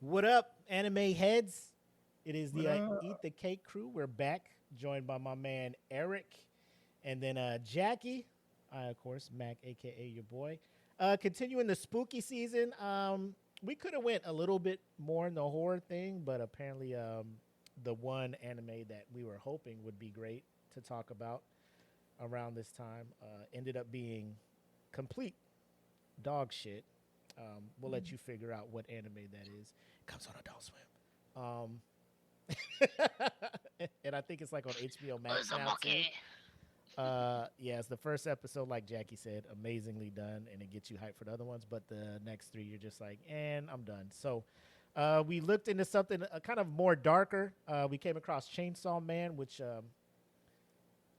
What up, anime heads? It is the Eat the Cake crew. We're back, joined by my man Eric, and then Jackie. I, of course, Mac, aka your boy. Continuing the spooky season. We could have went a little bit more in the horror thing, but apparently, the one anime that we were hoping would be great to talk about around this time ended up being complete dog shit. We'll let you figure out what anime that is. It comes on Adult Swim. And I think it's like on HBO Max now too. Yeah, it's the first episode, like Jackie said, amazingly done, and it gets you hyped for the other ones. But the next three, you're just like, and I'm done. So we looked into something kind of more darker. We came across Chainsaw Man, which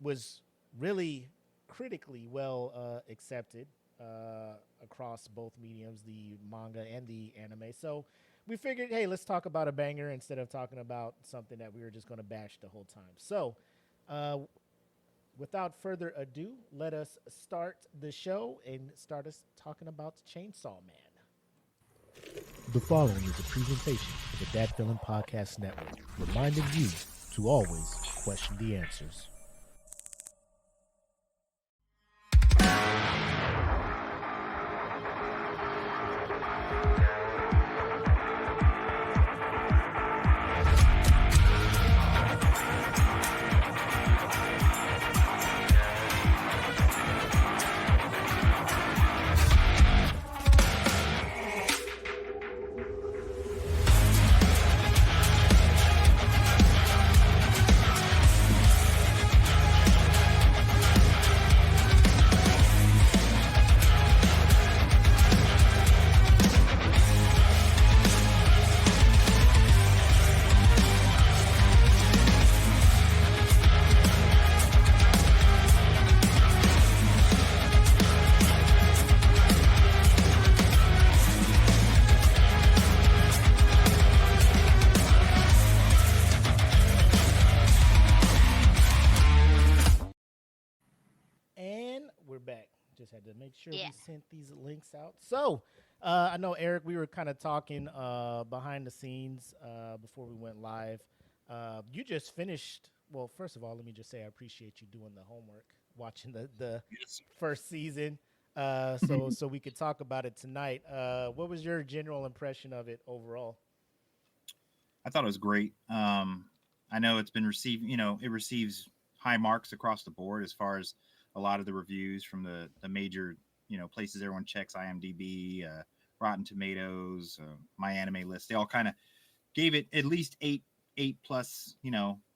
was really critically well accepted across both mediums, the manga and the anime. So we figured, hey, let's talk about a banger instead of talking about something that we were just going to bash the whole time. So without further ado, let us start the show and start us talking about Chainsaw Man. The following is a presentation of the Dat Villain Podcast Network, reminding you to always question the answers. Just had to make sure we sent these links out. So I know, Eric, we were kind of talking behind the scenes before we went live. You just finished. Well, first of all, let me just say I appreciate you doing the homework, watching the first season, so we could talk about it tonight. What was your general impression of it overall? I thought it was great. I know it's been receiving, it receives high marks across the board as far as a lot of the reviews from the major, places everyone checks, IMDb, Rotten Tomatoes, My Anime List. They all kind of gave it at least eight plus,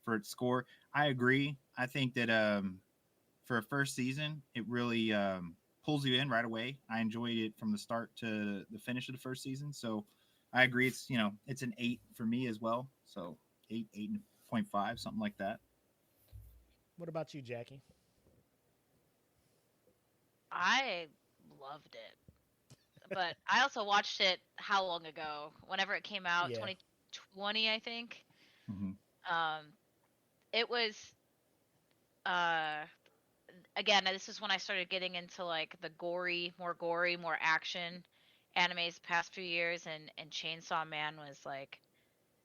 for its score. I agree. I think that for a first season, it really pulls you in right away. I enjoyed it from the start to the finish of the first season. So I agree. It's an 8 for me as well. So 8.5, something like that. What about you, Jackie? I loved it, but I also watched it how long ago? Whenever it came out, 2020, I think. Mm-hmm. It was again. This is when I started getting into like the gory, more action animes the past few years, and Chainsaw Man was like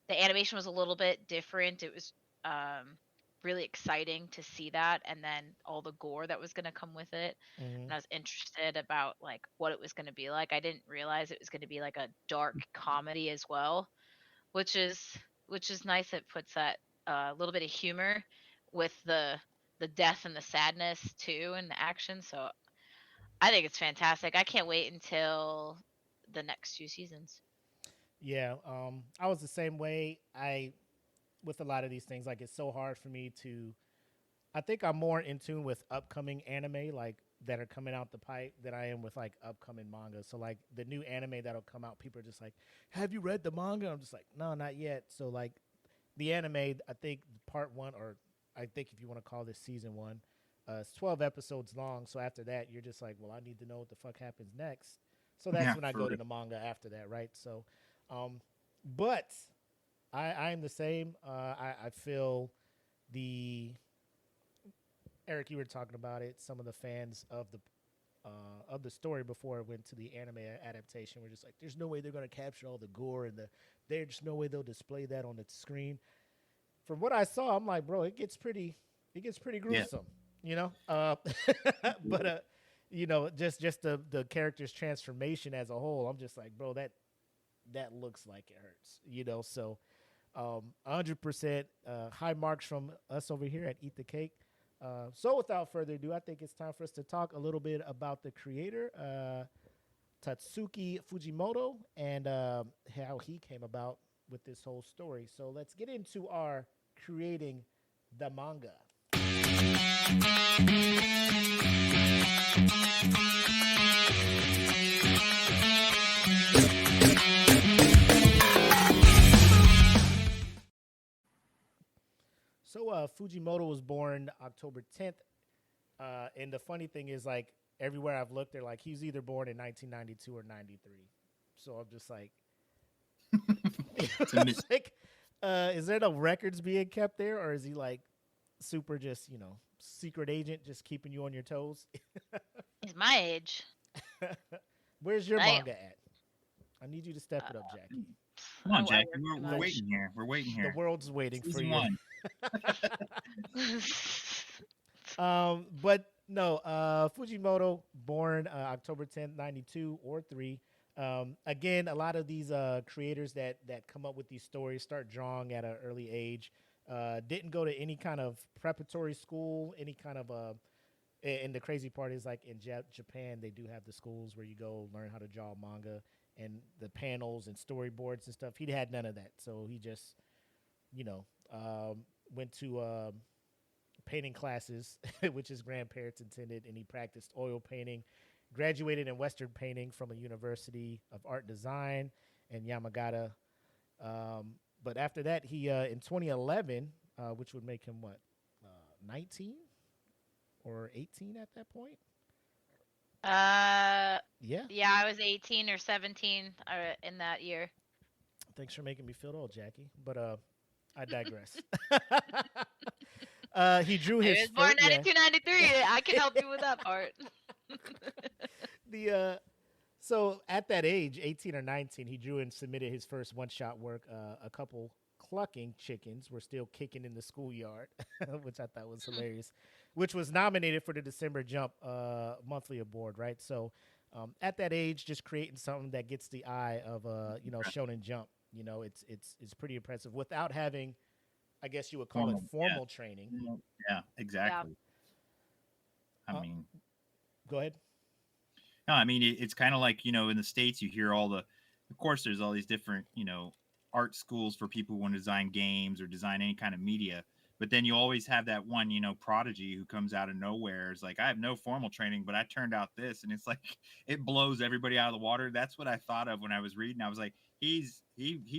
the animation was a little bit different. It was really exciting to see that, and then all the gore that was going to come with it. And I was interested about like what it was going to be like. I didn't realize it was going to be like a dark comedy as well, which is nice. It puts that little bit of humor with the death and the sadness too, and the action. So I think it's fantastic. I can't wait until the next 2 seasons. Yeah, I was the same way. With a lot of these things, like it's so hard for me to. I think I'm more in tune with upcoming anime, like that are coming out the pipe, than I am with like upcoming manga. So like the new anime that'll come out, people are just like, "Have you read the manga?" I'm just like, "No, not yet." So like the anime, I think part one, or I think if you want to call this season one, it's 12 episodes long. So after that, you're just like, "Well, I need to know what the fuck happens next." So that's when I go to the manga after that, right? So, but I'm the same. I feel the Eric, you were talking about it. Some of the fans of the of the story before it went to the anime adaptation. We're just like, there's no way they're going to capture all the gore and there's just no way they'll display that on the screen. From what I saw, I'm like, bro, it gets pretty gruesome, you know. But just the character's transformation as a whole, I'm just like, bro, that looks like it hurts, you know. So 100% high marks from us over here at Eat the Cake. So without further ado, I think it's time for us to talk a little bit about the creator, Tatsuki Fujimoto, and how he came about with this whole story. So let's get into our creating the manga. So Fujimoto was born October 10th. And the funny thing is, like, everywhere I've looked, they're like, he's either born in 1992 or 93. So I'm just like, like, is there no records being kept there? Or is he like super just, secret agent, just keeping you on your toes? He's my age. Where's your manga at? I need you to step it up, Jackie. Come on, Jackie. We're waiting here. We're waiting here. The world's waiting Season for you. 1. But no, Fujimoto, born October 10th, 92 or 3. Again, a lot of these creators that come up with these stories start drawing at an early age. Didn't go to any kind of preparatory school, any kind of and the crazy part is, like, in Japan, they do have the schools where you go learn how to draw manga and the panels and storyboards and stuff. He had none of that. So he just, went to painting classes, which his grandparents intended, and he practiced oil painting, graduated in Western painting from a University of Art Design in Yamagata. But after that, he, in 2011, which would make him, 19 or 18 at that point? Yeah, I was 18 or 17 in that year. Thanks for making me feel old, Jackie. But I digress. He drew his. He was born 1993. I can help you with that part. So at that age, 18 or 19, he drew and submitted his first one-shot work. A couple clucking chickens were still kicking in the schoolyard, which I thought was hilarious, which was nominated for the December Jump monthly award, right? So at that age, just creating something that gets the eye of Shonen Jump, it's pretty impressive without having, I guess you would call it formal training. Yeah, exactly. Yeah. I mean, go ahead. No, I mean, it's kind of like, in the States, you hear of course, there's all these different, art schools for people who want to design games or design any kind of media. But then you always have that one, prodigy who comes out of nowhere. It's like, I have no formal training, but I turned out this. And it's like, it blows everybody out of the water. That's what I thought of when I was reading. I was like, he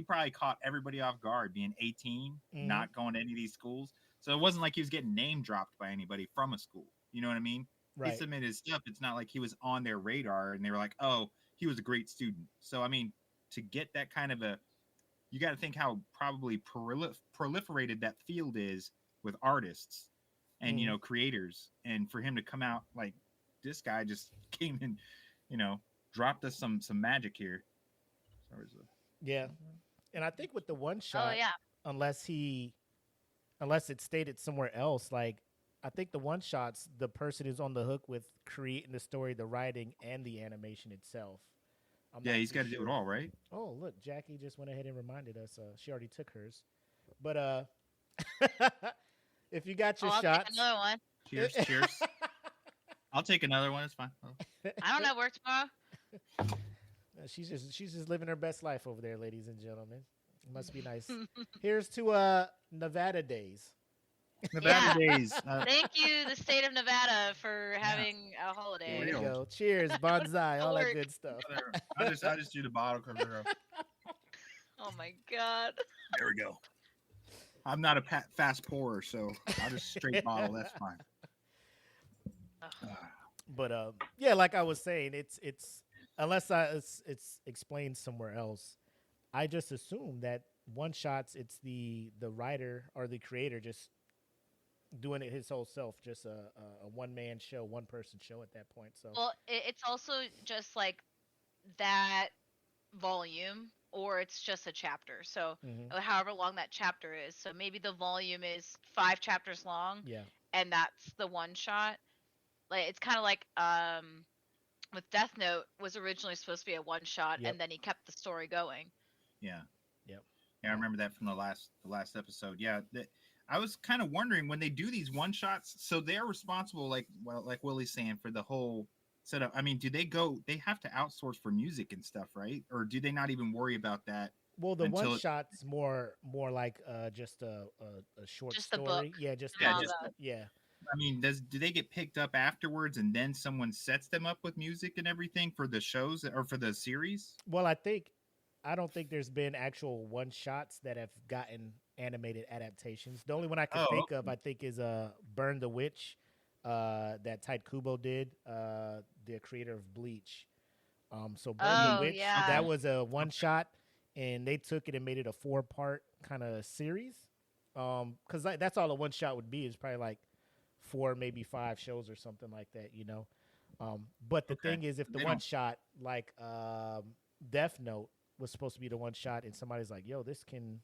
probably caught everybody off guard being 18, not going to any of these schools. So it wasn't like he was getting name dropped by anybody from a school. You know what I mean? Right. He submitted his stuff. It's not like he was on their radar and they were like, oh, he was a great student. So, I mean, to get that kind of you got to think how probably proliferated that field is with artists and, creators. And for him to come out like this guy just came in, dropped us some magic here. Yeah. And I think with the one shot, unless it's stated somewhere else, like, I think the one shots, the person is on the hook with creating the story, the writing, and the animation itself. He's got to do it all, right? Oh, look, Jackie just went ahead and reminded us. She already took hers. But if you got your shots. Take another one. Cheers. I'll take another one. It's fine. I don't have work tomorrow. She's just living her best life over there, ladies and gentlemen. It must be nice. Here's to Nevada days. Nevada days. Thank you, the state of Nevada, for having a holiday. There you go. Cheers, bonsai, all that good stuff. I just do the bottle cover. Oh my god. There we go. I'm not a fast pourer, so I'll just straight bottle. That's fine. But like I was saying, it's unless it's explained somewhere else, I just assume that one shots it's the writer or the creator just doing it his whole self, just a one man show, one person show at that point. So Well, it's also just like that volume, or it's just a chapter. So hmm however long that chapter is. So maybe the volume is 5 chapters long, yeah, and that's the one shot. Like it's kind of like with Death Note was originally supposed to be a one shot, yep, and then he kept the story going. Yeah. yep, Yeah, I remember that from the last episode. Yeah, I was kind of wondering when they do these one shots. So they're responsible, like Willie's saying, for the whole setup. I mean, do they go? They have to outsource for music and stuff, right? Or do they not even worry about that Well, the one until shot's more like just a short Just the book, story. Yeah, just the yeah, manga. just yeah. I mean, do they get picked up afterwards and then someone sets them up with music and everything for the shows or for the series? Well, I don't think there's been actual one shots that have gotten animated adaptations. The only one I can Oh, think of, okay. I think, is Burn the Witch, that Tite Kubo did, the creator of Bleach. So Burn the Oh Witch, yeah. that Okay. was a one Okay. shot, and they took it and made it a 4-part kind of series. Because that's all a one shot would be, is probably like 4, maybe 5 shows or something like that, you know. But the Okay. thing is, if the They one don't. shot, like Death Note, was supposed to be the one shot, and somebody's like, "Yo, this can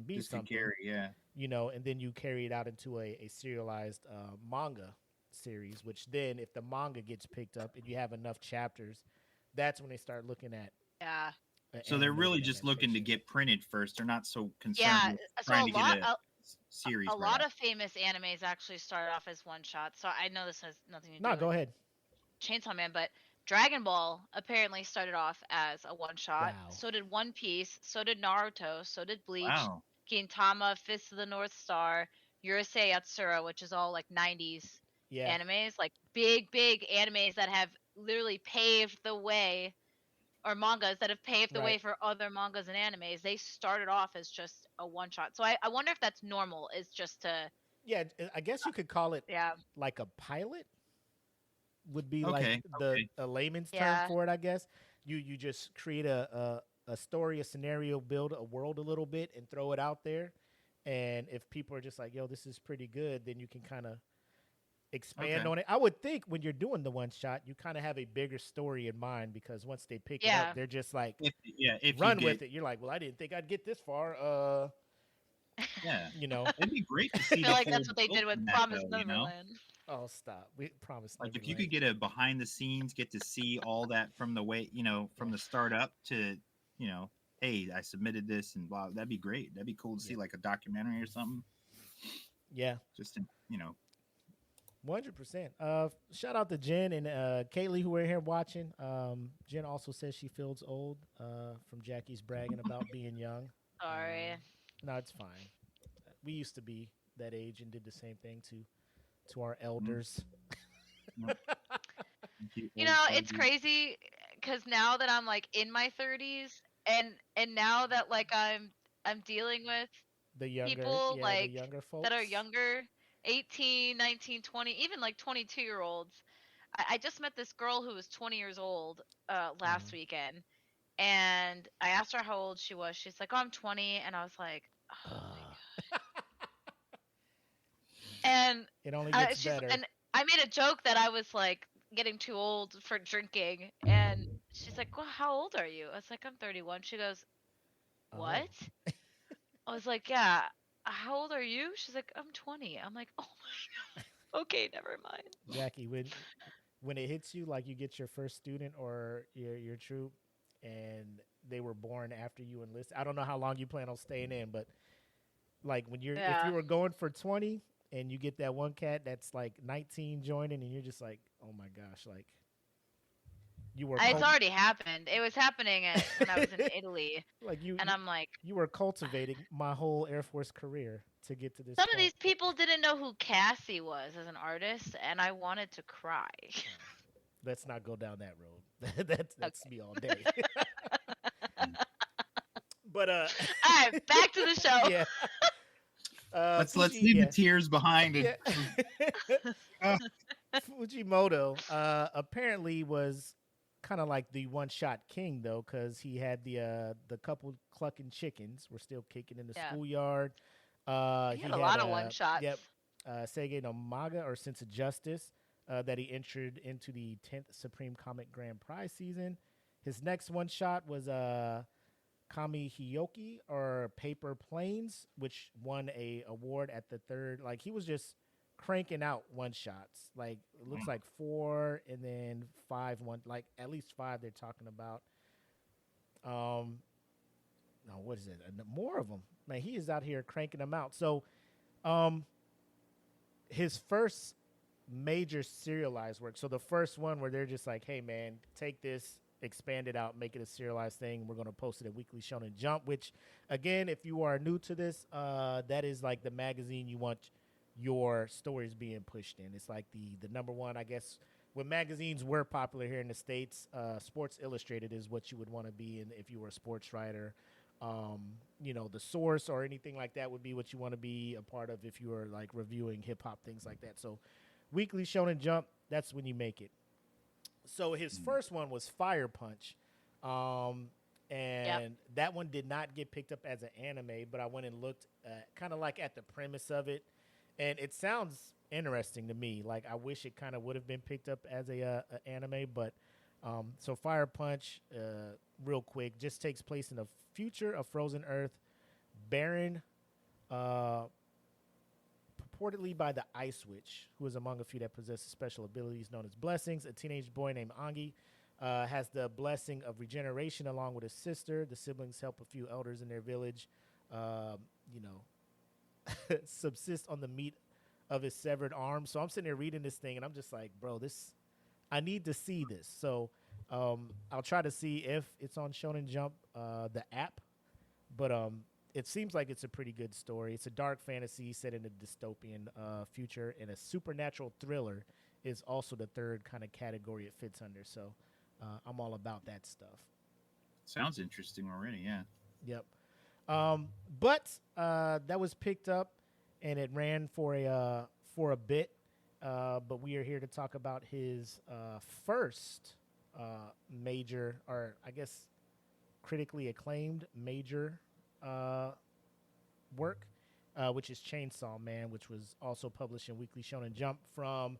be This could something," carry. Yeah. you know, and then you carry it out into a serialized manga series. Which then, if the manga gets picked up and you have enough chapters, that's when they start looking at Yeah. an So they're really animated just looking to adaptation. get printed first. They're not so concerned Yeah. with So trying to get a series a right lot out. of famous animes actually start off as one shots. So I know this has nothing to No, do with go ahead. Chainsaw Man, but Dragon Ball apparently started off as a one shot. Wow. So did One Piece. So did Naruto. So did Bleach. Wow. Gintama, Fist of the North Star, Urusei Yatsura, which is all like 90s Yeah. animes, like big animes that have literally paved the way, or mangas that have paved the way Right. for other mangas and animes. They started off as just a one shot. So I wonder if that's normal, is just to, Yeah. I guess you could call it yeah, like a pilot. Would be like Okay. the Okay. a layman's term yeah, for it, I guess. You just create a story, a scenario, build a world a little bit, and throw it out there. And if people are just like, "Yo, this is pretty good," then you can kind of expand Okay. on it. I would think when you're doing the one shot, you kind of have a bigger story in mind, because once they pick it up, yeah. they're just like, If you run get with it. You're like, "Well, I didn't think I'd get this far." yeah, You know. it'd be great to I see feel the like full that's what they build did with from that Promised though. Neverland. Oh, stop. We promised Like if you Neverland. could get a behind the scenes, get to see all that from the way Yeah. from the start up to hey, I submitted this and wow, that'd be great. That'd be cool to Yeah. see like a documentary or something. Yeah. Just to 100%. Shout out to Jen and Kaylee, who are here watching. Jen also says she feels old from Jackie's bragging about being young. Sorry. No, it's fine. We used to be that age and did the same thing to our mm, elders. mm, thank You old know, it's fudgy. crazy because now that I'm like in my 30s, and now that like I'm dealing with people The like younger that are folks. younger, 18, 19, 20, even like 22-year-olds. I just met this girl who was 20 years old Uh, last weekend, and I asked her how old she was. She's like, "Oh, I'm 20," and I was like, "Oh my uh, god." And it only gets she's better. and I made a joke that I was like getting too old for drinking, and she's like, "Well, how old are you?" I was like, "I'm 31." She goes, Oh, "What?" I was like, "Yeah. How old are you?" She's like, "I'm 20." I'm like, "Oh my god." Okay, never mind. Jackie, when it hits you, like you get your first student or your troop, and they were born after you enlist. I don't know how long you plan on staying in, but like if Yeah. you were going for 20 and you get that one cat that's like 19 joining, and you're just like, oh my gosh, like you were It's already happened. It was happening when I was in Italy, like and I'm like, you were cultivating my whole Air Force career to get to this some of point. these people didn't know who Cassie was as an artist, and I wanted to cry. Let's not go down that road. That's Okay. me all day. But All right, back to the show. yeah. Let's Fuji, leave the yeah. tears behind and Yeah. uh, Fujimoto apparently was kind of like the one shot king though, because he had the couple clucking chickens were still kicking in the Yeah, schoolyard. he He had a had lot of one shots. yep, Seige no Maga, or Sense of Justice, that he entered into the 10th Supreme Comic Grand Prize season. His next one shot was Kami Hiyoki, or Paper Planes, which won a award at the third. Like, he was just cranking out one shots. Like, it looks like 4 and then 5 one, like at least 5 they're talking about. No, what is it? More of them. Man, he is out here cranking them out. So, his first major serialized work. So the first one where they're just like, hey man, take this, expand it out, make it a serialized thing. We're going to post it at Weekly Shonen Jump, which again, if you are new to this, that is like the magazine you want your stories being pushed in. It's like the number one, I guess, when magazines were popular here in the States, Sports Illustrated is what you would want to be in if you were a sports writer. You know, The Source or anything like that would be what you want to be a part of if you were like reviewing hip hop, things like that. So Weekly Shonen Jump, that's when you make it. So his first one was Fire Punch. And that one did not get picked up as an anime, but I went and looked kind of like at the premise of it. And it sounds interesting to me. Like, I wish it kind of would have been picked up as a anime, but so Fire Punch, real quick, just takes place in the future of Frozen Earth, barren, purportedly by the Ice Witch, who is among a few that possesses special abilities known as blessings. A teenage boy named Angi has the blessing of regeneration along with his sister. The siblings help a few elders in their village, subsist on the meat of his severed arm. So I'm sitting there reading this thing, and I'm just like, bro, I need to see this. So I'll try to see if it's on Shonen Jump, the app. But it seems like it's a pretty good story. It's a dark fantasy set in a dystopian future, and a supernatural thriller is also the third kind of category it fits under. So I'm all about that stuff. Sounds interesting already, yeah. Yep. But that was picked up, and it ran for a bit. But we are here to talk about his first major, or I guess critically acclaimed major work, which is Chainsaw Man, which was also published in Weekly Shonen Jump from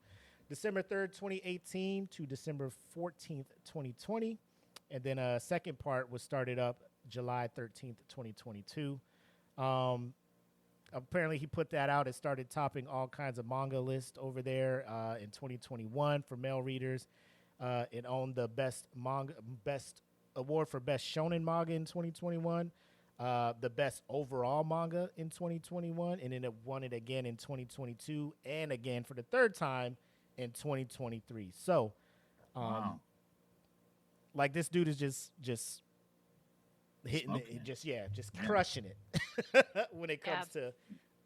December 3rd, 2018 to December 14th, 2020. And then a second part was started up July 13th, 2022. Apparently he put that out. It started topping all kinds of manga lists over there in 2021 for male readers. It owned the best award for best shonen manga in 2021, the best overall manga in 2021, and then it won it again in 2022 and again for the third time in 2023. So, Wow. like, this dude is just hitting Smoking it, it. just crushing it when it comes to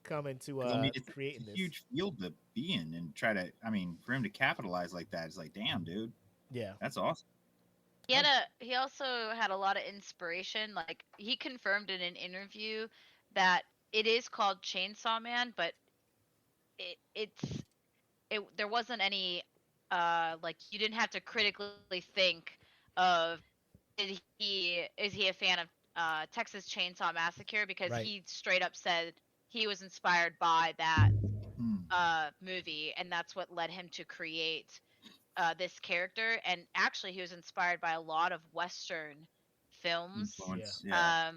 coming to 'Cause, I mean, it's creating a this. huge field to be in and try to. I mean, for him to capitalize like that, it's like, damn, dude, Yeah. that's awesome. He also had a lot of inspiration. Like, he confirmed in an interview that it is called Chainsaw Man, but there wasn't any like, you didn't have to critically think of is he a fan of Texas Chainsaw Massacre, because Right. he straight up said he was inspired by that Hmm. movie, and that's what led him to create this character. And actually, he was inspired by a lot of Western films, Influence, yeah.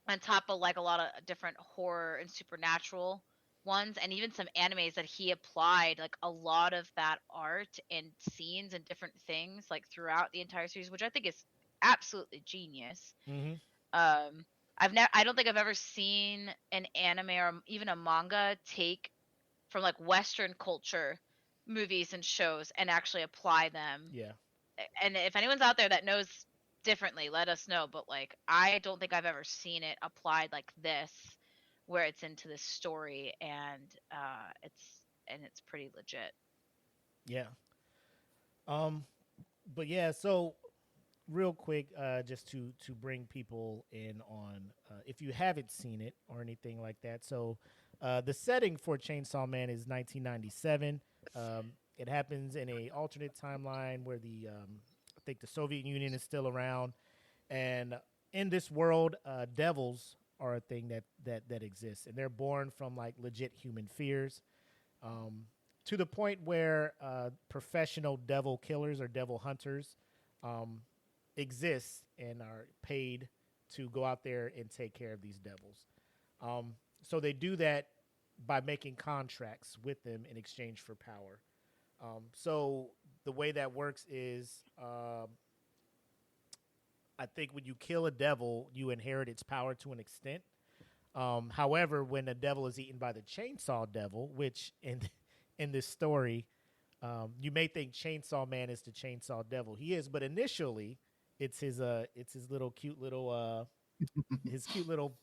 on top of like a lot of different horror and supernatural ones, and even some animes that he applied like a lot of that art and scenes and different things like throughout the entire series, which I think is absolutely genius. Mm-hmm. I don't think I've ever seen an anime or even a manga take from like Western culture movies and shows and actually apply them. Yeah. And if anyone's out there that knows differently, let us know. But like, I don't think I've ever seen it applied like this, where it's into this story, and it's pretty legit. Yeah. But yeah, so real quick, just to bring people in on, if you haven't seen it or anything like that. So the setting for Chainsaw Man is 1997. It happens in a alternate timeline where I think the Soviet Union is still around, and in this world, devils are a thing that exists, and they're born from like legit human fears. um, to the point where professional devil killers or devil hunters um, exist and are paid to go out there and take care of these devils. Um, so they do that by making contracts with them in exchange for power. So the way that works is, I think when you kill a devil, you inherit its power to an extent. However, when a devil is eaten by the chainsaw devil, which in this story, you may think Chainsaw Man is the chainsaw devil. He is, but initially, it's his little cute little his cute little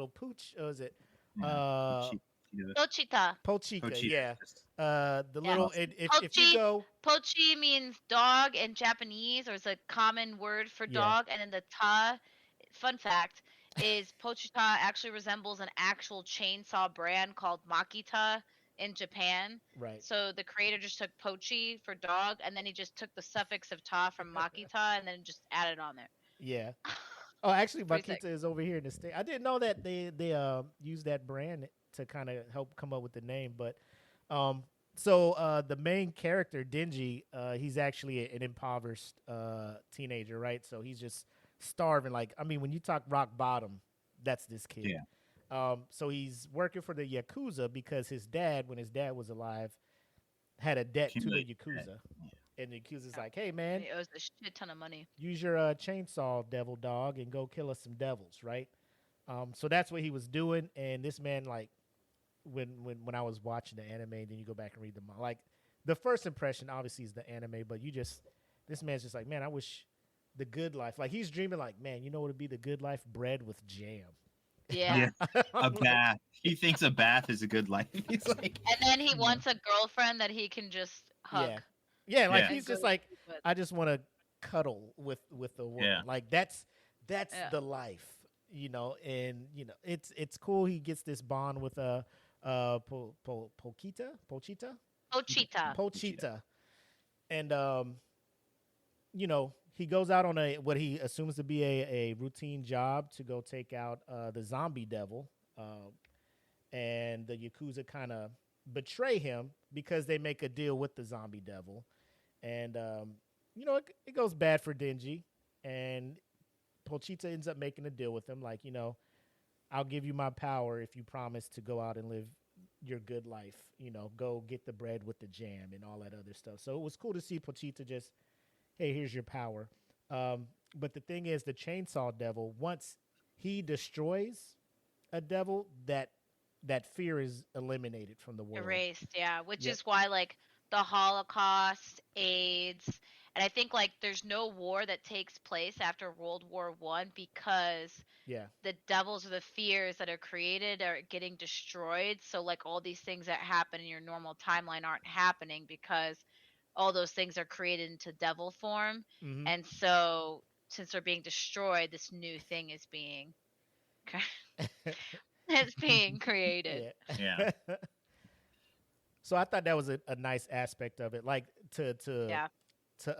pooch. Is it Yeah. uh Pochita. Pochita. Pochita? Pochita. Yeah. Just The Yeah. little awesome. if you go, Pochi means dog in Japanese, or it's a common word for yeah, dog. And then the ta, fun fact, is Pochita actually resembles an actual chainsaw brand called Makita in Japan. right, So the creator just took Pochi for dog, and then he just took the suffix of ta from Makita and then just added on there. yeah. Oh, actually, Pretty sick. Makita is over here in the state. I didn't know that they use that brand to kind of help come up with the name. But so the main character Denji, he's actually an impoverished teenager, right? So he's just starving. Like, I mean, when you talk rock bottom, that's this kid. Yeah. So he's working for the Yakuza because his dad, when his dad was alive, had a debt to the Accumulate debt. Yakuza. And the Yakuza's Yeah. like, hey, And man, he owes a shit ton of money. use your chainsaw, devil dog, and go kill us some devils, right? So that's what he was doing. And this man, like, when I was watching the anime, then you go back and read the manga. Like, the first impression obviously is the anime, but this man's just like, man, I wish the good life. Like, he's dreaming, like, man, you know what would be the good life? Bread with jam. Yeah. Yeah. A bath. He thinks a bath is a good life. He's like, And then he you know, wants a girlfriend that he can just hug. Yeah, yeah. Like Yeah. he's And go just to like, sleep with. I just want to cuddle with the woman. Yeah. Like that's Yeah. the life, And it's cool. He gets this bond with Pochita, Pochita. Pochita, and he goes out on what he assumes to be a routine job to go take out the zombie devil, and the Yakuza kind of betray him because they make a deal with the zombie devil, and it goes bad for Denji, and Pochita ends up making a deal with him, like, I'll give you my power if you promise to go out and live your good life, go get the bread with the jam and all that other stuff. So it was cool to see Pochita just, hey, here's your power. But the thing is, the chainsaw devil, once he destroys a devil, that fear is eliminated from the world. Erased, yeah. Which Yep. is why, like, the Holocaust, AIDS, and I think, like, there's no war that takes place after World War One because Yeah. the devils or the fears that are created are getting destroyed. So, like, all these things that happen in your normal timeline aren't happening because all those things are created into devil form. Mm-hmm. And so, since they're being destroyed, this new thing is being it's being created. Yeah. Yeah. So I thought that was a nice aspect of it, like to Yeah.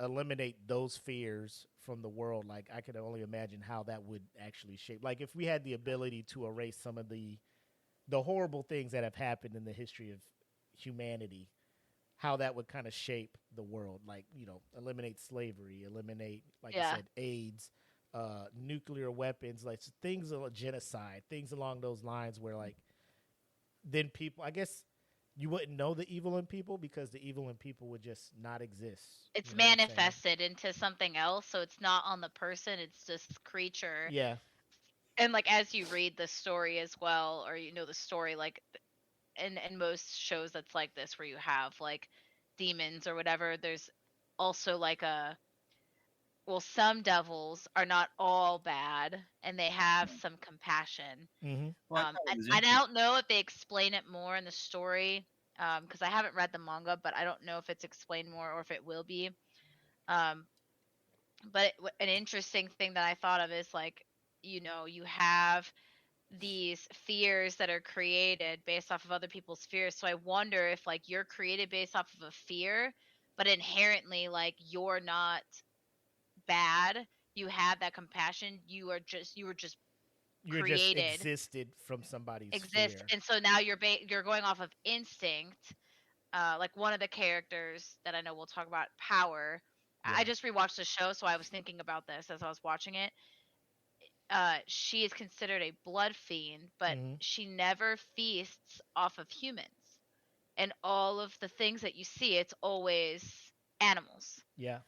eliminate those fears from the world. Like, I could only imagine how that would actually shape. Like, if we had the ability to erase some of the horrible things that have happened in the history of humanity, how that would kind of shape the world. Like, eliminate slavery, eliminate, like I Yeah. said, AIDS, nuclear weapons, like things like genocide, things along those lines, where, like, then people, I guess, you wouldn't know the evil in people because the evil in people would just not exist. It's You know what I'm saying? manifested into something else, so it's not on the person, it's just creature. Yeah. And, like, as you read the story as well, or the story, like, in most shows that's like this, where you have, like, demons or whatever, there's also, like, some devils are not all bad, and they have some compassion. Mm-hmm. Well, I thought it And was I interesting. don't know if they explain it more in the story, because I haven't read the manga, but I don't know if it's explained more or if it will be. Um, but an interesting thing that I thought of is, like, you have these fears that are created based off of other people's fears. So I wonder if, like, you're created based off of a fear, but inherently, like, you're not bad. You have that compassion. You were just You're just created, existed from somebody's exist, fear. and so now you're going off of instinct, like one of the characters that I know we'll talk about, Power. I Yeah. just rewatched the show, so I was thinking about this as I was watching it. She is considered a blood fiend, but Hmm. she never feasts off of humans. And all of the things that you see, it's always animals. Yeah.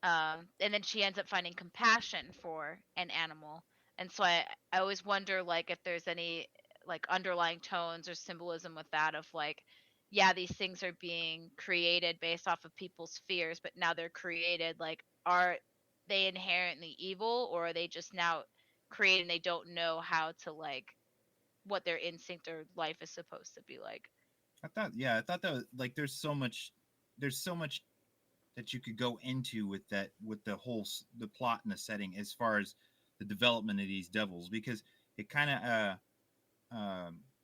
And then she ends up finding compassion for an animal. And so I always wonder like if there's any like underlying tones or symbolism with that of like, yeah, these things are being created based off of people's fears, but now they're created like, are they inherently evil, or are they just now created and they don't know how to like what their instinct or life is supposed to be like? I thought that was, like there's so much that you could go into with that, with the whole the plot and the setting as far as the development of these devils, because it kind of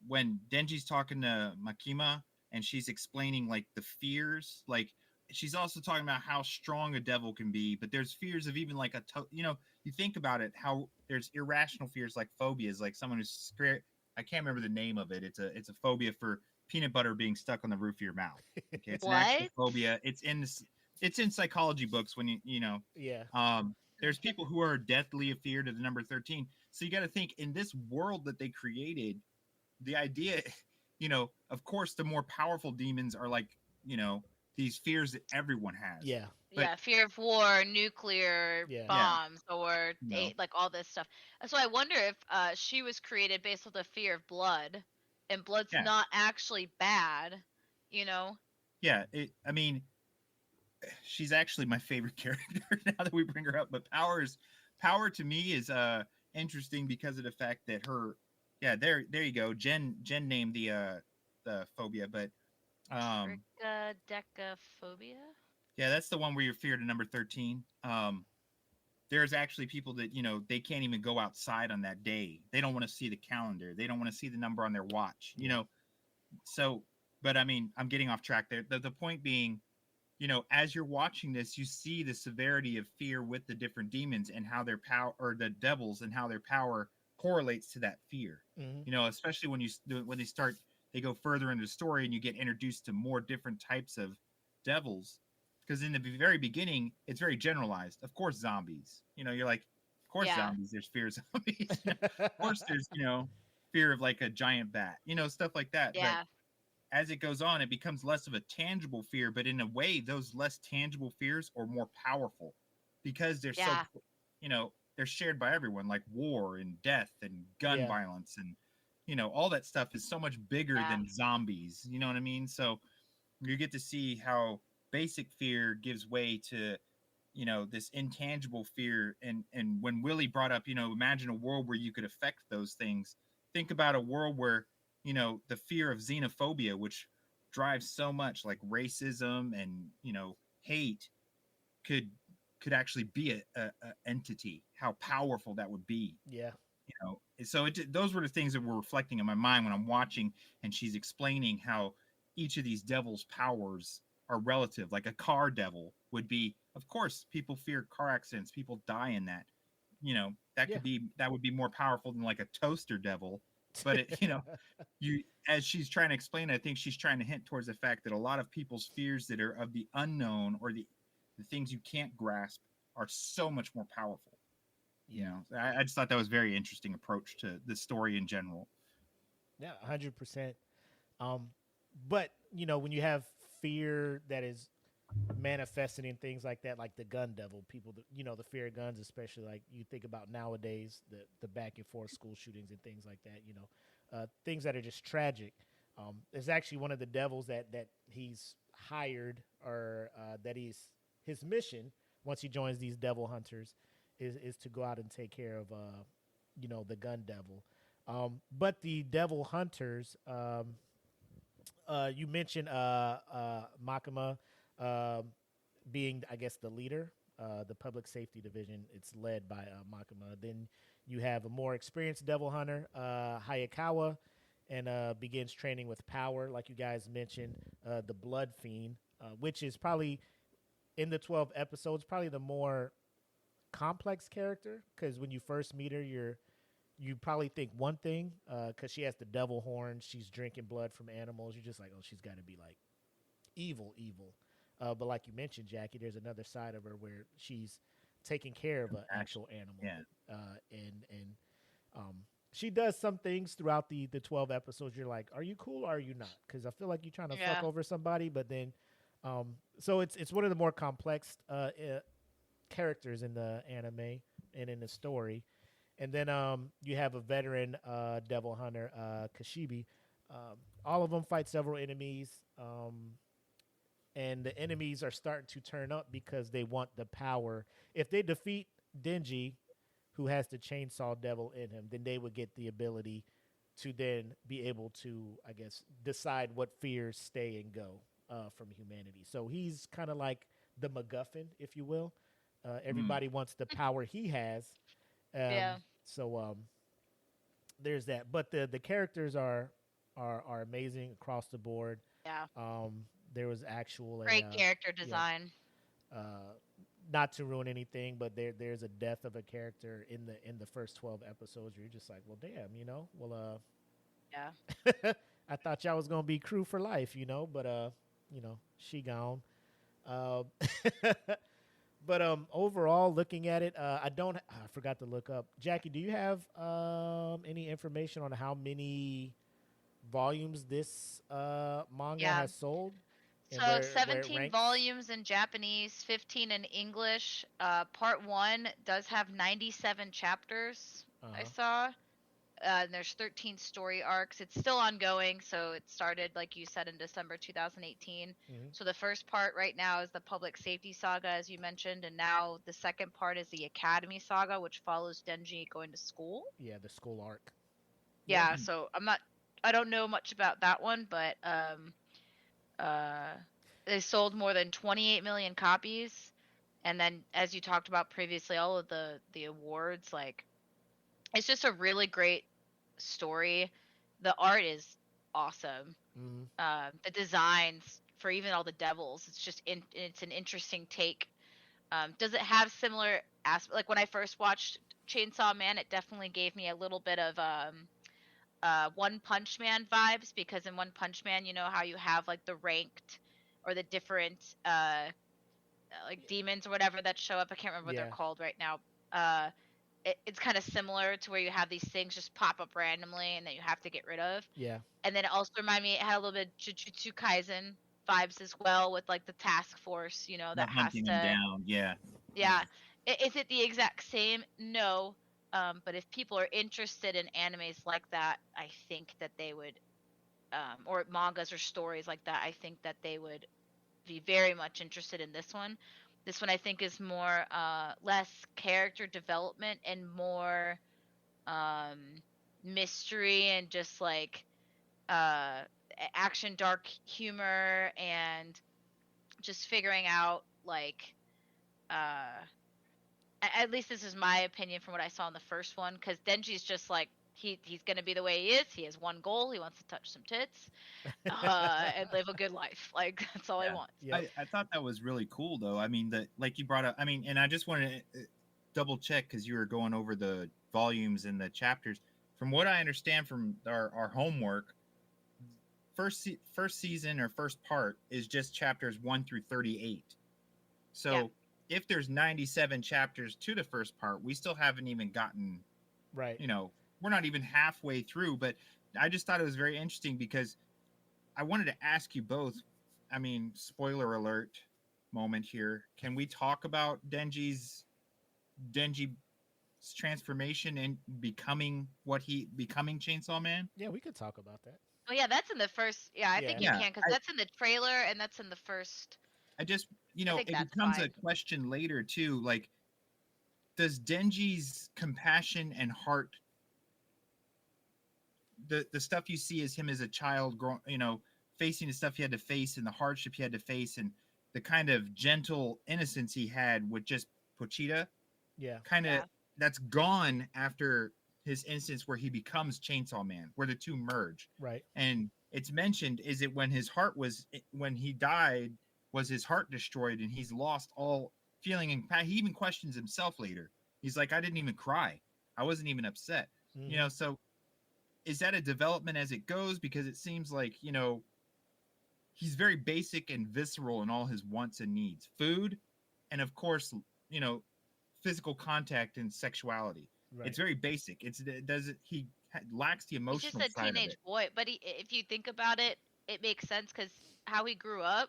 when Denji's talking to Makima and she's explaining like the fears, like she's also talking about how strong a devil can be, but there's fears of even like you think about it, how there's irrational fears like phobias, like someone who's scared. I can't remember the name of it. It's a phobia for peanut butter being stuck on the roof of your mouth. Okay, it's an actual What? phobia. It's in psychology books when Yeah. there's people who are deathly afeared of the number 13. So you got to think in this world that they created, the idea, of course, the more powerful demons are like, these fears that everyone has. Yeah. But Yeah, fear of war, nuclear Yeah. yeah, bombs, or no, like all this stuff. So I wonder if she was created based on the fear of blood, and blood's yeah, not actually bad, you know? yeah. I mean, she's actually my favorite character now that we bring her up. But Power to me is interesting because of the fact that yeah, there you go. Jen named the phobia, but um Trichodecaphobia? yeah, that's the one where you're feared of number 13. There's actually people that they can't even go outside on that day. They don't want to see the calendar. They don't want to see the number on their watch. Yeah. So, but I mean, I'm getting off track there. The point being, as you're watching this, you see the severity of fear with the different demons and how their power, or the devils, and how their power correlates to that fear. Hmm. Especially when they go further into the story and you get introduced to more different types of devils. Because in the very beginning, it's very generalized. Of course, zombies. You're like, of course, Yeah. zombies. There's fear of zombies. Of course, there's fear of like a giant bat. Stuff like that. But Yeah. as it goes on, it becomes less of a tangible fear, but in a way, those less tangible fears are more powerful because they're so, Yeah. they're shared by everyone, like war and death and gun Yeah. violence and, all that stuff is so much bigger Yeah. than zombies. You know what I mean? So you get to see how basic fear gives way to, this intangible fear. And when Willie brought up, imagine a world where you could affect those things. Think about a world where, the fear of xenophobia, which drives so much like racism and, hate, could actually be a entity, how powerful that would be. Yeah. So those were the things that were reflecting in my mind when I'm watching, and she's explaining how each of these devils' powers are relative. Like a car devil would be, of course, people fear car accidents, people die in that. Yeah. That would be more powerful than like a toaster devil. But you, as she's trying to explain, I think she's trying to hint towards the fact that a lot of people's fears that are of the unknown, or the things you can't grasp, are so much more powerful. Yeah. I just thought that was a very interesting approach to the story in general. Yeah. 100%. Um, but when you have fear that is manifesting in things like that, like the gun devil, people, the fear of guns, especially like you think about nowadays, the back and forth school shootings and things like that, things that are just tragic. There's actually one of the devils that he's hired, or that his mission once he joins these devil hunters is to go out and take care of the gun devil. But the devil hunters, you mentioned Makima, um, being, I guess, the leader, the public safety division. It's led by Makima. Then you have a more experienced devil hunter, Hayakawa, and begins training with Power, like you guys mentioned, the Blood Fiend, which is probably in the 12 episodes, probably the more complex character, because when you first meet her, you probably think one thing, because she has the devil horns, she's drinking blood from animals. You're just like, oh, she's got to be like evil. But like you mentioned, Jackie, there's another side of her where she's taking care of an Compassion. actual animal. Yeah. And um, she does some things throughout the 12 episodes. You're like, are you cool or are you not? Because I feel like you're trying to fuck Yeah. over somebody, but then, so it's one of the more complex characters in the anime and in the story. And then you have a veteran devil hunter, Kashibi. All of them fight several enemies, and the enemies are starting to turn up because they want the power. If they defeat Denji, who has the chainsaw devil in him, then they would get the ability to then be able to, I guess, decide what fears stay and go from humanity. So he's kind of like the MacGuffin, if you will. Mm. Everybody wants the power he has. Yeah. So there's that. But the characters are amazing across the board. Yeah. There was actual Great character yeah, design. not to ruin anything, but there's a death of a character in the first 12 episodes where you're just like, well, damn, well, Yeah. I thought y'all was gonna be crew for life, but she gone. Uh, but overall, looking at it, I forgot to look up. Jackie, do you have any information on how many volumes this manga Yeah. has sold and So where it 17 ranks? volumes in Japanese, 15 in English. Part 1 does have 97 chapters, I Uh-huh. saw. And there's 13 story arcs. It's still ongoing, so it started, like you said, in December 2018. Hmm. So the first part right now is the public safety saga, as you mentioned, and now the second part is the academy saga, which follows Denji going to school. Yeah, the school arc. Yep. Yeah, so I don't know much about that one, but uh, they sold more than 28 million copies, and then as you talked about previously, all of the awards, like it's just a really great story. The art is awesome. Hmm. The designs for even all the devils, it's an interesting take. Does it have similar aspect? Like when I first watched Chainsaw Man, it definitely gave me a little bit of One Punch Man vibes, because in One Punch Man, you know how you have like the ranked or the different like demons or whatever that show up. I can't remember what they're Yeah. called right now. It's kind of similar to where you have these things just pop up randomly and that you have to get rid of. Yeah. And then it also reminded me, it had a little bit of Jujutsu Kaisen vibes as well, with like the task force, The that has hunting them to. down. Yeah. Yeah. Is it the exact same? No. But if people are interested in animes like that, I think that they would, or mangas or stories like that, I think that they would be very much interested in this one. This one I think is more less character development and more um mystery, and just like action, dark humor, and just figuring out like uh at least this is my opinion from what I saw in the first one, because Denji's just like he's gonna be the way he is. He has one goal. He wants to touch some tits, and live a good life. Like that's all he Yeah. wants. Yep. I thought that was really cool though. I mean, that like you brought up. I mean, and I just wanted to double check because you were going over the volumes and the chapters. From what I understand from our homework, first season or first part is just chapters 1 through 38. Yeah. So if there's 97 chapters to the first part, we still haven't even gotten, Right. we're not even halfway through. But I just thought it was very interesting because I wanted to ask you both. I mean, spoiler alert moment here. Can we talk about Denji's transformation and becoming Chainsaw Man? Yeah, we could talk about that. Oh yeah, that's in the first. Yeah, I Yeah. think you Yeah, can, because that's in the trailer and that's in the first. I just, I think it that's becomes a fine. question later too. Like, does Denji's compassion and heart, the stuff you see as him as a child, facing the stuff he had to face and the hardship he had to face and the kind of gentle innocence he had with just Pochita, Yeah. kind of Yeah. that's gone after his instance where he becomes Chainsaw Man, where the two merge. Right. And it's mentioned, is it when his heart was, when he died, was his heart destroyed and he's lost all feeling and he even questions himself later. He's like, I didn't even cry. I wasn't even upset. Mm-hmm. So is that a development as it goes? Because it seems like, he's very basic and visceral in all his wants and needs. Food, and of course, physical contact and sexuality. Right. It's very basic. It doesn't he lacks the He's just emotional a side of teenage it boy, but if you think about it, it makes sense because how he grew up,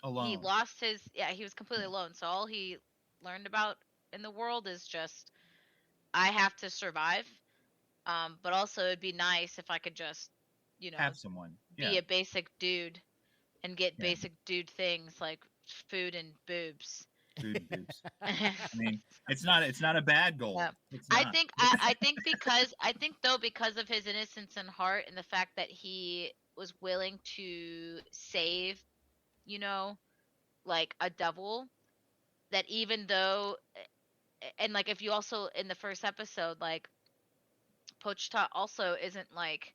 he alone. lost his he was completely Yeah. alone. So all he learned about in the world is just I have to survive. But also it'd be nice if I could just, you know, Have someone. Yeah. be a basic dude and get Yeah. basic dude things like food and boobs. Food and boobs. I mean, it's not a bad goal. Yeah. It's I not. think I think because I think though because of his innocence and heart and the fact that he was willing to save, you know, like a devil, that even though and like if you also in the first episode like Pochita also isn't like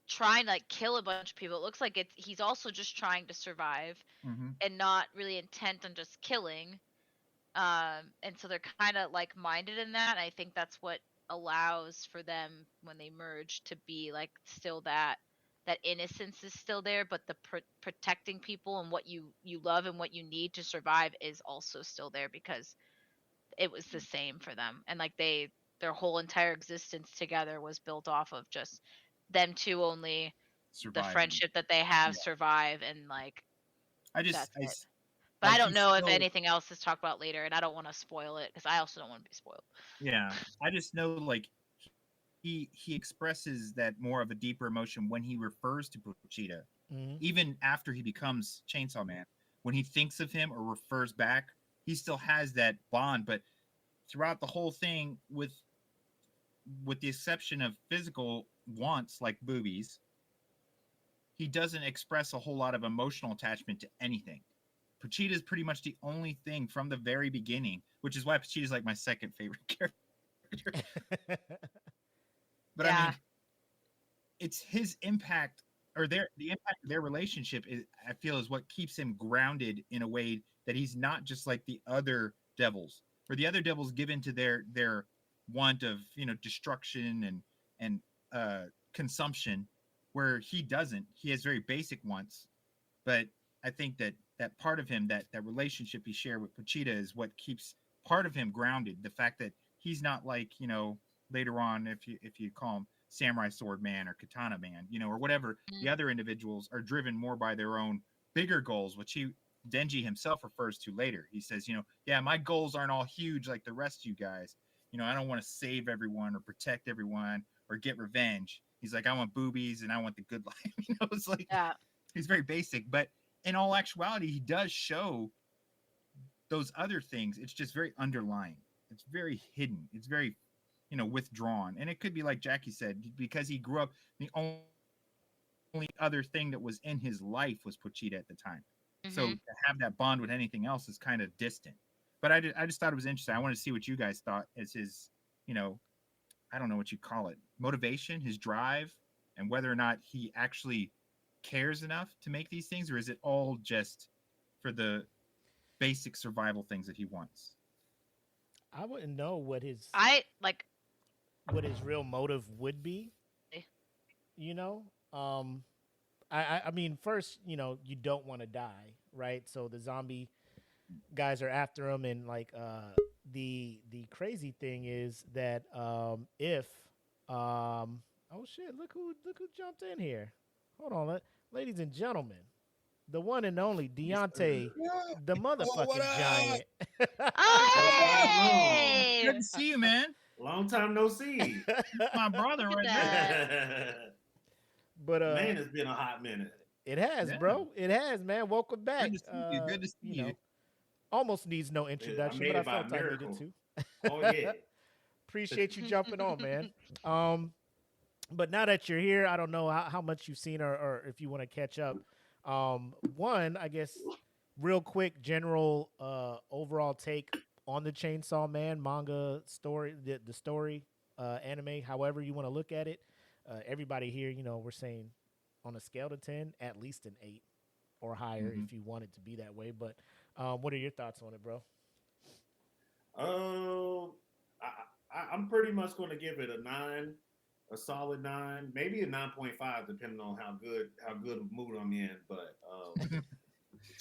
trying to like kill a bunch of people. It looks like he's also just trying to survive Mm-hmm. and not really intent on just killing. And so they're kind of like minded in that. I think that's what allows for them when they merge to be like still that innocence is still there, but the protecting people and what you love and what you need to survive is also still there because it was the same for them. And like their whole entire existence together was built off of just them two only the Surviving. friendship that they have Yeah. survive and like I just, that's it. But I like don't he's know if still, anything else is talked about later, and I don't want to spoil it because I also don't want to be spoiled. yeah. I just know like he expresses that more of a deeper emotion when he refers to Pochita, Hmm. even after he becomes Chainsaw Man. When he thinks of him or refers back, he still has that bond. But throughout the whole thing, with the exception of physical wants like boobies, he doesn't express a whole lot of emotional attachment to anything. Pochita is pretty much the only thing from the very beginning, which is why Pochita is like my second favorite character. But I Yeah. mean, it's his impact or the impact of their relationship is, I feel, is what keeps him grounded in a way that he's not just like the other devils, where the other devils give into their want of destruction and consumption, where he doesn't. He has very basic wants, but I think that part of him, that relationship he shared with Pochita, is what keeps part of him grounded. The fact that he's not like later on, if you call him Samurai Sword Man or Katana Man, or whatever, the Mm. other individuals are driven more by their own bigger goals, which Denji himself refers to later. He says, yeah, my goals aren't all huge like the rest of you guys. I don't want to save everyone or protect everyone or get revenge. He's like, I want boobies and I want the good life. It's like Yeah. he's very basic, but in all actuality, he does show those other things. It's just very underlying. It's very hidden. It's very, withdrawn. And it could be like Jackie said, because he grew up, the only other thing that was in his life was Pochita at the time. So Mhm. to have that bond with anything else is kind of distant. But I just thought it was interesting. I wanted to see what you guys thought as his, I don't know what you call it, motivation, his drive, and whether or not he actually cares enough to make these things, or is it all just for the basic survival things that he wants? I wouldn't know what his I like. real motive would be. You know, um, I mean, first, you don't want to die, right? So the zombie guys are after him, and like the crazy thing is that if oh shit, look who jumped in here. Hold on, ladies and gentlemen, the one and only Yes, sir. Deontay, Yeah. the Oh, what motherfucking up? giant. Oh, What's going on? hey! Good to see you, man. Long time no see. That's my brother Look at right that. Man, But it's been a hot minute. it has, there. Yeah. bro. It has, man. Welcome back. Good to see you. Good to see you. Almost needs no I introduction, made but I it by a felt I needed miracle. to. Oh yeah. Appreciate you jumping on, man. But now that you're here, I don't know how much you've seen or if you want to catch up. One, I guess, real quick, general overall take on the Chainsaw Man manga story, the story, anime, however you want to look at it. Everybody here, we're saying on a scale to 10, at least an 8 or higher Mhm. if you want it to be that way. But what are your thoughts on it, bro? Um, I'm pretty much going to give it a 9. a solid 9, maybe a 9.5, depending on how good of mood I'm in. But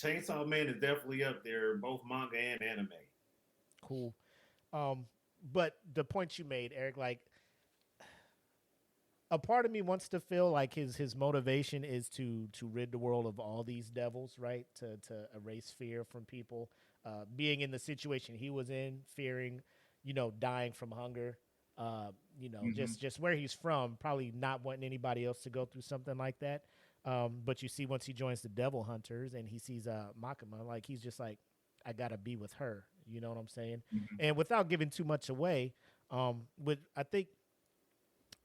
Chainsaw Man is definitely up there, both manga and anime. Cool. But the point you made, Eric, like a part of me wants to feel like his motivation is to rid the world of all these devils, right? To erase fear from people, being in the situation he was in, fearing, dying from hunger, just where he's from, probably not wanting anybody else to go through something like that. But you see, once he joins the Devil Hunters and he sees Makima, like he's just like, I gotta be with her. You know what I'm saying? Mhm. And without giving too much away, with I think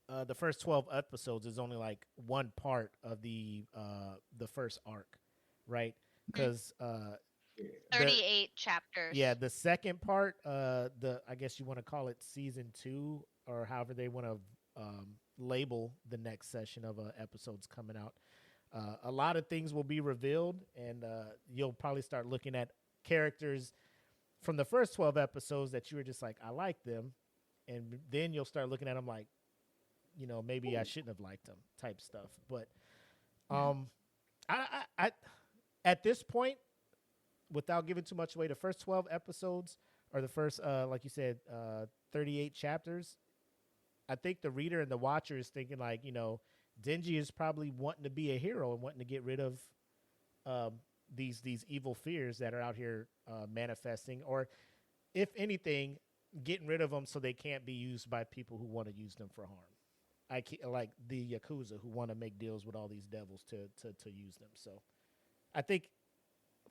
the first 12 episodes is only like one part of the first arc, right? Because Yeah. 38 chapters. the second part, I guess you want to call it season 2 or however they want to label the next session of episodes coming out. A lot of things will be revealed, and you'll probably start looking at characters from the first 12 episodes that you were just like, I like them, and then you'll start looking at them like, maybe I shouldn't have liked them type stuff. But I at this point, without giving too much away, the first 12 episodes or the first, like you said, 38 chapters, I think the reader and the watcher is thinking like, Denji is probably wanting to be a hero and wanting to get rid of these evil fears that are out here manifesting, or if anything, getting rid of them so they can't be used by people who want to use them for harm. Like the Yakuza who want to make deals with all these devils to use them. So I think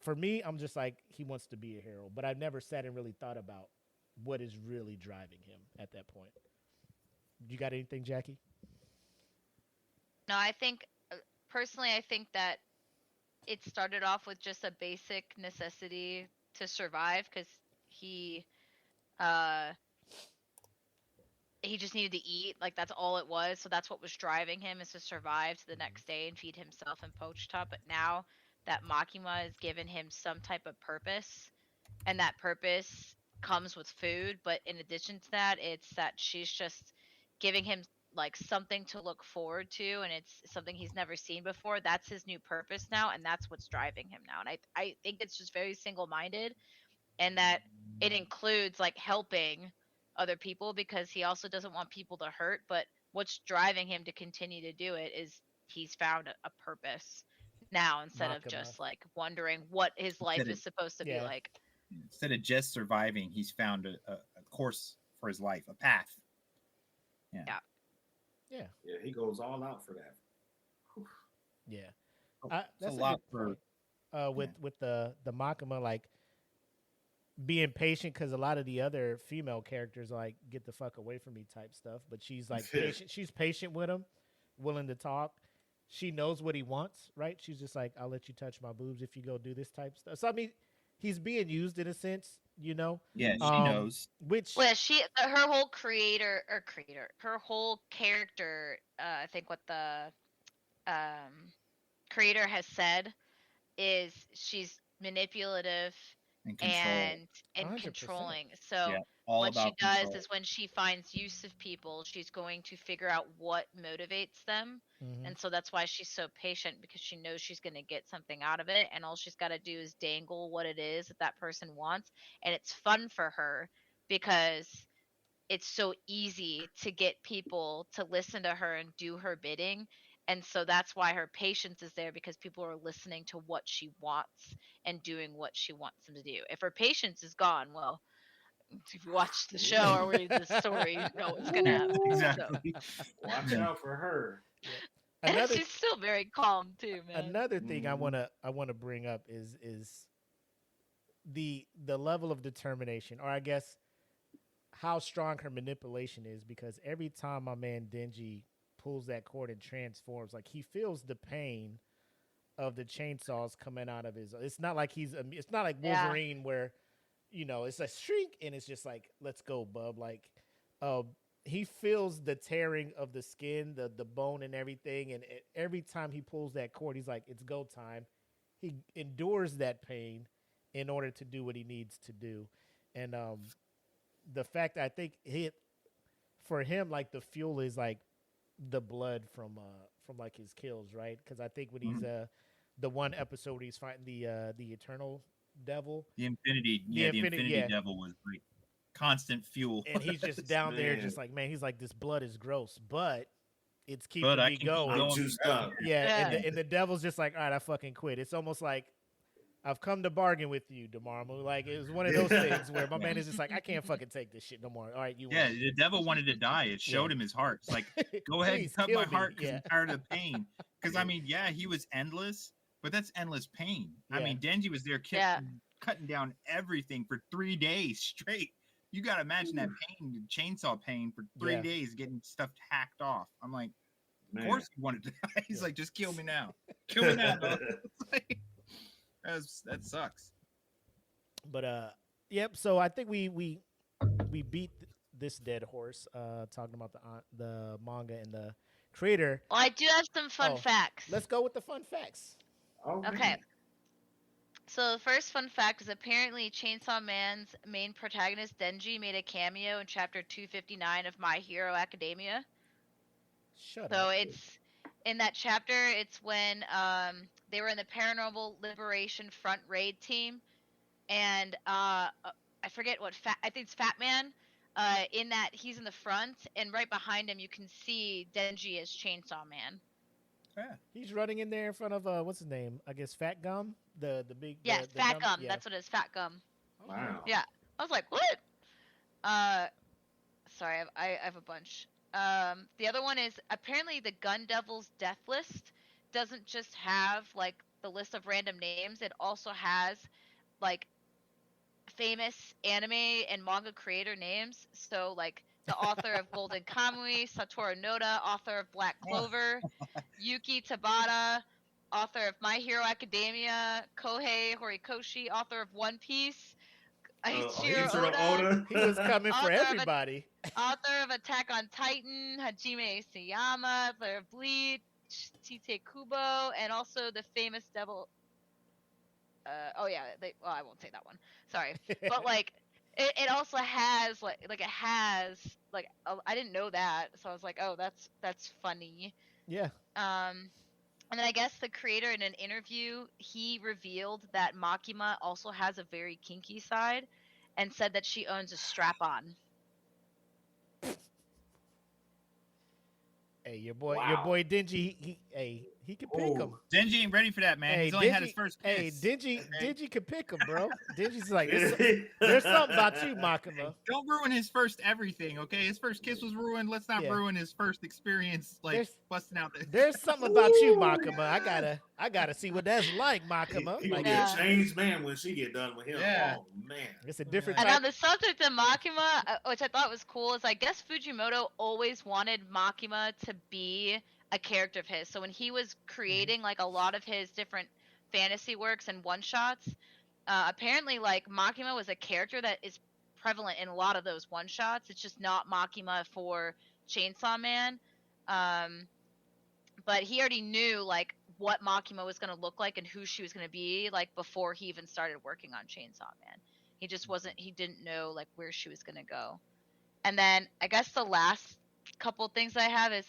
for me, I'm just like, he wants to be a hero, but I've never sat and really thought about what is really driving him at that point. You got anything, Jackie? No, I think personally, I think that it started off with just a basic necessity to survive because uh he just needed to eat. Like that's all it was. So that's what was driving him, is to survive to the next day and feed himself and Pochita. But now that Makima has given him some type of purpose, and that purpose comes with food, but in addition to that, it's that she's just giving him like something to look forward to, and it's something he's never seen before. That's his new purpose now, and that's what's driving him now. And I think it's just very single-minded, and that it includes like helping other people because he also doesn't want people to hurt. But what's driving him to continue to do it is he's found a purpose now, instead of Makima. just like wondering what his life is supposed to be like. Instead of just surviving, he's found a course for his life, a path. Yeah. Yeah, he goes all out for that. Whew. Yeah. That's a lot good point. With the Makima, like being patient, because a lot of the other female characters like get the fuck away from me type stuff, but she's like patient. She's patient with him, willing to talk. She knows what he wants, right? She's just like, I'll let you touch my boobs if you go do this type stuff. So I mean, he's being used in a sense, Yeah, she knows. Which Well, her whole her whole character, I think what the creator has said is she's manipulative And control. and 100%. controlling. So Yeah, all what she about does control. is when she finds use of people, she's going to figure out what motivates them. Mhm. And so that's why she's so patient, because she knows she's going to get something out of it, and all she's got to do is dangle what it is that that person wants. And it's fun for her because it's so easy to get people to listen to her and do her bidding. And so that's why her patience is there, because people are listening to what she wants and doing what she wants them to do. If her patience is gone, well, if you watch the show or read the story, you know what's gonna happen. Exactly. Watch out for her. And Another she's still very calm too, man. another thing I Mhm. wanna bring up is the level of determination, or I guess how strong her manipulation is, because every time my man Denji pulls that cord and transforms, like he feels the pain of the chainsaws coming out of his. It's not like it's not like Yeah. Wolverine where, it's a shriek and it's just like, let's go, bub. Like, he feels the tearing of the skin, the bone and everything, and every time he pulls that cord, he's like, it's go time. He endures that pain in order to do what he needs to do, and the fact that I think for him, like the fuel is like the blood from like his kills, right? Because I think when he's the one episode where he's fighting the Eternal Devil, The Infinity, the Infinity, Infinity Devil was like constant fuel. and he's just down there, Man. just like, man, he's like, this blood is gross, but it's keeping But I me can keep going. I'm going. juiced up. Yeah, Yeah. and the devil's just like, all right, I fucking quit. It's almost like I've come to bargain with you, Dormammu. Like it was one of those things where my man is just like, I can't fucking take this shit no more. All right, you Yeah, win. the devil wanted to die. It showed him his heart. It's like, go ahead and Please cut kill my me. heart because Yeah. I'm tired of the pain. Because I mean, yeah, he was endless, but that's endless pain. I Yeah. mean, Denji was there cutting down everything for 3 days straight. You got to imagine that pain, the chainsaw pain for 3 Yeah. days, getting stuff hacked off. I'm like, Man. of course he wanted to die. He's Yeah. like, just kill me now. Kill me now. Dog. It's like, that sucks. But yep. So I think we beat this dead horse. Talking about the manga and the creator. Well, I do have some fun Oh, facts. Let's go with the fun facts. Okay. So the first fun fact is apparently Chainsaw Man's main protagonist Denji made a cameo in chapter 259 of My Hero Academia. Shut So up. it's in that chapter. It's when they were in the Paranormal Liberation Front raid team, and I forget what I think it's Fat Man. In that he's in the front, and right behind him you can see Denji as Chainsaw Man. Yeah. He's running in there in front of what's his name? I guess Fat Gum, the big Yeah, the Fat Gum. Yeah. That's what it is, Fat Gum. Wow. Yeah. I was like, what? Sorry, I have a bunch. The other one is apparently the Gun Devil's death list doesn't just have like the list of random names. It also has like famous anime and manga creator names. So like the author of Golden Kamui, Satoru Noda, author of Black Clover, Yuki Tabata, author of My Hero Academia, Kohei Horikoshi, author of One Piece, Ichiro Ichiro Oda, He was coming for Author of a- everybody. author of Attack on Titan, Hajime Isayama, author of Bleach, Tite Kubo, and also the famous devil. Oh yeah, well I won't say that one. Sorry, but like it also has like it has like I didn't know that, so I was like, oh that's funny. Yeah. And then I guess the creator in an interview, he revealed that Makima also has a very kinky side and said that she owns a strap-on. Hey, your boy Denji, he can pick him. Denji ain't ready for that, man. Hey, He's only had his first kiss. Hey, Denji can pick him, bro. Denji's like, there's something about you, Makima. Don't ruin his first everything, okay? His first kiss was ruined. Let's not Yeah. ruin his first experience, like There's- busting out the. There's something about you, Makima. I gotta see what that's like, Makima. He Like, gonna be Yeah. a changed man when she get done with him. Yeah. Oh man. it's a different And type. on the subject of Makima, which I thought was cool, is I guess Fujimoto always wanted Makima to be a character of his. So when he was creating like a lot of his different fantasy works and one-shots, apparently like Makima was a character that is prevalent in a lot of those one-shots. It's just not Makima for Chainsaw Man. But he already knew like what Makima was going to look like and who she was going to be like before he even started working on Chainsaw Man. He didn't know like where she was going to go. And then I guess the last couple things I have is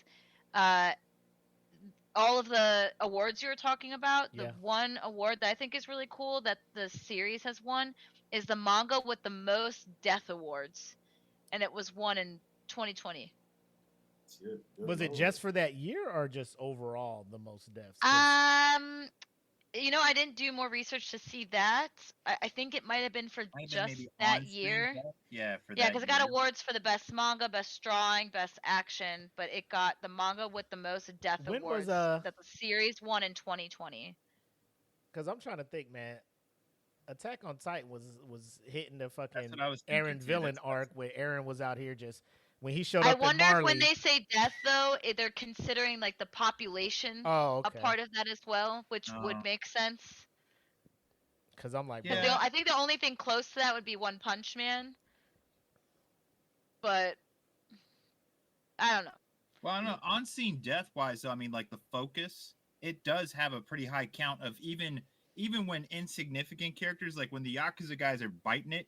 all of the awards you were talking about. The Yeah. one award that I think is really cool that the series has won is the manga with the most death awards. And it was won in 2020. Good Was it Lord. just for that year or just overall the most deaths? 'Cause- I didn't do more research to see that. I think it might have been for Might have been just maybe that on-screen year. death. Yeah, for Yeah, that because it got year. awards for the best manga, best drawing, best action, but it got the manga with the most death When was, awards that the series won in 2020. Because I'm trying to think, man. Attack on Titan was hitting the fucking what I was thinking, Aaron too. villain That's- arc where Aaron was out here just when he showed I up in wonder if Marley. when they say death, though, they're considering like the population Oh, a okay. part of that as well, which would make sense. Because I'm like, 'Cause Yeah. I think the only thing close to that would be One Punch Man. But I don't know. Well, I don't know. On-scene death-wise, though, I mean, like the focus, it does have a pretty high count of even when insignificant characters, like when the Yakuza guys are biting it,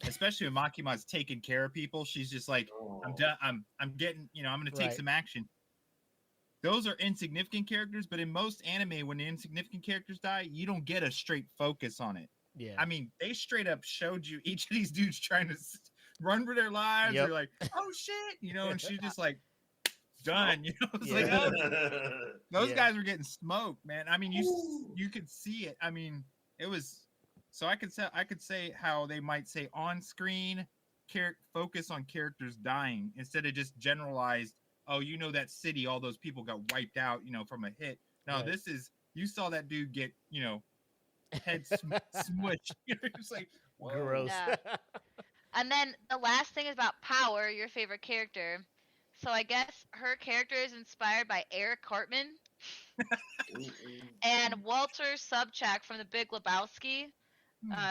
especially when Makima's taking care of people, she's just like, I'm Oh. done. I'm getting, I'm going to take Right. some action. those are insignificant characters, but in most anime, when the insignificant characters die, you don't get a straight focus on it. Yeah. I mean, they straight up showed you each of these dudes trying to run for their lives. Yep. They're like, oh shit, and she's just like, done. It's Yeah. like, oh, those Yeah. guys were getting smoked, man. I mean, you could see it. I mean, it was. So I could say how they might say on screen focus on characters dying instead of just generalized. Oh, that city, all those people got wiped out, from a hit. No, Right. this is you saw that dude get, head smushed. It's like whoa. Gross. Yeah. And then the last thing is about Power, your favorite character. So I guess her character is inspired by Eric Cartman and Walter Sobchak from The Big Lebowski,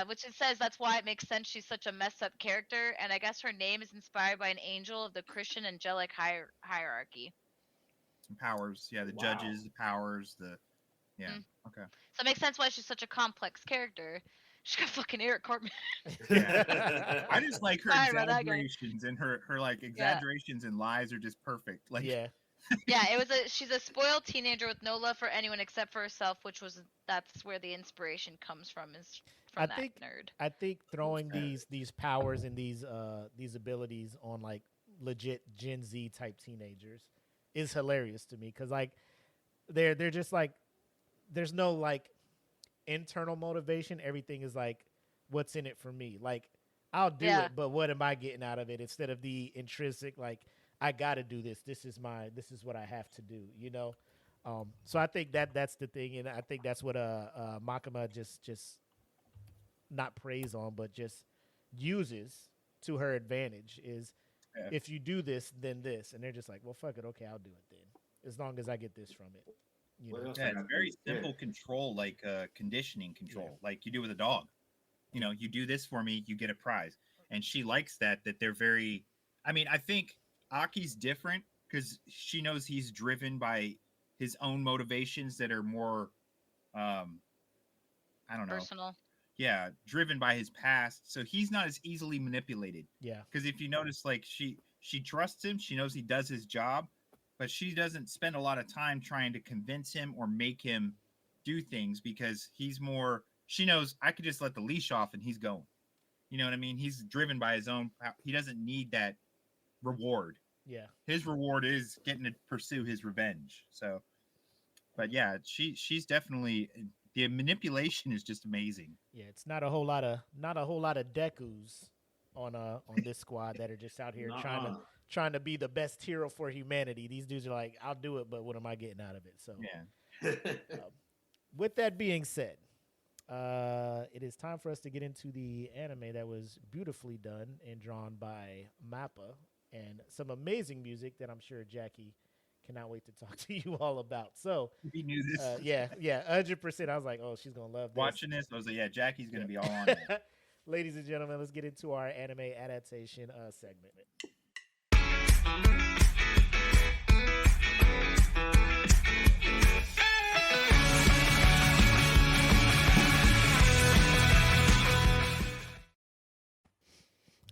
which it says that's why it makes sense she's such a messed up character. And I guess her name is inspired by an angel of the Christian angelic hierarchy. Powers, yeah, the Wow. judges, the powers, okay. So it makes sense why she's such a complex character. She's got fucking Eric Cartman. Yeah. I just like her Sorry about that, guys. exaggerations and her like exaggerations and lies are just perfect. Like Yeah. Yeah, she's a spoiled teenager with no love for anyone except for herself, that's where the inspiration comes from, is from that nerd. I think throwing these powers and these abilities on like legit Gen Z type teenagers is hilarious to me, because like they're just like, there's no like internal motivation. Everything is like, what's in it for me? Like, I'll do it, but what am I getting out of it? Instead of the intrinsic, like, I got to do this. This is what I have to do, So I think that's the thing, and I think that's what Makima just not praise on, but just uses to her advantage is, if you do this, then this, and they're just like, well, fuck it, okay, I'll do it then, as long as I get this from it. It's very simple control, like conditioning control, like you do with a dog. You do this for me, you get a prize, and she likes that they're very. I mean, I think Aki's different because she knows he's driven by his own motivations that are more, I don't know, personal. Yeah, driven by his past, so he's not as easily manipulated. Yeah, because if you notice, like she trusts him, she knows he does his job, but she doesn't spend a lot of time trying to convince him or make him do things, because he's more. She knows I could just let the leash off and he's going. You know what I mean? He's driven by his own. He doesn't need that reward. Yeah, his reward is getting to pursue his revenge. So, but yeah, she's definitely, the manipulation is just amazing. Yeah, it's not a whole lot of Dekus on this squad that are just out here trying to be the best hero for humanity. These dudes are like, I'll do it, but what am I getting out of it? So yeah. With that being said, it is time for us to get into the anime that was beautifully done and drawn by Mappa, and some amazing music that I'm sure Jackie cannot wait to talk to you all about. So we knew this. Yeah, 100%. I was like, oh, she's gonna love this. Watching this, I was like, yeah, Jackie's gonna be all on it. Ladies and gentlemen, let's get into our anime adaptation segment.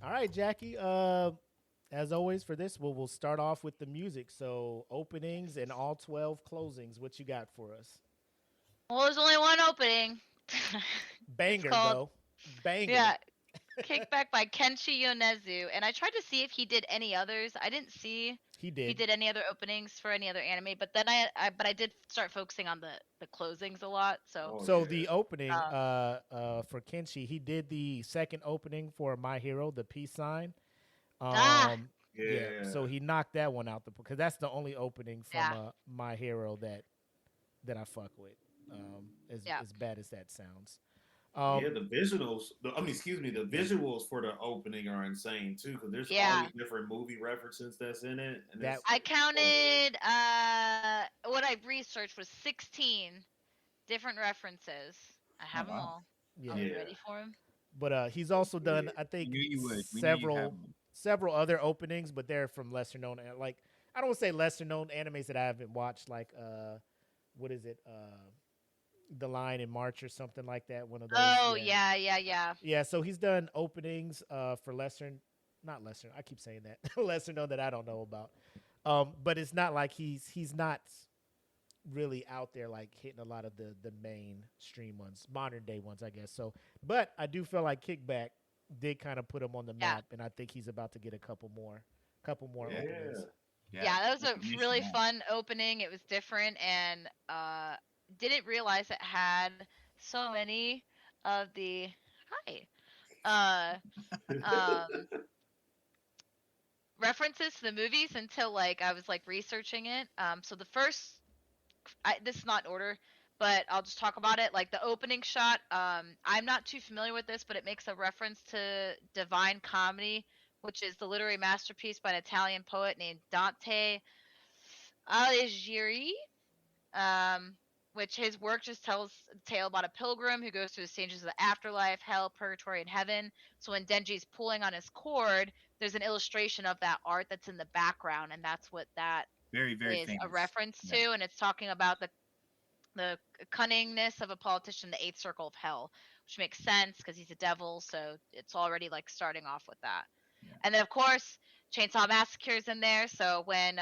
All right, Jackie. As always, for this, we'll start off with the music. So openings and all 12 closings. What you got for us? Well, there's only one opening. Banger, though. Banger. Yeah. Kickback by Kenshi Yonezu. And I tried to see if he did any others. I didn't see he did any other openings for any other anime. But then I did start focusing on the closings a lot. So the opening for Kenshi, he did the second opening for My Hero, the peace sign. Yeah. So he knocked that one out because that's the only opening from My Hero that I fuck with. As bad as that sounds. The visuals. The visuals for the opening are insane too, because there's all these different movie references that's in it. And I counted. What I researched was 16 different references. I have them all. Yeah. Are you ready for him? But he's also done, I think, several other openings, but they're from lesser known. Like, I don't want to say lesser known animes that I haven't watched. Like, what is it? The Line in March or something like that. One of those. Oh yeah. Yeah, so he's done openings for not lesser. I keep saying that lesser known that I don't know about. But it's not like he's not really out there, like hitting a lot of the mainstream ones, modern day ones, I guess. So, but I do feel like Kickback did kind of put him on the Yeah. map, and I think he's about to get a couple more openings. Yeah, that was a recognition, really yeah. fun opening. It was different, and didn't realize it had so many of the references to the movies until like I was like researching it. So the first, this is not in order, but I'll just talk about it. Like the opening shot, I'm not too familiar with this, but it makes a reference to Divine Comedy, which is the literary masterpiece by an Italian poet named Dante Alighieri. Which his work just tells a tale about a pilgrim who goes through the stages of the afterlife, hell, purgatory, and heaven. So when Denji's pulling on his cord, there's an illustration of that art that's in the background, and that's what that Very, very is famous. a reference Yeah. to, and it's talking about the cunningness of a politician, the eighth circle of hell, which makes sense because he's a devil, so it's already like starting off with that. Yeah. And then of course, Chainsaw Massacre is in there. So when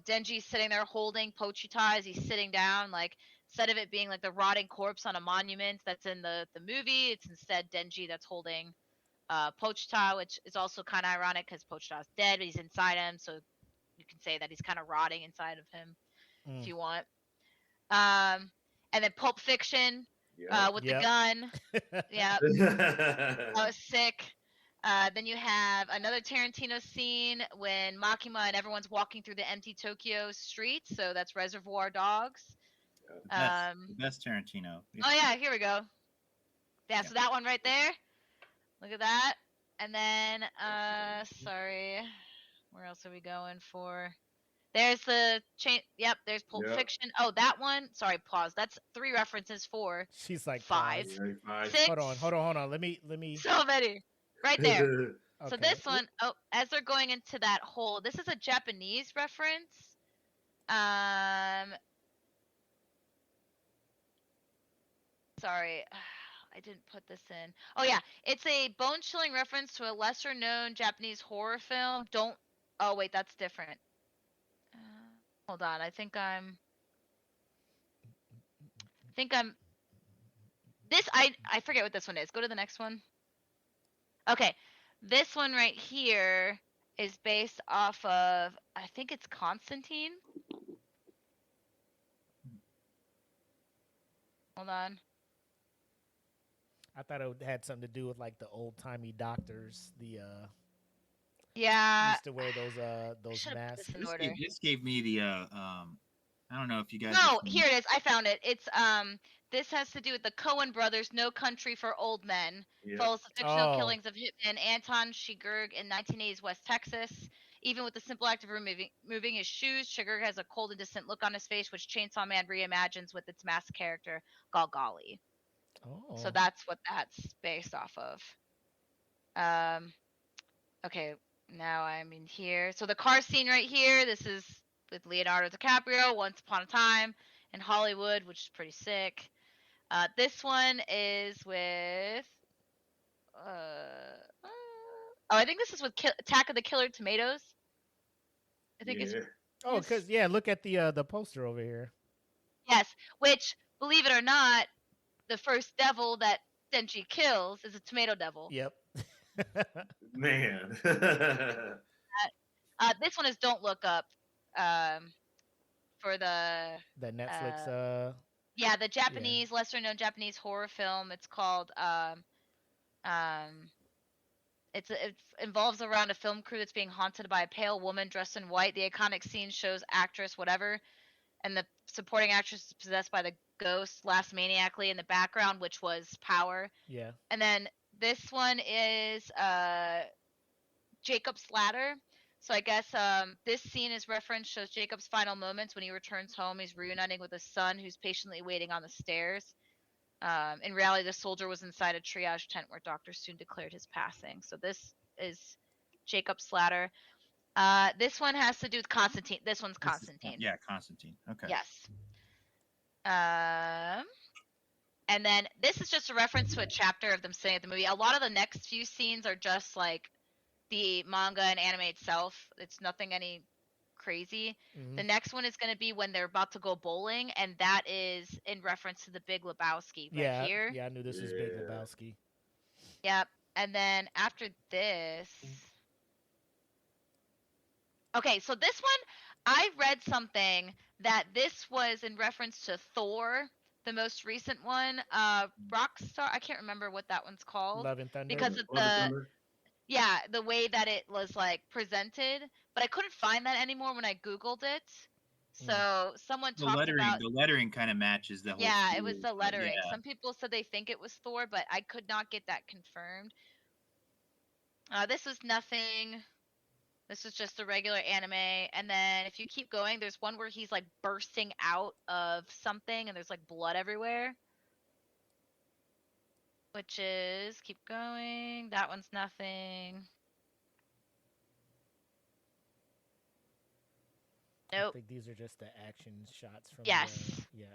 Denji's sitting there holding Pochita as he's sitting down, like instead of it being like the rotting corpse on a monument that's in the movie, it's instead Denji that's holding Pochita, which is also kind of ironic because Pochita's dead, but he's inside him, so you can say that he's kind of rotting inside of him if you want. And then Pulp Fiction with the gun. Yeah, that was sick. Then you have another Tarantino scene when Makima and everyone's walking through the empty Tokyo streets. So that's Reservoir Dogs. The best Tarantino. Oh yeah, here we go. Yeah, so that one right there. Look at that. And then, sorry, where else are we going for? There's the chain. Yep, there's Pulp Fiction. Oh, that one. Sorry, pause. That's 3 references for. She's like 5, pause. 6. Hold on. Let me. So many. Right there. Okay. So this one, as they're going into that hole, this is a Japanese reference. Sorry, I didn't put this in. Oh yeah, it's a bone-chilling reference to a lesser-known Japanese horror film. Oh wait, that's different. Hold on, I think I'm. I forget what this one is. Go to the next one. Okay, this one right here is based off of, I think it's Constantine. Hold on. I thought it had something to do with like the old timey doctors. Yeah. Used to wear those masks. This gave me the I don't know if you guys. No, here it is. I found it. It's this has to do with the Coen brothers, No Country for Old Men. Follows the fictional killings of hitman Anton Chigurh in 1980s West Texas. Even with the simple act of moving his shoes, Chigurh has a cold and distant look on his face, which Chainsaw Man reimagines with its masked character, Galgali. Oh. So that's what that's based off of. Okay, now I'm in here. So the car scene right here, this is with Leonardo DiCaprio, Once Upon a Time in Hollywood, which is pretty sick. This one is with I think this is with Attack of the Killer Tomatoes. I think it's. Oh, because look at the poster over here. Yes, which, believe it or not, the first devil that Denji kills is a tomato devil. Yep. Man. This one is Don't Look Up. For the Netflix. Yeah, the Japanese, lesser known Japanese horror film. It's called it involves around a film crew that's being haunted by a pale woman dressed in white. The iconic scene shows actress whatever, and the supporting actress is possessed by the ghost laughs maniacally in the background, which was Power. Yeah. And then this one is Jacob's Ladder. So I guess this scene is referenced, shows Jacob's final moments when he returns home. He's reuniting with his son, who's patiently waiting on the stairs. In reality, the soldier was inside a triage tent where doctors soon declared his passing. So this is Jacob's Ladder. This one has to do with Constantine. This one's Constantine. Yeah, Constantine. Okay. Yes. And then this is just a reference to a chapter of them sitting at the movie. A lot of the next few scenes are just like the manga and anime itself. It's nothing any crazy. Mhm. The next one is going to be when they're about to go bowling, and that is in reference to the Big Lebowski right Yeah, here. yeah, I knew this was Big Yeah. Lebowski. Yep. And then after this, okay, so this one, I read something that this was in reference to Thor, the most recent one. Rockstar, I can't remember what that one's called Love and Thunder. because of Love and the Thunder? the way that it was like presented, but I couldn't find that anymore when I Googled it. So someone talked about The lettering kind of matches the whole. yeah, it was school, the but lettering. yeah. Some people said they think it was Thor, but I could not get that confirmed. This was nothing. This is just a regular anime. And then if you keep going, there's one where he's like bursting out of something and there's like blood everywhere. Which is, keep going. That one's nothing. I Nope. think these are just the action shots from Yes. yeah.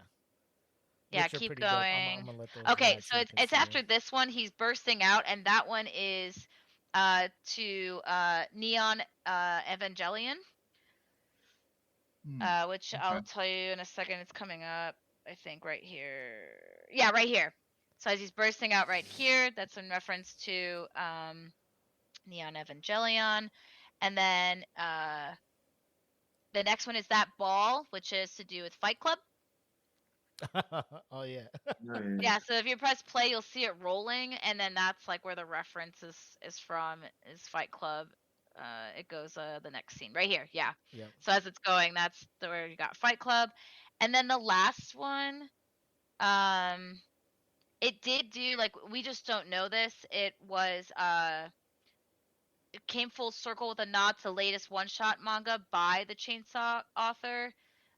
Yeah, Which are keep pretty dope. going. I'm gonna let those Okay, ride so you it's can see 'em. after this one. He's bursting out, and that one is to Neon Evangelion, which I'll tell you in a second. It's coming up, I think, right here. Yeah, right here. So as he's bursting out right here, that's in reference to Neon Evangelion, and then the next one is that ball, which is to do with Fight Club. Oh yeah. Yeah, so if you press play, you'll see it rolling, and then that's like where the reference is from, is Fight Club. It goes the next scene right here. Yeah. Yep. So as it's going, that's where you got Fight Club, and then the last one, it did do like we just don't know this. It was it came full circle with a nod to the latest one-shot manga by the Chainsaw author.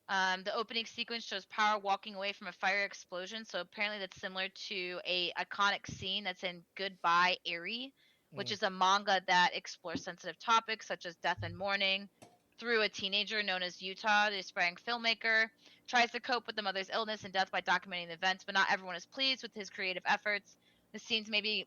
The opening sequence shows Power walking away from a fire explosion, so apparently that's similar to a iconic scene that's in Goodbye Eri, which is a manga that explores sensitive topics such as death and mourning through a teenager known as Utah, the aspiring filmmaker, tries to cope with the mother's illness and death by documenting the events, but not everyone is pleased with his creative efforts. The scenes may be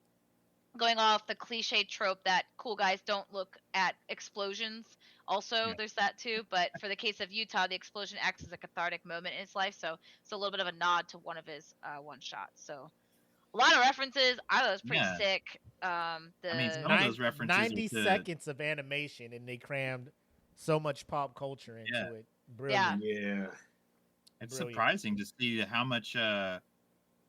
going off the cliche trope that cool guys don't look at explosions. Also, there's that too. But for the case of Utah, the explosion acts as a cathartic moment in his life. So it's a little bit of a nod to one of his one shots. So a lot of references. I thought it was pretty sick. I mean, some of those references 90 are to, seconds of animation, and they crammed so much pop culture into it. Brilliant. Yeah. It's Brilliant. surprising to see how much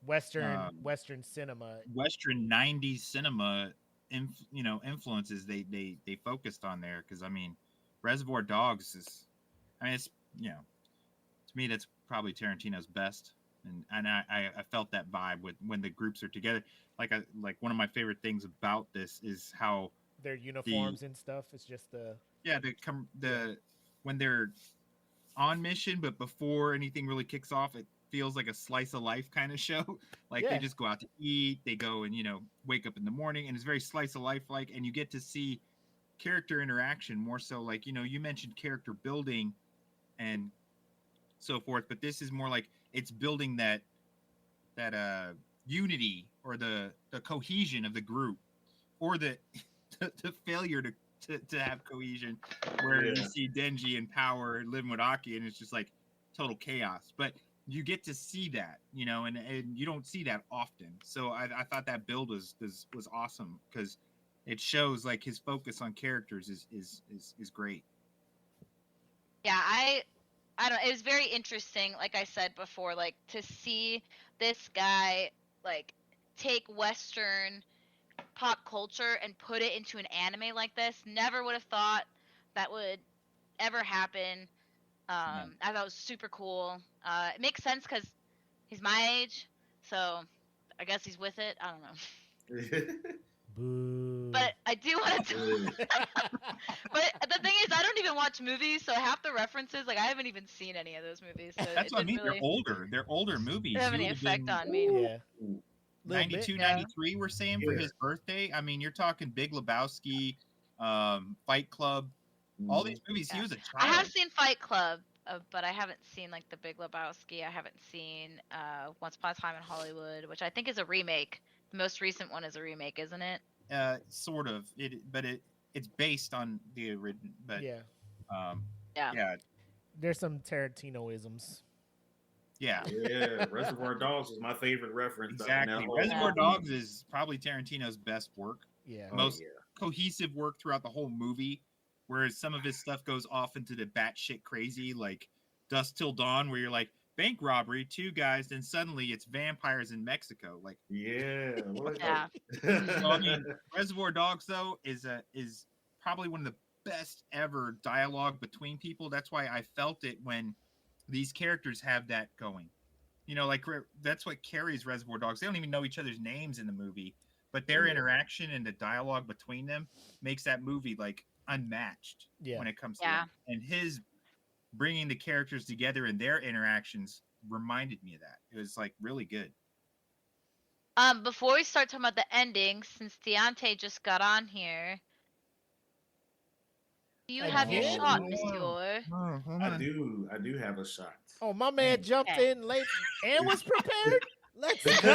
Western cinema, Western 90s cinema influences they focused on there, because I mean Reservoir Dogs is, I mean, it's, to me that's probably Tarantino's best, and I felt that vibe with when the groups are together. Like one of my favorite things about this is how their uniforms and stuff. It's just the when they're on mission, but before anything really kicks off, it feels like a slice of life kind of show. Like they just go out to eat, they go and wake up in the morning, and it's very slice of life like, and you get to see character interaction more so, like you mentioned character building and so forth, but this is more like it's building that unity or the cohesion of the group, or the failure to have cohesion, where you see Denji and Power living with Aki and it's just like total chaos. But you get to see that, and you don't see that often. So I thought that build was awesome, because it shows like his focus on characters is great. Yeah, I don't. It was very interesting, like I said before, like to see this guy like take Western pop culture and put it into an anime like this. Never would have thought that would ever happen. I thought it was super cool. It makes sense because he's my age, so I guess he's with it. I don't know. Boo. But I do want to. But the thing is, I don't even watch movies, so half the references, like I haven't even seen any of those movies. So That's what I mean. Really, They're older movies. They have any effect on me. Yeah. 92, 93, we're saying for his birthday. I mean, you're talking Big Lebowski, Fight Club, all these movies. He was a child. I have seen Fight Club, but I haven't seen like the Big Lebowski. I haven't seen Once Upon a Time in Hollywood, which I think is a remake. The most recent one is a remake, isn't it? Sort of. It's based on the original. But Yeah. Yeah, There's some Tarantino-isms. yeah, Yeah, Reservoir Dogs is my favorite reference. though, in that exactly. whole Reservoir movie. Dogs is probably Tarantino's best work, Yeah. Oh, most yeah. cohesive work throughout the whole movie. Whereas some of his stuff goes off into the batshit crazy, like Dusk Till Dawn, where you're like bank robbery, 2 guys, then suddenly it's vampires in Mexico. Like, Yeah. What? Yeah. so I mean, Reservoir Dogs though is probably one of the best ever dialogue between people. That's why I felt it when these characters have that going. You know, like that's what carries Reservoir Dogs. They don't even know each other's names in the movie, but their Yeah. interaction and the dialogue between them makes that movie like unmatched Yeah. when it comes to Yeah. that. And his bringing the characters together and their interactions reminded me of that. It was like really good. Before we start talking about the ending, since Deontay just got on here, you have your Again? shot, Oh. Monsieur. Oh, hold I on. do have a shot. Oh, my man Dang. jumped Okay. in late and was prepared. Let's go.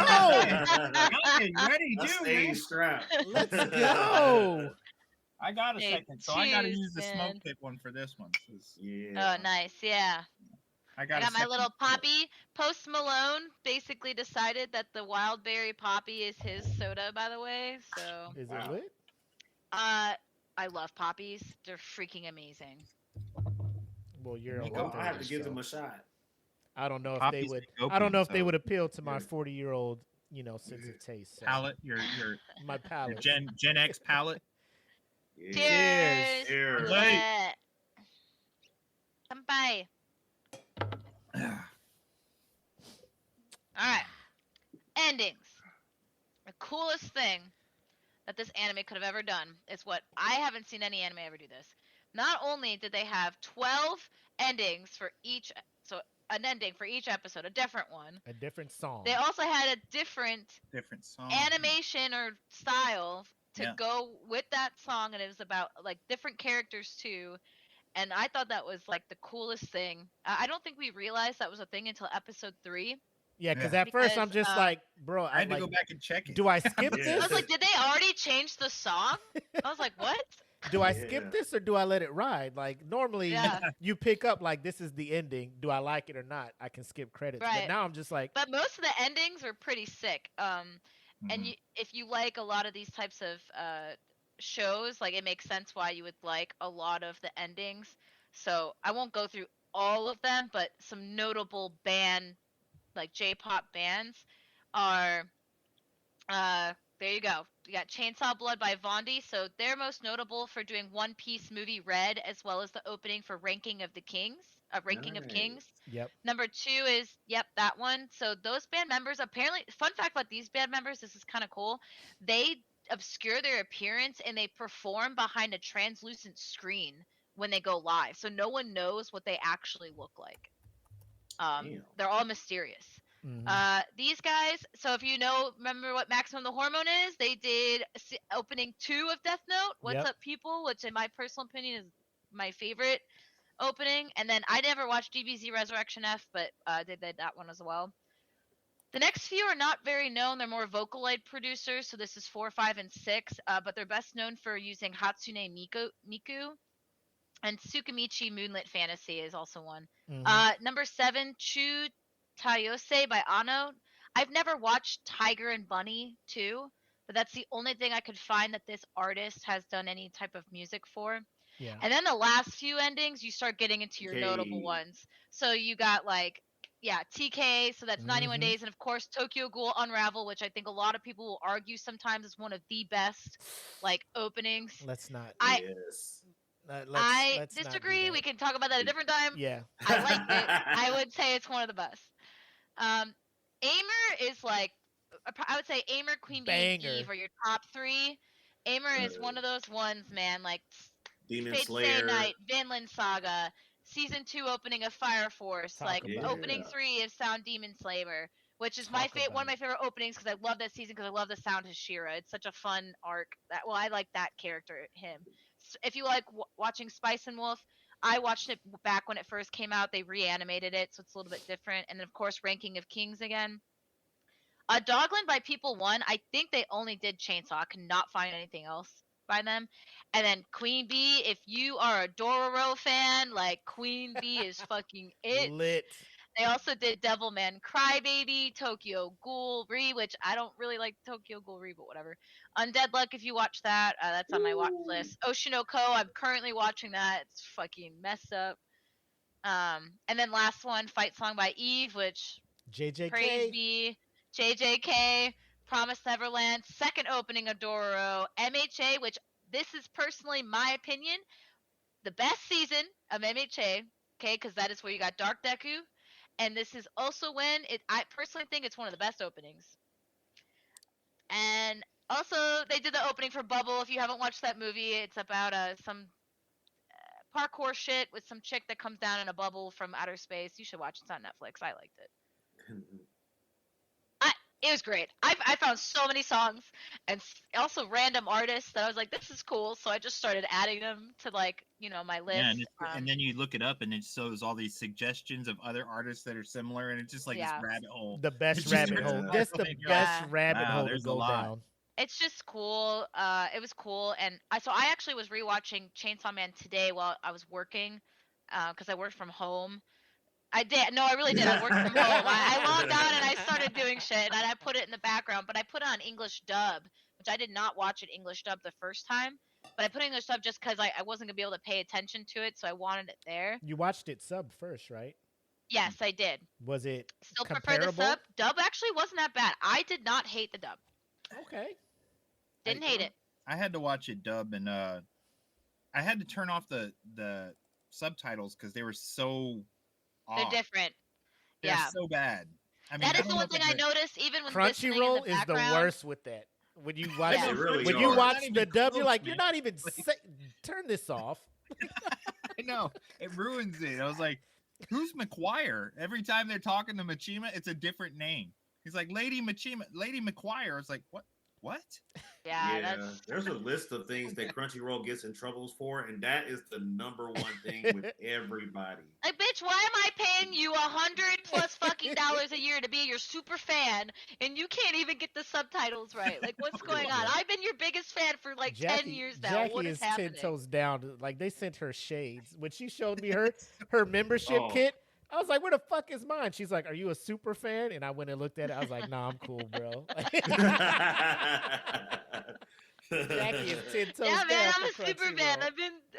Okay, you ready, I dude? stayed Man? strapped. Let's go. I got a Hey, second, so I got to cheers, use the man. smoke pit one for this one. Yeah. Oh, nice. Yeah. I I got, got a my second. little poppy. Post Malone basically decided that the wild berry poppy is his soda, by the way. So, Is Wow. it lit? I love poppies. They're freaking amazing. Well, you're a Well, I have to British, give so them a shot. I don't know if Poppies they would. make I don't know if opium, they so would appeal to my Yeah. 40-year-old, sense of taste. So. palate, your My palate. Gen X palate. Yeah. Cheers. Cheers. to Right. that. Kanpai. All right. Endings. The coolest thing that this anime could have ever done is what I haven't seen any anime ever do this. Not only did they have 12 endings for each, so an ending for each episode, a different one. A different song. They also had a different song. animation or style to Yeah. go with that song, and it was about like different characters too. And I thought that was like the coolest thing. I don't think we realized that was a thing until episode 3. Yeah, because Yeah. at first I'm Because, just like, bro, I had to like, go back and check it. do I skip Yeah. I was this? like, did they already change the song? I was like, what? Do I Yeah. skip this or do I let it ride? Like normally Yeah. you pick up like this is the ending. Do I like it or not? I can skip credits. But Right. now I'm just like, But most of the endings were pretty sick. And Mhm. if you like a lot of these types of shows, like it makes sense why you would like a lot of the endings. So I won't go through all of them, but some notable band, like J-pop bands, are there you go. You got Chainsaw Blood by Vondi. So they're most notable for doing One Piece movie Red, as well as the opening for Ranking of Kings. of Nice. Kings. yep. Number 2 is, yep, that one. So those band members, apparently, fun fact about these band members, this is kind of cool. They obscure their appearance and they perform behind a translucent screen when they go live. So no one knows what they actually look like. Damn. They're all mysterious. Mhm. These guys, so if you remember what Maximum the Hormone is, they did opening 2 of Death Note, What's Yep. Up People, which in my personal opinion is my favorite opening. And then I never watched DBZ Resurrection F, but they did that one as well. The next few are not very known. They're more Vocaloid producers, so this is 4, 5, and 6, but they're best known for using Hatsune Miku. And Tsukimichi Moonlit Fantasy is also one. Mhm. Number 7, Chu Tayose by Ano. I've never watched Tiger and Bunny 2, but that's the only thing I could find that this artist has done any type of music for. Yeah. And then the last few endings, you start getting into your notable TK. ones. So you got like, yeah, TK, so that's 91 Mhm. Days, and of course Tokyo Ghoul Unravel, which I think a lot of people will argue sometimes is one of the best like openings. Let's not. Yes. Let's I not do disagree. that. We can talk about that a different time. Yeah. I liked it. I would say it's one of the best. Aimer is like, I would say Aimer, Queen Bee, and Banger. Eve are your top 3. Aimer is one of those ones, man. Like Demon Fate Stay Slayer. Night, Vinland Saga, Season 2 opening of Fire Force, Talk like about opening it. 3 of Sound Demon Slayer, which is Talk one about of my favorite openings because I love that season because I love the sound of Shira. It's such a fun arc. I like that character, him. If you like watching Spice and Wolf, I watched it back when it first came out. They reanimated it, so it's a little bit different. And then of course, Ranking of Kings again. Dogland by People One. I think they only did Chainsaw. I could not find anything else. by them. And then Queen Bee, if you are a Dororo fan, like Queen Bee is fucking it. Lit. They also did Devilman Crybaby, Tokyo Ghoul Re, which I don't really like Tokyo Ghoul Re, but whatever. Undead Luck, if you watch that, that's on my watch list. Oshinoko, I'm currently watching that. It's fucking messed up. And then last one, Fight Song by Eve, which JJK. praise be JJK, Promised Neverland, second opening of Dororo, MHA, which this is personally my opinion, the best season of MHA, okay, because that is where you got Dark Deku. And this is also when I personally think it's one of the best openings. And also, they did the opening for Bubble. If you haven't watched that movie, it's about some parkour shit with some chick that comes down in a bubble from outer space. You should watch it. It's on Netflix. I liked it. It was great. I found so many songs and also random artists that I was like, this is cool. So I just started adding them to like, my list. Yeah, and then you look it up and it shows all these suggestions of other artists that are similar, and it's just like this rabbit hole. The best rabbit hole. That's the best rabbit hole to go down. It's just cool. It was cool, and I actually was rewatching Chainsaw Man today while I was working, because I worked from home. I did. No, I really did. I worked from home. I logged on and I started doing shit, and I put it in the background. But I put it on English dub, which I did not watch it English dub the first time. But I put English dub just because I wasn't going to be able to pay attention to it, so I wanted it there. You watched it sub first, right? Yes, I did. Was it still comparable? Prefer the sub? Dub actually wasn't that bad. I did not hate the dub. Okay. Didn't hate it. I had to watch it dub, and I had to turn off the subtitles because they were so off. They're different. They're so bad. I mean, that is the one thing I noticed, even when Crunchyroll is the worst with that. When you watch, really you watch the dub, you're like, you're not even. Turn this off. I know, it ruins it. I was like, who's McQuire? Every time they're talking to Machima, it's a different name. He's like, Lady Machima, Lady McQuire. I was like, what? Yeah, there's a list of things that Crunchyroll gets in troubles for, and that is the number one thing with everybody. Like, bitch, why am I paying you $100+ fucking dollars a year to be your super fan, and you can't even get the subtitles right? Like, what's going on? I've been your biggest fan for like 10 years now. Jackie what is happening? 10 toes down. Like, they sent her shades when she showed me her membership kit. I was like, where the fuck is mine? She's like, are you a super fan? And I went and looked at it. I was like, nah, I'm cool, bro. Jackie is 10 toes down. Yeah, man, I'm for a super Crunchyroll. fan.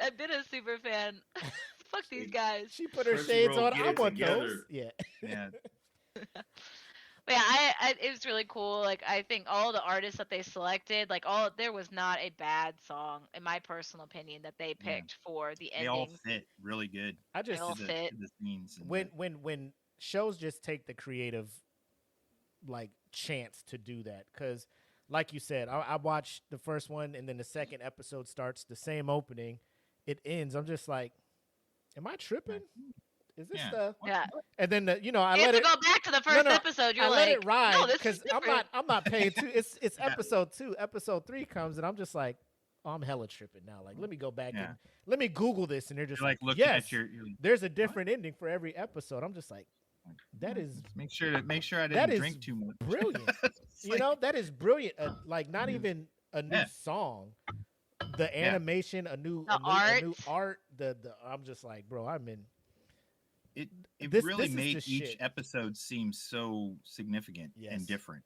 I've been a super fan. Fuck these guys. She put her shades on. I want together. those. Yeah. But yeah, it was really cool. Like, I think all the artists that they selected, like, there was not a bad song, in my personal opinion, that they picked for the ending. They all fit really good. I just fit. The scenes when shows just take the creative like chance to do that, because like you said, I watched the first one and then the second episode starts the same opening, it ends. I'm just like, am I tripping? Is this And then I let it go back to the first episode. You're let like, it ride no, this because is different. I'm not paying two. It's episode 2. Episode 3 comes and I'm just like, oh, I'm hella tripping now. Like, let me go back and let me Google this, and they're just like looking yes, at your there's a different ending for every episode. I'm just like, that is make sure I didn't drink too much. Brilliant. That is brilliant. Like, not even a new song. The animation, a new art. The I'm just like, bro, I'm in. It really made each episode seem so significant and different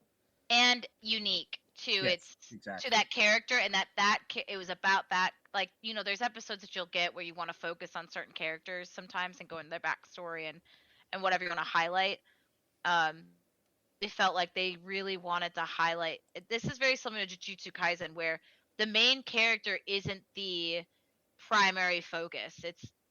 and unique to to that character, and that it was about that. Like, there's episodes that you'll get where you want to focus on certain characters sometimes and go into their backstory and whatever you want to highlight. They felt like they really wanted to highlight. This is very similar to Jujutsu Kaisen, where the main character isn't the primary focus.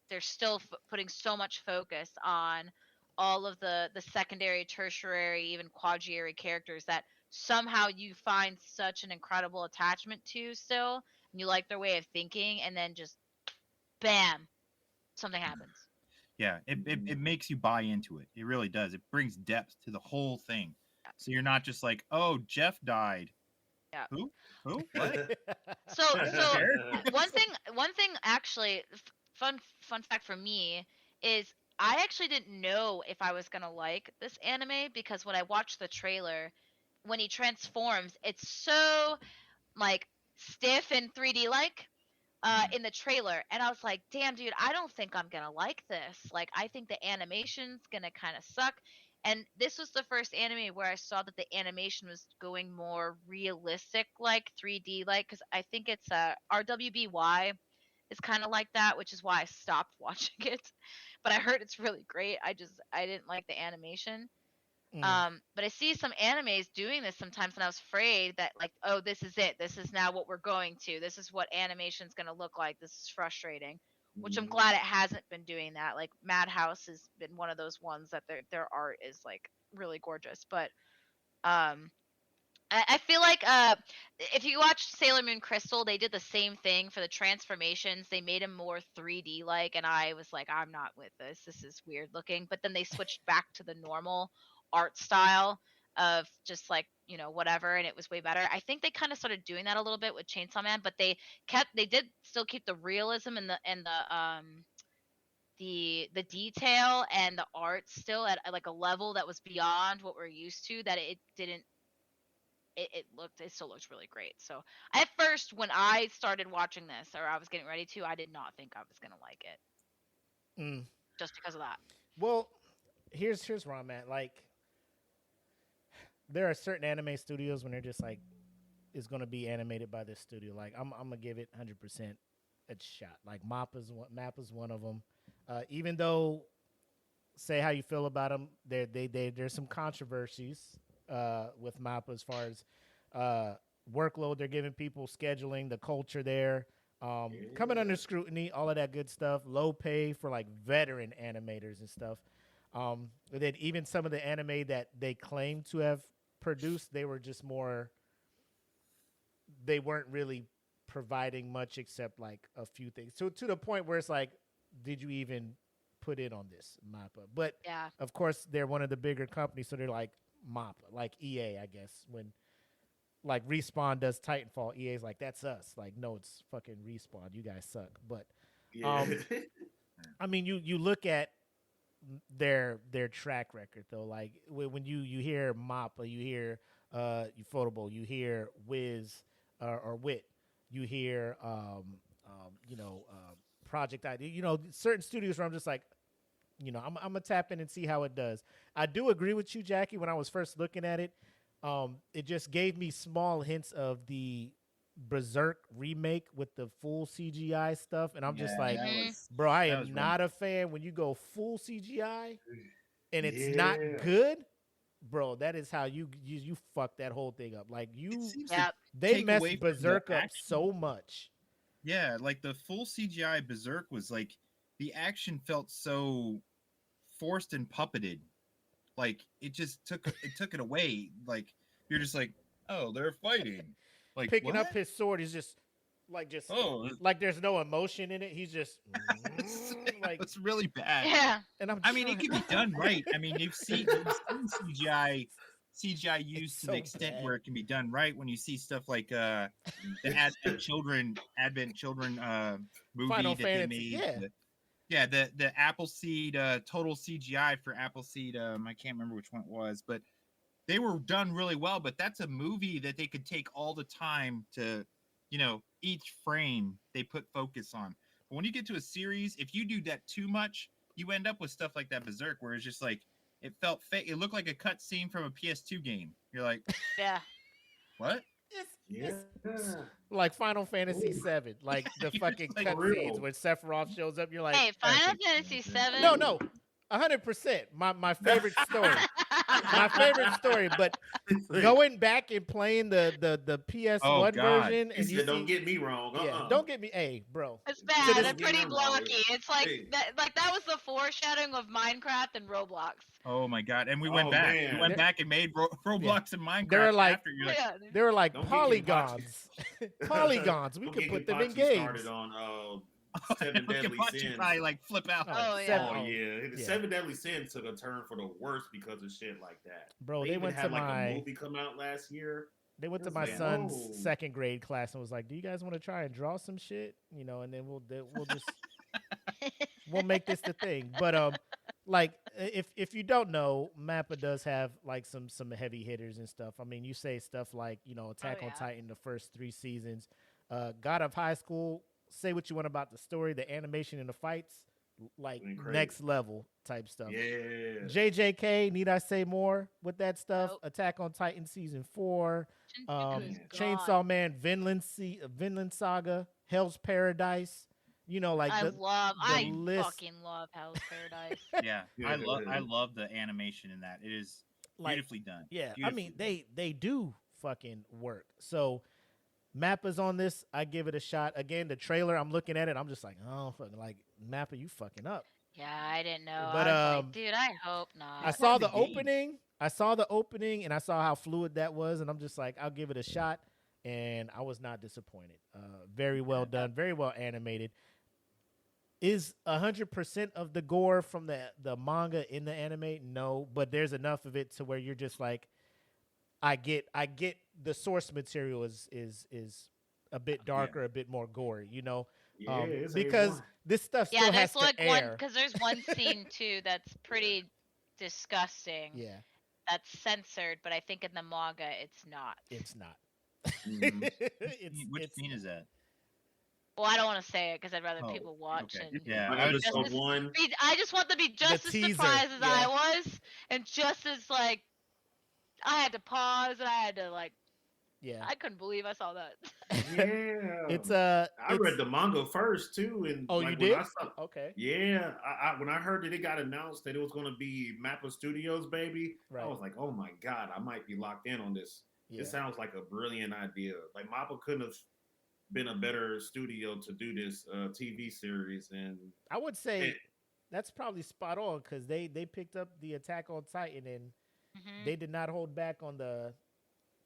They're still putting so much focus on all of the secondary, tertiary, even quaternary characters that somehow you find such an incredible attachment to still, and you like their way of thinking, and then just bam, something happens. Yeah, it makes you buy into it. It really does. It brings depth to the whole thing. So you're not just like, oh, Jeff died. Yeah. Who? What? So one thing actually, fun fact for me is I actually didn't know if I was gonna like this anime, because when I watched the trailer, when he transforms, it's so like stiff and 3D like in the trailer, and I was like, damn, dude, I don't think I'm gonna like this. Like, I think the animation's gonna kind of suck. And this was the first anime where I saw that the animation was going more realistic, like 3D, like, because I think it's RWBY is kind of like that, which is why I stopped watching it. But I heard it's really great. I didn't like the animation. But I see some animes doing this sometimes, and I was afraid that, like, oh, this is it. This is now what we're going to. This is what animation's going to look like. This is frustrating, which I'm glad it hasn't been doing that. Like, Madhouse has been one of those ones that their art is, like, really gorgeous. But I feel like if you watch Sailor Moon Crystal, they did the same thing for the transformations. They made them more 3D like, and I was like, I'm not with this. This is weird looking. But then they switched back to the normal art style of just like, you know, whatever, and it was way better. I think they kind of started doing that a little bit with Chainsaw Man, but they did still keep the realism and the detail and the art still at like a level that was beyond what we're used to, that it didn't it still looks really great. So at first, when I started watching this, or I was getting ready to, I did not think I was gonna like it, just because of that. Well, here's where I'm at. Like, there are certain anime studios when they're just like, it's gonna be animated by this studio. Like, I'm gonna give it 100% a shot. Like, Mappa's one of them. Even though, say how you feel about them, there's some controversies with Mappa as far as workload they're giving people, scheduling, the culture there, coming under scrutiny, all of that good stuff. Low pay for like veteran animators and stuff. And then even some of the anime that they claim to have produced, they were just more. They weren't really providing much except like a few things. So to the point where it's like, did you even put it on this Mappa? But Yeah. of course, they're one of the bigger companies, so they're like Mappa, like EA, I guess. When like Respawn does Titanfall, EA's like, that's us. Like, no, it's fucking Respawn. You guys suck. But I mean, you look at their track record though. Like when you hear Mappa, you hear Ufotable, you hear Wiz or Wit, you hear Project ID. You know, certain studios where I'm just like, you know, I'm gonna tap in and see how it does. I do agree with you, Jackie. When I was first looking at it, it just gave me small hints of the Berserk remake with the full CGI stuff, and I'm just like, bro, I am not a fan when you go full CGI and it's not good, bro. That is how you fuck that whole thing up. Like they messed Berserk up so much. Yeah, like the full CGI Berserk was like, the action felt so forced and puppeted. Like it just took it away. Like you're just like, oh, they're fighting. Like picking up his sword is just like like there's no emotion in it. He's just like, it's really bad. Yeah. And I mean, it can be done right. I mean, you've seen CGI used to the extent where it can be done right. When you see stuff like the Advent Children movie Final that Fantasy, they made. The Appleseed total CGI for Appleseed. I can't remember which one it was, but they were done really well. But that's a movie that they could take all the time to, you know, each frame they put focus on. But when you get to a series, if you do that too much, you end up with stuff like that Berserk, where it's just like, it felt fake. It looked like a cut scene from a PS2 game. You're like, yeah, what? It's like Final Fantasy VII, like the fucking like cutscenes when Sephiroth shows up. You're like, hey, Final Fantasy VII. No, 100%. My favorite story. My favorite story. But going back and playing the PS1 version, and you don't get me wrong. Don't get me, hey, bro. It's bad. They're pretty blocky. It's like that was the foreshadowing of Minecraft and Roblox. Oh my god! And we went back. Man. We went back and made Roblox and Minecraft. They were like polygons. Polygons. We could put them in games. Started on Seven Deadly Sins. Probably like flip out. The Seven Deadly Sins took a turn for the worse because of shit like that. Bro, they went had to a movie come out last year. They went to my son's second grade class and was like, "Do you guys want to try and draw some shit? You know, and then we'll just we'll make this the thing." But like if you don't know, Mappa does have like some heavy hitters and stuff. I mean, you say stuff like, you know, Attack on Titan, the first 3 seasons. God of High School. Say what you want about the story, the animation and the fights, like Crazy. next level type stuff. Yeah. JJK, need I say more with that stuff? Nope. Attack on Titan season 4, Shinjuku is Chainsaw gone. Man, Vinland Saga, Hell's Paradise. You know, like I list. fucking love Hell's Paradise. Yeah, I love the animation in that. It is Like, beautifully done. Yeah, Beautifully I mean they do fucking work. So Mappa's on this. I give it a shot. Again, the trailer, I'm looking at it. I'm just like, oh, fucking like Mappa, you fucking up. Yeah, I didn't know. But, I was like, dude, I hope not. I saw the opening. I saw the opening, and I saw how fluid that was, and I'm just like, I'll give it a shot. And I was not disappointed. Very well done. Very well animated. Is 100% of the gore from the manga in the anime? No, but there's enough of it to where you're just like, I get the source material is a bit darker, a bit more gory, you know, Yeah, it's because A1. this stuff still Yeah, has there's like to one air. because there's one scene too that's pretty disgusting. Yeah, That's censored, but I think in the manga it's not. it's not. Mhm. Which scene is that? Well, I don't want to say it because I'd rather Oh, people watch okay. and Yeah, Like I was episode just- 1. I just want them to be just as teaser, surprised as yeah. I was, and just as like I had to pause and I had to like Yeah, I couldn't believe I saw that. Yeah. it's I read the manga first too, and Oh, like, you when did? I saw, Okay, yeah, when I heard that it got announced that it was going to be Mappa Studios, baby, right. I was like, oh my god, I might be locked in on this. Yeah, It sounds like a brilliant idea. Like Mappa couldn't have been a better studio to do this TV series, and I would say it- that's probably spot on because they picked up the Attack on Titan and Mhm. they did not hold back on the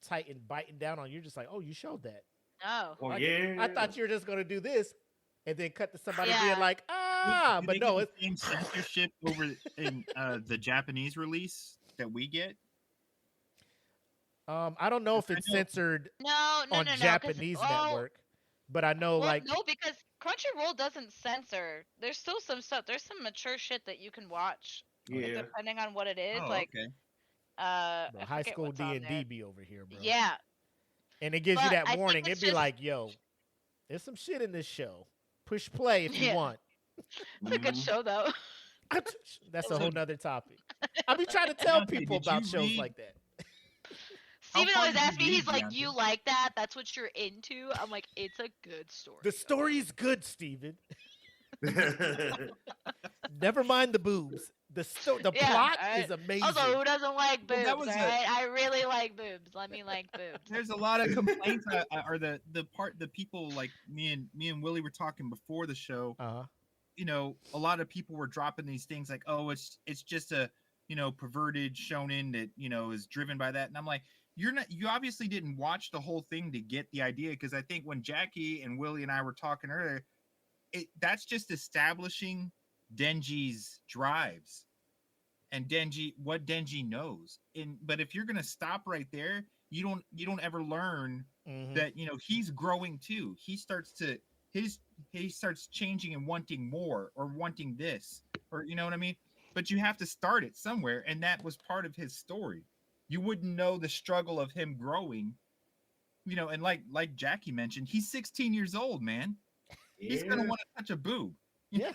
Titan biting down on you. You're just like, oh, you showed that. No. oh Like, yeah, I thought you were just gonna do this and then cut to somebody Yeah. being like, ah, Do but they no, get it's the same censorship over in the Japanese release that we get. I don't know if I it's know- censored No, on 'cause- Japanese oh, network, but I know Well, like no, because Crunchyroll doesn't censor. There's still some stuff. There's some mature shit that you can watch, yeah. depending on what it is. Oh, like, okay. bro, I high forget school what's on D&D there. be over here, bro. Yeah, And it gives you But that I think warning. it's It'd be just- like, yo, there's some shit in this show. Push play if you Yeah. want. it's a good Mhm. show though. That's a So- whole nother topic. I be trying to tell Beyonce, people did you about shows read- like that. Steven far always did you asks me, read, he's like, Beyonce? "You like that? That's what you're into?" I'm like, "It's a good story." The though." story's good, Steven. Never mind the boobs. The Yeah, plot alright. is amazing. Also, who doesn't like Well, boobs? that was Alright, I really like boobs. Let me like boobs. There's a lot of complaints, or the people like me and Willie were talking before the show. Uh-huh. You know, a lot of people were dropping these things like, oh, it's just a perverted shonen that is driven by that, and I'm like, you obviously didn't watch the whole thing to get the idea, because I think when Jackie and Willie and I were talking earlier, that's just establishing Denji's drives and what Denji knows. But if you're gonna stop right there, you don't ever learn Mhm. that he's growing too. He starts changing and wanting more, or wanting this, or you know what I mean. But you have to start it somewhere, and that was part of his story. You wouldn't know the struggle of him growing, and like Jackie mentioned, he's 16 years old, man. He's gonna want to touch a boob. Yeah.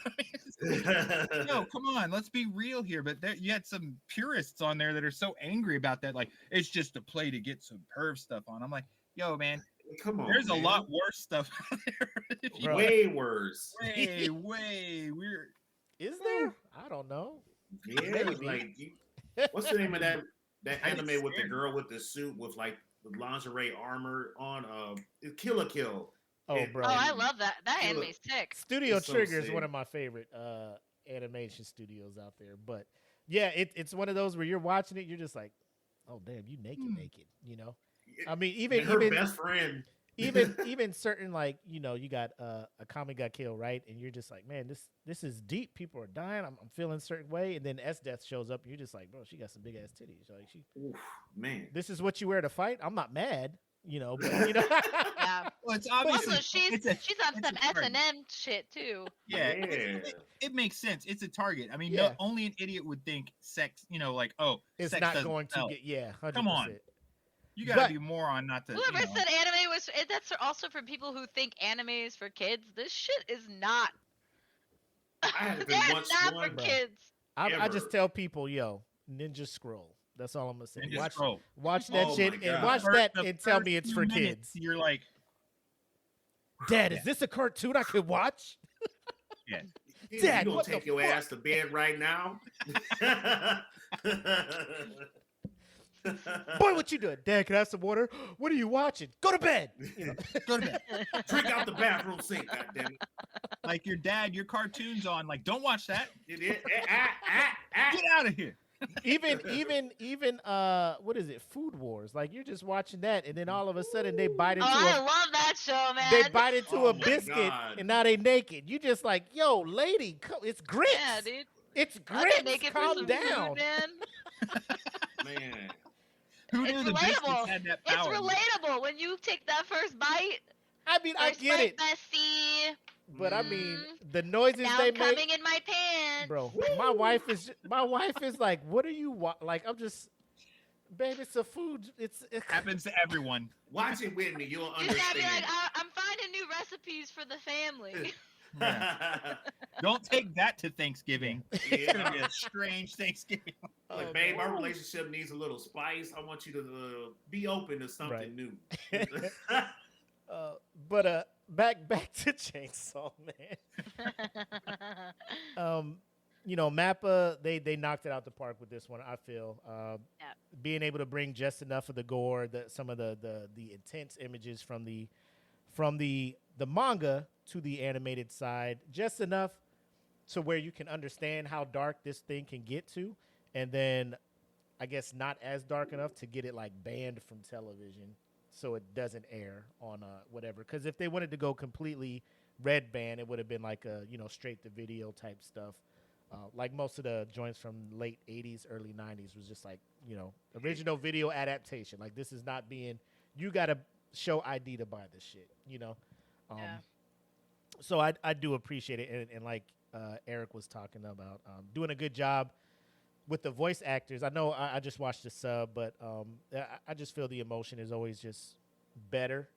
No, come on, let's be real here. But you had some purists on there that are so angry about that, like it's just a play to get some perv stuff on. I'm like, yo, man, Come on, there's man. a lot worse stuff out there. If you- Bro. way worse. way weird. Is there? I don't know. Yeah, Maybe. like what's the name of that I get anime with the scared. girl with the suit with like the lingerie armor on? Kill a Kill. Oh, It- bro. Oh, I love that. That Feel it. anime's sick. Studio It's so Trigger is sick. one of my favorite animation studios out there. But yeah, it's one of those where you're watching it, you're just like, oh damn, you naked, I mean, even her even best friend. even certain, like, you got a Kami got killed, right? And you're just like, man, this is deep. People are dying. I'm feeling a certain way. And then S Death shows up, and you're just like, bro, she got some big ass titties. Like, Oof, man. this is what you wear to fight. I'm not mad, but Yeah. Well, it's Also, obviously she's on it's a some S target. and M shit too. Yeah, Yeah. it makes sense. It's a target. I mean, Yeah. no, only an idiot would think sex. Like, oh, it's sex not doesn't going to sell. get 100%. Come on. You gotta But- be a moron not to. Whoever said anime was that's also for people who think anime is for kids. This shit is not. I haven't They're watched not one. for Bruh. kids. I just Ever. tell people, yo, Ninja Scroll. That's all I'm gonna say. Ninja Scroll. Watch that Oh shit my and God. watch For that the and tell first me it's few for minutes, kids. You're like, Dad, Yeah. is this a cartoon I could watch? yeah. You Dad, gonna what take the your fuck? ass to bed right now? Boy, what you doing? Dad, can I have some water? What are you watching? Go to bed. You know? Go to bed. Drink out the bathroom sink, goddammit. Like your dad, your cartoon's on. Like, don't watch that. Get Get out of here. even what is it? Food Wars. Like you're just watching that, and then all of a sudden they bite into Oh, I a love that show, man. they bite into Oh a my biscuit, God. and now they naked. You just like, yo, lady, it's grits. Yeah, dude. It's I'll grits. get naked for Calm some down. food, man. Man. Who It's knew the biscuits relatable. had that It's power? relatable when you take that first bite. I mean, I First get bite, it, bestie. but I mean, Mm. the noises Now they I'm coming make, in my pants. bro. My wife is like, what are you like? I'm just, babe, it's a food. It's Happens to everyone. Watch it with me, you'll You just gotta be like, understand. I'm finding new recipes for the family. Yeah. Don't take that to Thanksgiving. It's gonna be a strange Thanksgiving. Like, Oh, babe, man. our relationship needs a little spice. I want you to be open to something Right. new. But back to Chainsaw Man. You know, Mappa, they knocked it out the park with this one. I feel being able to bring just enough of the gore, some of the intense images from the manga to the animated side, just enough to where you can understand how dark this thing can get to, and then I guess not as dark enough to get it like banned from television, so it doesn't air on whatever. Because if they wanted to go completely red ban, it would have been like a straight to video type stuff. Like most of the joints from late 80s, early 90s was just like, original video adaptation. Like this is not being, you got to show ID to buy this shit, Yeah. So I do appreciate it. And like Eric was talking about, doing a good job with the voice actors. I know I just watched the sub, but I just feel the emotion is always just better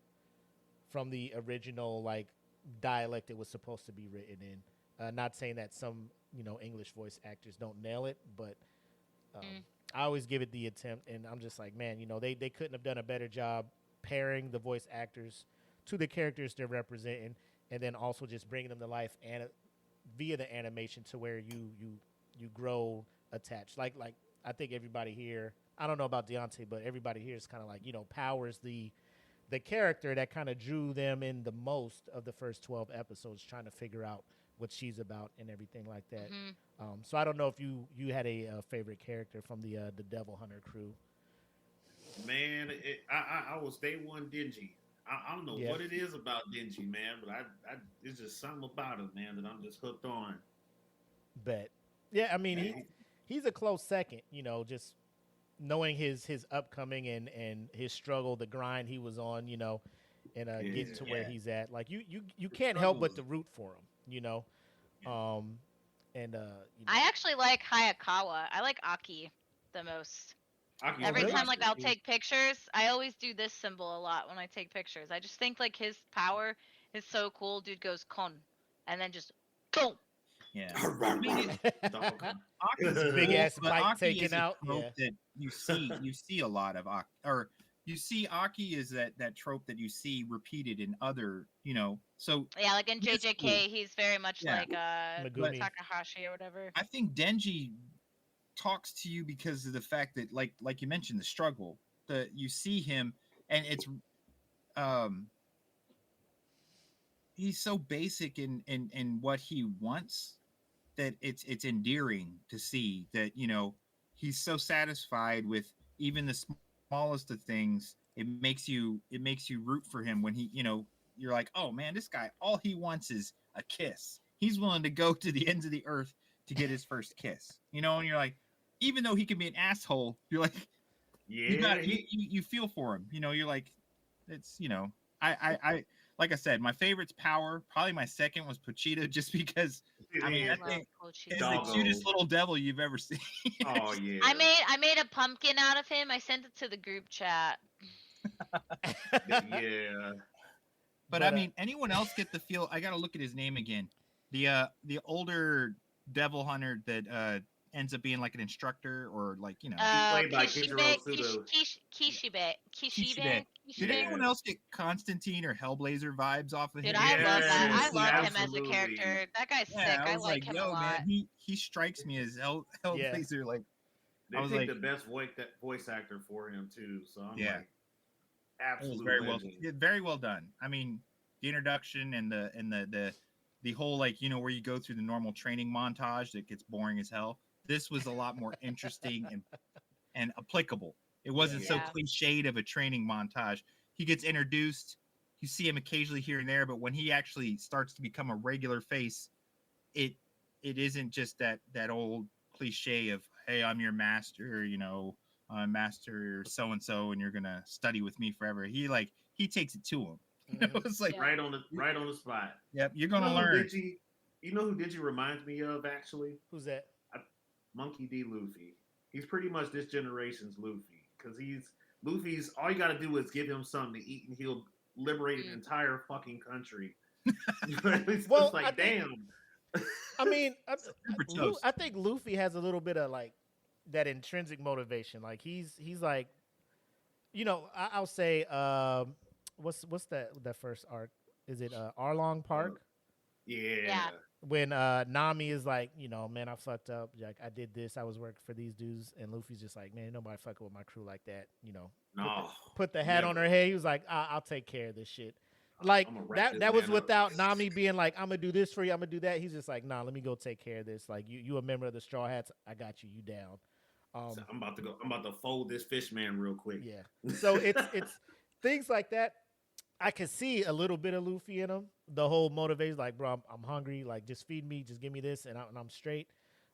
from the original like dialect it was supposed to be written in. Not saying that some English voice actors don't nail it, but I always give it the attempt, and I'm just like, man, they couldn't have done a better job pairing the voice actors to the characters they're representing, and then also just bringing them to life and via the animation to where you grow attached. Like I think everybody here, I don't know about Deontay, but everybody here is kind of like Power's the character that kind of drew them in the most of the first 12 episodes, trying to figure out what she's about and everything like that. So I don't know if you had a favorite character from the Devil Hunter crew. Man, I was day one Dingy. I don't know Yeah. what it is about Dingy, man, but I it's just something about it, man, that I'm just hooked on. But yeah, I mean he's a close second, just knowing his upcoming and his struggle, the grind he was on, and getting to where he's at. Like you can't help but to root for him, I actually like Hayakawa. I like Aki the most. Aki Every really? time like I'll take pictures, I always do this symbol a lot when I take pictures. I just think like his power is so cool. Dude goes kon and then just boom. Yeah. Dog. Aki's Big ass but bite Aki taken is a out. trope Yeah. that you see a lot of Aki, or you see Aki is that trope that you see repeated in other, so Yeah, like in He's JJK, cool. he's very much Yeah. like Megumi. Takahashi or whatever. I think Denji talks to you because of the fact that like you mentioned, the struggle, you see him, and it's he's so basic in what he wants that it's endearing to see that he's so satisfied with even the smallest of things. It makes you root for him when he you're like, oh man, this guy, all he wants is a kiss. He's willing to go to the ends of the earth to get his first kiss, and you're like, even though he can be an asshole, you're like, you feel for him, you're like, it's I like I said, my favorite's Power. Probably my second was Pochita, just because I mean I that love thing Kochi. is Doggo. the cutest little devil you've ever seen. Oh yeah. I made a pumpkin out of him. I sent it to the group chat. Yeah. But I mean, anyone else get the feel? I got to look at his name again. The older devil hunter that ends up being like an instructor or like He's played by Kishiro Tsuda. Kishibe. Did anyone else get Constantine or Hellblazer vibes off of Dude, him? I love that. I Yes, love him as a absolutely. character. That guy's sick. Yeah, I was like him a yo, lot. man, he strikes me as Hellblazer. Like They I was picked like, the best voice actor for him too. So I'm Yeah. like, it was absolutely very well done. I mean, the introduction and the whole like where you go through the normal training montage that gets boring as hell. This was a lot more interesting and applicable. It wasn't so Yeah. cliched of a training montage. He gets introduced, you see him occasionally here and there, but when he actually starts to become a regular face, it isn't just that old cliche of, hey, I'm your master, I'm master so and so, and you're gonna study with me forever. He takes it to him. It's like right on the spot. Yep, you're gonna learn. You know who Digi reminds me of actually? Who's that? Monkey D. Luffy. He's pretty much this generation's Luffy because Luffy's. All you got to do is give him something to eat, and he'll liberate an entire fucking country. It's Well, like, damn. I mean, Super toast. I think Luffy has a little bit of like that intrinsic motivation. Like he's like, I'll say, what's that first arc? Is it Arlong Park? Yeah. When Nami is like, man, I fucked up. Like I did this. I was working for these dudes, and Luffy's just like, man, nobody fucking with my crew like that. No. Put the hat on her head. He was like, I'll take care of this shit. Like that was without Nami being like, I'm gonna do this for you. I'm gonna do that. He's just like, nah, let me go take care of this. Like you a member of the Straw Hats. I got you. You down. So I'm about to fold this fish man real quick. Yeah. So it's things like that. I can see a little bit of Luffy in him. The whole motivation, like, bro, I'm hungry. Like, just feed me. Just give me this, and I'm straight.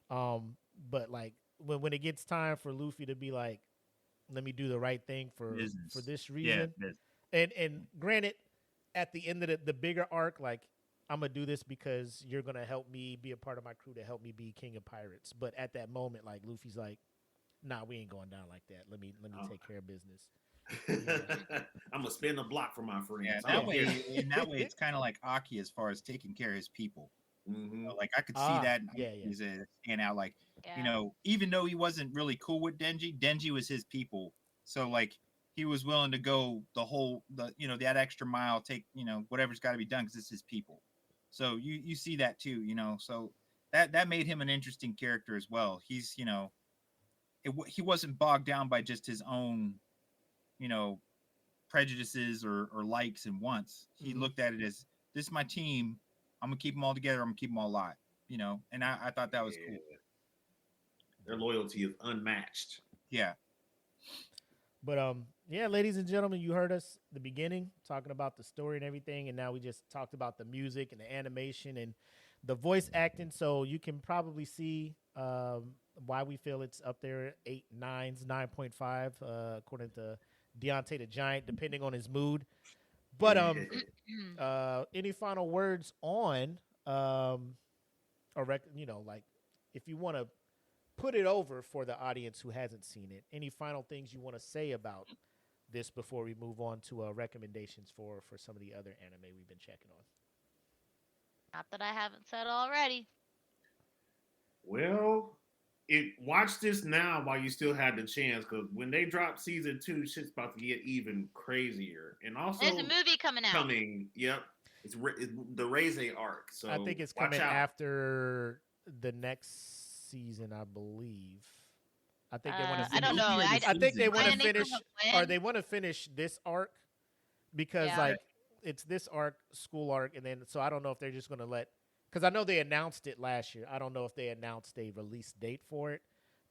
But like when it gets time for Luffy to be like, let me do the right thing for this reason. Yeah, and granted, at the end of the bigger arc, like, I'm gonna do this because you're gonna help me be a part of my crew to help me be king of pirates. But at that moment, like, Luffy's like, nah, we ain't going down like that. Let me take care of business. I'm gonna spin the block for my friends. Yeah, that way, it's kind of like Aki as far as taking care of his people. Mm-hmm. Like I could see that. Yeah. He's a stand out. Like even though he wasn't really cool with Denji was his people. So like he was willing to go that extra mile, take whatever's got to be done because it's his people. So you see that too. So that made him an interesting character as well. He's he wasn't bogged down by just his own prejudices or likes and wants. He looked at it as, this is my team. I'm gonna keep them all together. I'm gonna keep them all alive. And I thought that was cool. Their loyalty is unmatched. Yeah. But ladies and gentlemen, you heard us at the beginning talking about the story and everything, and now we just talked about the music and the animation and the voice acting. So you can probably see why we feel it's up there 9.5 according to Deontay the Giant, depending on his mood. But any final words on like if you want to put it over for the audience who hasn't seen it, any final things you want to say about this before we move on to recommendations for some of the other anime we've been checking on? Not that I haven't said already. Well, watch this now while you still have the chance, because when they drop season 2, shit's about to get even crazier. And also, there's a movie coming out. Yep, it's the Raise arc. So I think it's coming after the next season, I believe. I think they want to. I don't know. I think they want to finish, or they want to finish this arc because it's this arc, school arc, and then so I don't know if they're just going to let. Because I know they announced it last year. I don't know if they announced a release date for it,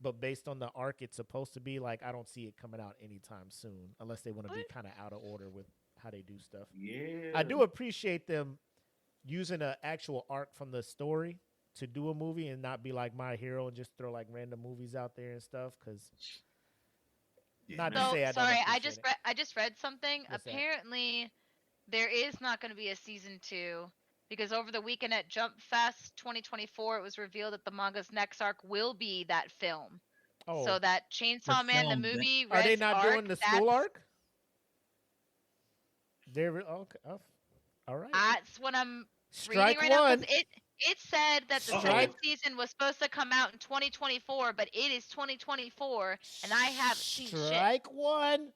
but based on the arc it's supposed to be, like, I don't see it coming out anytime soon unless they want to be kind of out of order with how they do stuff. Yeah, I do appreciate them using an actual arc from the story to do a movie and not be like My Hero and just throw like random movies out there and stuff. Because I just read something. What's Apparently, there is not going to be a season 2. Because over the weekend at Jump Fest 2024, it was revealed that the manga's next arc will be that film. So that Chainsaw Man, the movie, are they not doing the school arc? Okay. Oh, all right. That's what I'm Strike reading right now one. because it said that the Strike. second season was supposed to come out in 2024, but it is 2024, and I haven't seen shit. Strike one.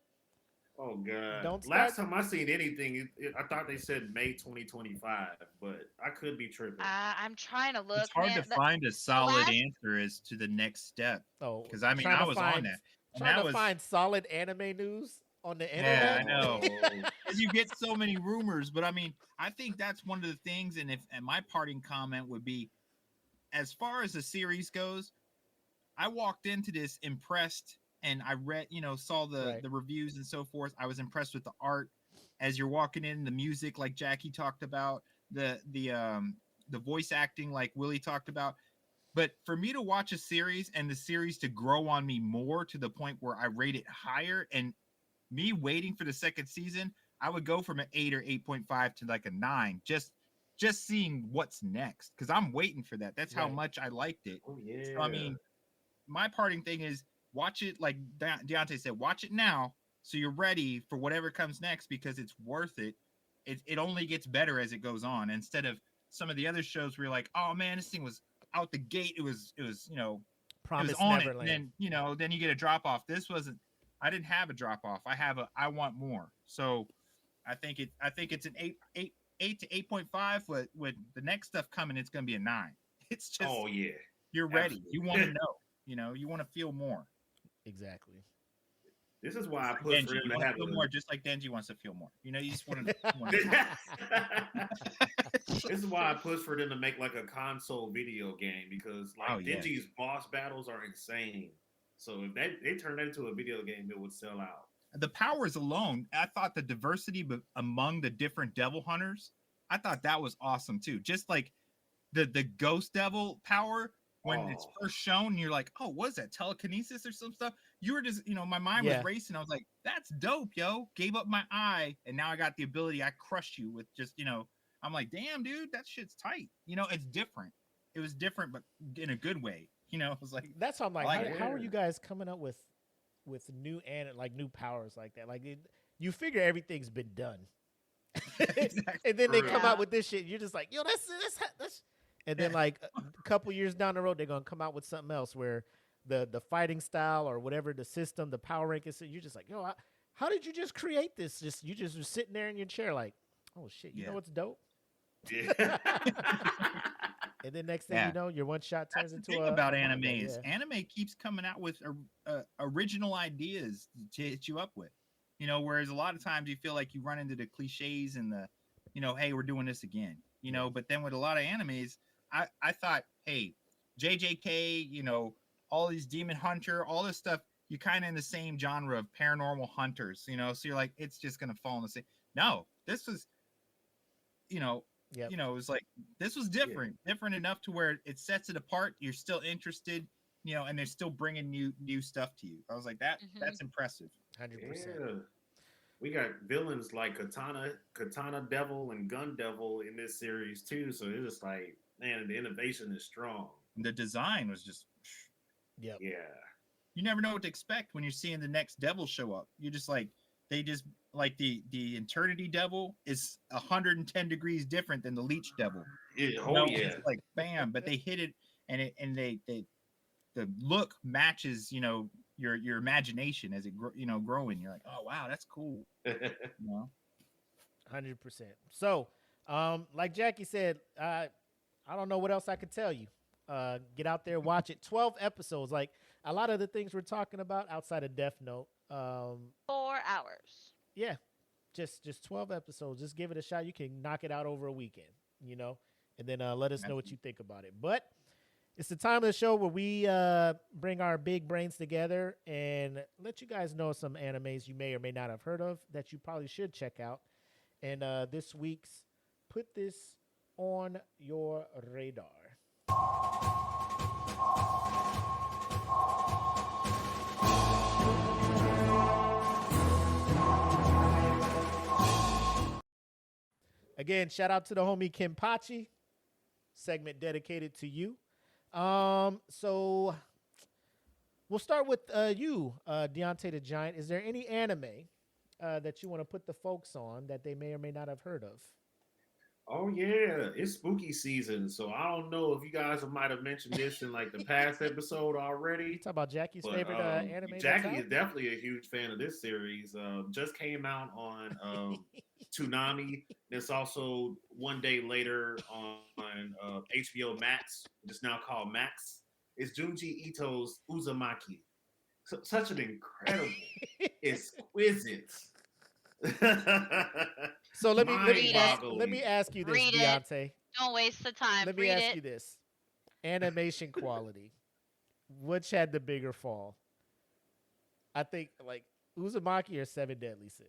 Oh god! Don't Last start. time I seen anything, I thought they said May 2025, but I could be tripping. I'm trying to look, It's hard man. to find a solid last- answer as to the next step. Oh, Because I mean, trying I to was find- on that, and Trying that to was find solid anime news on the yeah, internet. I know. Oh. Because you get so many rumors, but I mean, I think that's one of the things. And my parting comment would be, as far as the series goes, I walked into this impressed, and I read, saw the reviews and so forth. I was impressed with the art. As you're walking in, the music, like Jackie talked about, the voice acting, like Willie talked about. But for me to watch a series and the series to grow on me more to the point where I rate it higher, and me waiting for the second season, I would go from an 8 or 8.5 to like a 9, just seeing what's next, because I'm waiting for that. That's how much I liked it. Oh yeah. So I mean, my parting thing is watch it, like Deontay said, watch it now so you're ready for whatever comes next, because it's worth it. It only gets better as it goes on, instead of some of the other shows where you're like, oh man, this thing was out the gate, it was Promise it was on Neverland. it, and then you get a drop off. This wasn't. I didn't have a drop off. I want more. So I think it's an 8 to 8.5. With the next stuff coming, it's going to be a 9. It's just, oh yeah, you're ready. Absolutely. You want to know. You want to feel more. Exactly. This is why I Like push Denji, for him you to want have to feel a- more, just like Denji wants to feel more. You just want to. This is why I push for them to make like a console video game, because like Denji's boss battles are insane. So if they turn that into a video game, it would sell out. The powers alone, I thought the diversity among the different devil hunters, I thought that was awesome too. Just like the ghost devil power, when it's first shown, you're like, oh, what is that, telekinesis or some stuff? You were just, my mind was racing. I was like, that's dope, yo. Gave up my eye, and now I got the ability. I crushed you with just, I'm like, damn, dude, that shit's tight. It's different. It was different, but in a good way. It was like, that's how I'm like, how are you guys coming up with new new powers like that? Like you figure everything's been done, exactly. And then they come out with this shit. You're just like, yo, that's. And then like a couple years down the road, they're gonna come out with something else where the fighting style or whatever the system, the power ranking. You're just like, yo, how did you just create this? You just were sitting there in your chair like, oh shit, you know what's dope? Yeah. And then next thing you know, your one shot turns into thing about anime is anime keeps coming out with original ideas to hit you up with. Whereas a lot of times you feel like you run into the cliches and the, hey, we're doing this again. But then with a lot of animes, I thought, hey, JJK, all these Demon Hunter, all this stuff, you're kind of in the same genre of paranormal hunters, so you're like, it's just gonna fall in the same. No, this was, it was like, this was different enough to where it sets it apart. You're still interested, and they're still bringing new stuff to you. I was like, that's impressive. 100%. Yeah. We got villains like Katana Devil and Gun Devil in this series too. So it's just like, man, the innovation is strong. The design was just, yeah. You never know what to expect when you're seeing the next devil show up. You're just like, they just like the Eternity Devil is 110 degrees different than the Leech Devil. Yeah. It's like bam, but they hit it, and they the look matches, your imagination as it growing. You're like, oh wow, that's cool. 100%. So, like Jackie said, I don't know what else I could tell you. Get out there, watch it. 12 episodes. Like a lot of the things we're talking about outside of Death Note. 4 hours. Yeah, just 12 episodes. Just give it a shot. You can knock it out over a weekend, and then let us know what you think about it. But it's the time of the show where we bring our big brains together and let you guys know some animes you may or may not have heard of that you probably should check out. And this week's Put This on Your Radar. Again, shout out to the homie Kenpachi. Segment dedicated to you. So we'll start with you, Deontay the Giant. Is there any anime that you want to put the folks on that they may or may not have heard of? Oh yeah, it's spooky season, so I don't know if you guys might have mentioned this in like the past episode You already. talk about Jackie's But favorite anime. Jackie that's is out? definitely a huge fan of this series. Just came out on Toonami. It's also one day later on HBO Max, which is now called Max. It's Junji Ito's Uzumaki. Such an incredible, exquisite. So let me Mind-boggling. ask you this, Read it. Deontay. Don't waste the time. Let me Read ask it. you this: animation quality, which had the bigger fall? I think like Uzumaki or Seven Deadly Sins.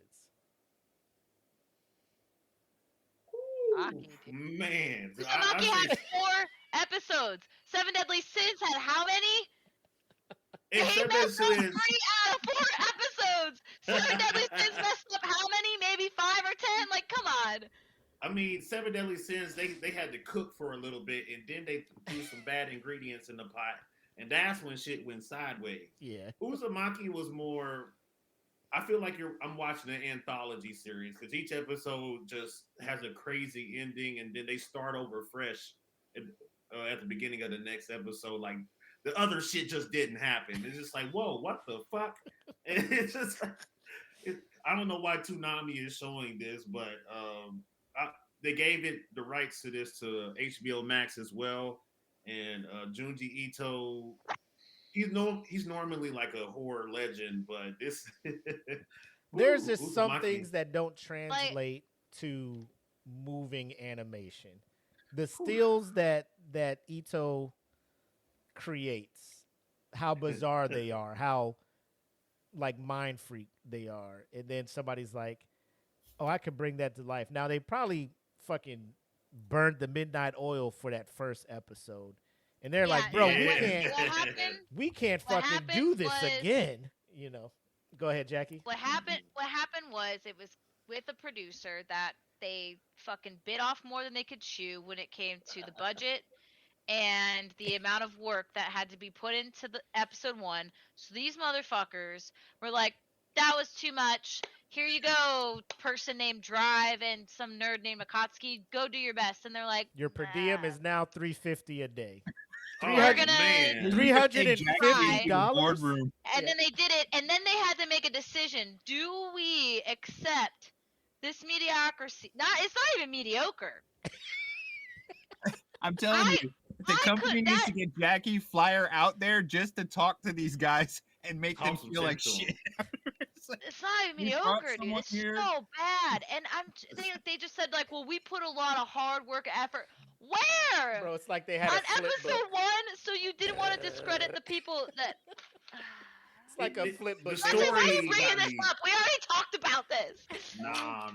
Ooh, man, Uzumaki had 4 episodes. Seven Deadly Sins had how many? They messed up 3 out of 4 episodes. Seven Deadly Sins messed up how many? Maybe 5 or 10? Like, come on. I mean, Seven Deadly Sins, they had to cook for a little bit, and then they threw some bad ingredients in the pot, and that's when shit went sideways. Yeah. Uzumaki was more. I feel like I'm watching an anthology series because each episode just has a crazy ending, and then they start over fresh at the beginning of the next episode. Like the other shit just didn't happen. It's just like, whoa, what the fuck? And it's just, I don't know why Toonami is showing this, but they gave it the rights to this to HBO Max as well. And Junji Ito, he's normally like a horror legend, but this There's just Uzumaki. some things that don't translate to moving animation. The stills that Ito creates, how bizarre they are, how like mind freak they are, and then somebody's like, "Oh, I could bring that to life." Now they probably fucking burned the midnight oil for that first episode, and they're like, "Bro, we can't fucking do this again." You know. Go ahead, Jackie. What happened was it was with a producer that they fucking bit off more than they could chew when it came to the budget and the amount of work that had to be put into the episode 1. So these motherfuckers were like, that was too much. Here you go, person named Drive and some nerd named Akatsuki. Go do your best. And they're like, your per diem is now $350 a day. We're gonna $350. And then they did it, and then they had to make a decision. Do we accept this mediocrity? It's not even mediocre. I'm telling you, the company needs to get Jackie Flyer out there just to talk to these guys and make them feel like shit. It's not even mediocre, dude. It's so bad. And they just said like, well, we put a lot of hard work, effort. Where? Bro, it's like they had on a flip episode book. 1, so you didn't want to discredit the people that. It's like a flip book. Why are you bringing this up? We already talked about this.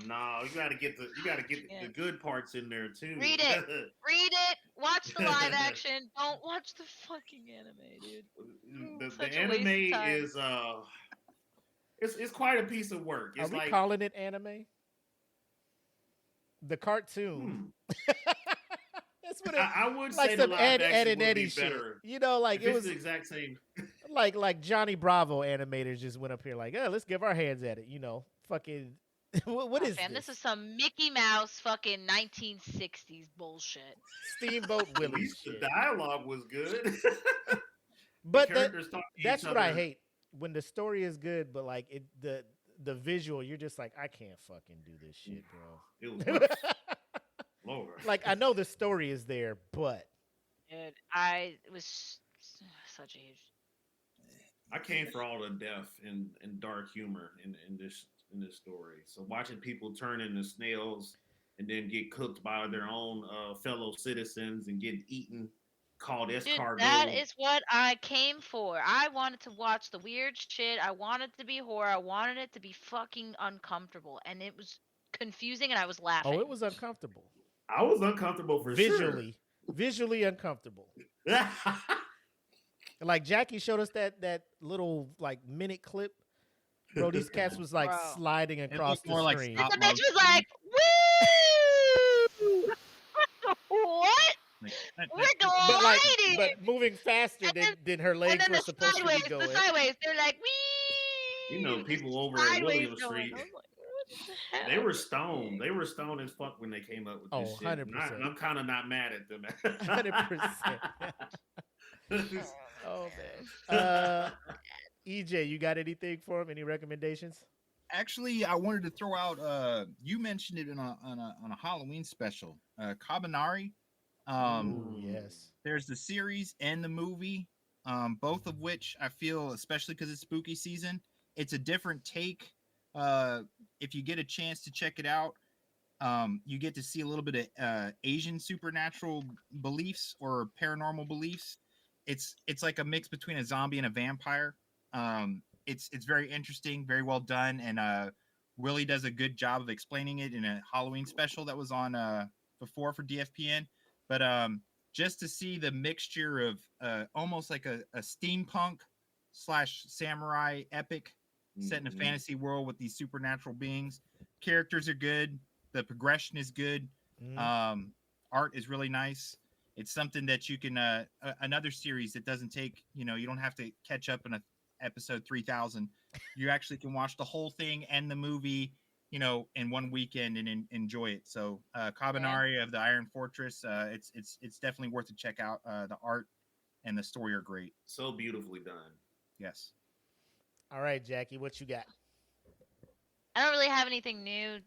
No, you gotta get the good parts in there too. Read it. Watch the live action. Don't watch the fucking anime, dude. The anime is it's quite a piece of work. It's Are we calling it anime? The cartoon. That's what I would like say some the live Ed action and would Eddie be shit. better. You know, like it was the exact same. like Johnny Bravo animators just went up here like, let's give our hands at it. You know, fucking. what is fam, this? This is some Mickey Mouse fucking 1960s bullshit. Steamboat At Willie least shit. the dialogue was good. But that's what I hate when the story is good, but like the visual, you're just like, I can't fucking do this shit, bro. It was Lord. Like I know the story is there, but Dude, it was such a huge. I came for all the depth and dark humor in this story. So watching people turn into snails and then get cooked by their own fellow citizens and get eaten, called escargot. That is what I came for. I wanted to watch the weird shit. I wanted it to be horror. I wanted it to be fucking uncomfortable, and it was confusing, and I was laughing. Oh, it was uncomfortable. I was uncomfortable for visually uncomfortable. Like Jackie showed us that little like minute clip. Bro, these cats was like sliding across the screen. And the bitch was like, woo! What? We're gliding. But moving faster than her legs were supposed to be going. The sideways, they're like, wee! You know, people over at William Street. They were stoned. They were stoned as fuck when they came up with this Oh, shit. 100%. And I'm kind of not mad at them. 100%. Oh man. EJ, you got anything for him? Any recommendations? Actually, I wanted to throw out. You mentioned it on a Halloween special. Cabanari. Ooh, yes. There's the series and the movie, both of which I feel, especially because it's spooky season, it's a different take. If you get a chance to check it out, you get to see a little bit of Asian supernatural beliefs or paranormal beliefs. It's like a mix between a zombie and a vampire. It's very interesting, very well done, and really does a good job of explaining it in a Halloween special that was on before for DFPN. But just to see the mixture of almost like a steampunk slash samurai epic set in a fantasy world with these supernatural beings. Characters are good. The progression is good. Art is really nice. It's something that you can another series that doesn't take, you don't have to catch up in a episode 3000. You actually can watch the whole thing and the movie, in one weekend and enjoy it. So Cabanari of the Iron Fortress, it's definitely worth to check out. The art and the story are great. So beautifully done. Yes. All right, Jackie, what you got? I don't really have anything new.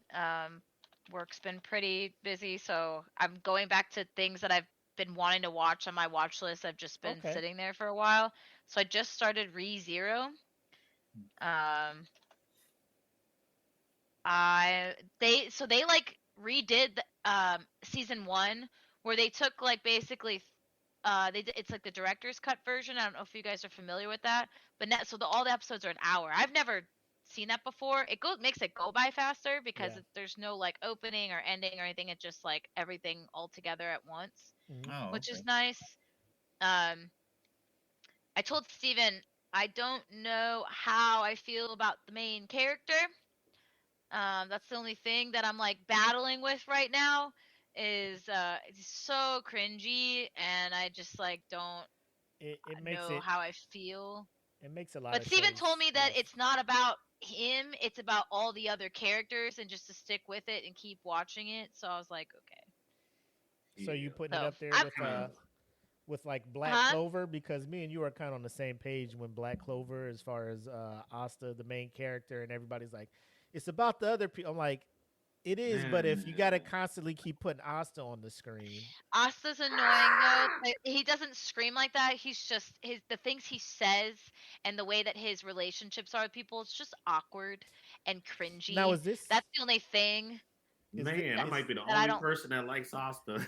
Work's been pretty busy, so I'm going back to things that I've been wanting to watch on my watch list. I've just been sitting there for a while. So I just started ReZero. They like redid season 1 where they took like basically it's like the director's cut version. I don't know if you guys are familiar with that, but all the episodes are an hour. I've never seen that before. It makes it go by faster because there's no like opening or ending or anything. It's just like everything all together at once, which is nice. I told Steven I don't know how I feel about the main character. That's the only thing that I'm like battling with right now is it's so cringy and I just like don't know how I feel. It makes a lot But of Steven sense. told me that it's not about him, it's about all the other characters and just to stick with it and keep watching it. So I was like, okay. So you putting it up there with like Black Clover, because me and you are kind of on the same page when Black Clover, as far as Asta, the main character, and everybody's like, it's about the other people. I'm like, it is, but if you got to constantly keep putting Asta on the screen. Asta's annoying though. He doesn't scream like that. He's just the things he says and the way that his relationships are with people. It's just awkward and cringy. Now is this? That's the only thing. I might be the only person that likes Asta.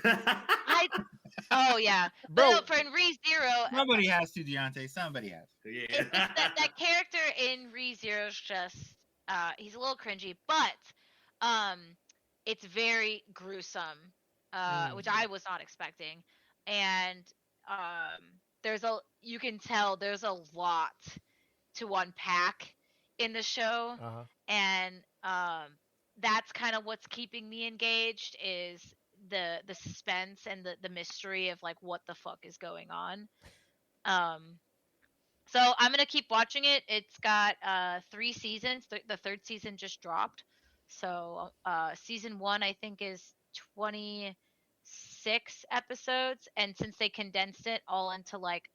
Oh yeah, but no, for in ReZero, somebody has to, Deontay. Somebody has to. Yeah. It's that character in ReZero is just he's a little cringy, but it's very gruesome, which I was not expecting, and you can tell there's a lot to unpack in the show, and that's kind of what's keeping me engaged is the suspense and the mystery of like what the fuck is going on. So I'm gonna keep watching it. It's got 3 seasons. The 3rd season just dropped. So season 1 I think is 26 episodes, and since they condensed it all into like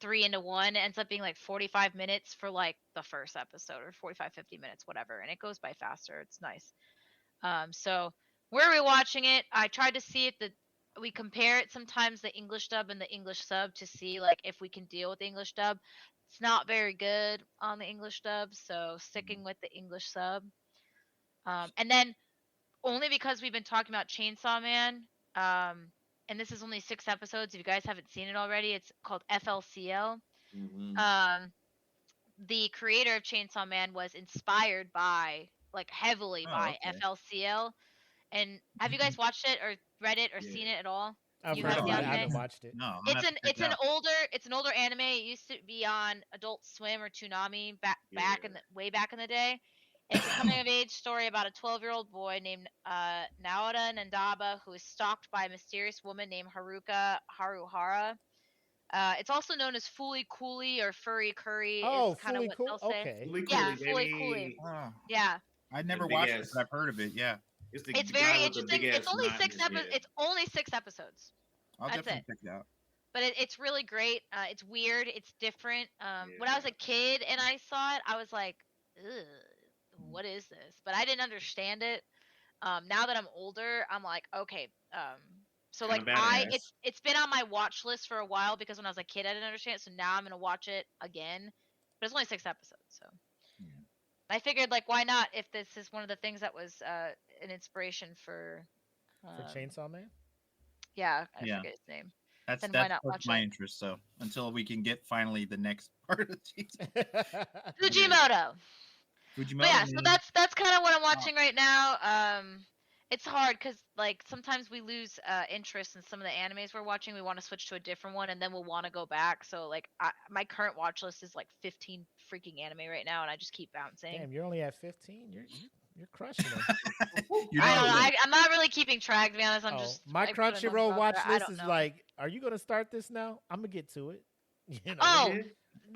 3 into 1, it ends up being like 45 minutes for like the first episode, or 45-50 minutes, whatever, and it goes by faster. It's nice. So we're rewatching it. I tried to see if we compare it sometimes, the English dub and the English sub, to see like if we can deal with the English dub. It's not very good on the English dub, so sticking with the English sub. And then only because we've been talking about Chainsaw Man, and this is only 6 episodes. If you guys haven't seen it already, it's called FLCL. The creator of Chainsaw Man was inspired by, like heavily by FLCL. And have you guys watched it or read it or seen it at all? I've heard about it. I haven't watched it. No, it's an older anime. It used to be on Adult Swim or Toonami way back in the day. It's a coming of age story about a 12-year-old boy named Naoda Nandaba who is stalked by a mysterious woman named Haruka Haruhara. It's also known as Fooly Cooly or Furry Curry. Oh, is kind of what they'll say. Okay. Fooly Cooly. Yeah. I never big watched it, ass- but I've heard of it. Yeah, It's the It's guy very with the interesting. big It's ass only knot in six his episodes. head. It's only 6 episodes. I'll That's definitely it. check it out. But it's really great. It's weird. It's different. When I was a Yeah. kid and I saw it, I was like, ugh, what is this? But I didn't understand it. Now that I'm older, I'm like, okay. So like Kinda badass. it's been on my watch list for a while because when I was a kid I didn't understand it. So now I'm gonna watch it again. But it's only 6 episodes, so Yeah. I figured like why not if this is one of the things that was an inspiration for Chainsaw Man. yeah, I Yeah. forget his name. That's Then why not that's watch my it? interest. So until we can get finally the next part of the season, Fujimoto. Fujimoto. But yeah, so man. that's kind of what I'm watching right now. It's hard because like sometimes we lose interest in some of the animes we're watching. We want to switch to a different one, and then we'll want to go back. So like my current watch list is like 15 freaking anime right now, and I just keep bouncing. Damn, you're only at 15. You're crushing them. You're I don't know. doing I'm not really keeping track, to be honest. I'm Oh, just my I put them Crunchyroll out watch there. I list don't is know. like, are you gonna start this now? I'm gonna get to it. You know? Oh, Yeah.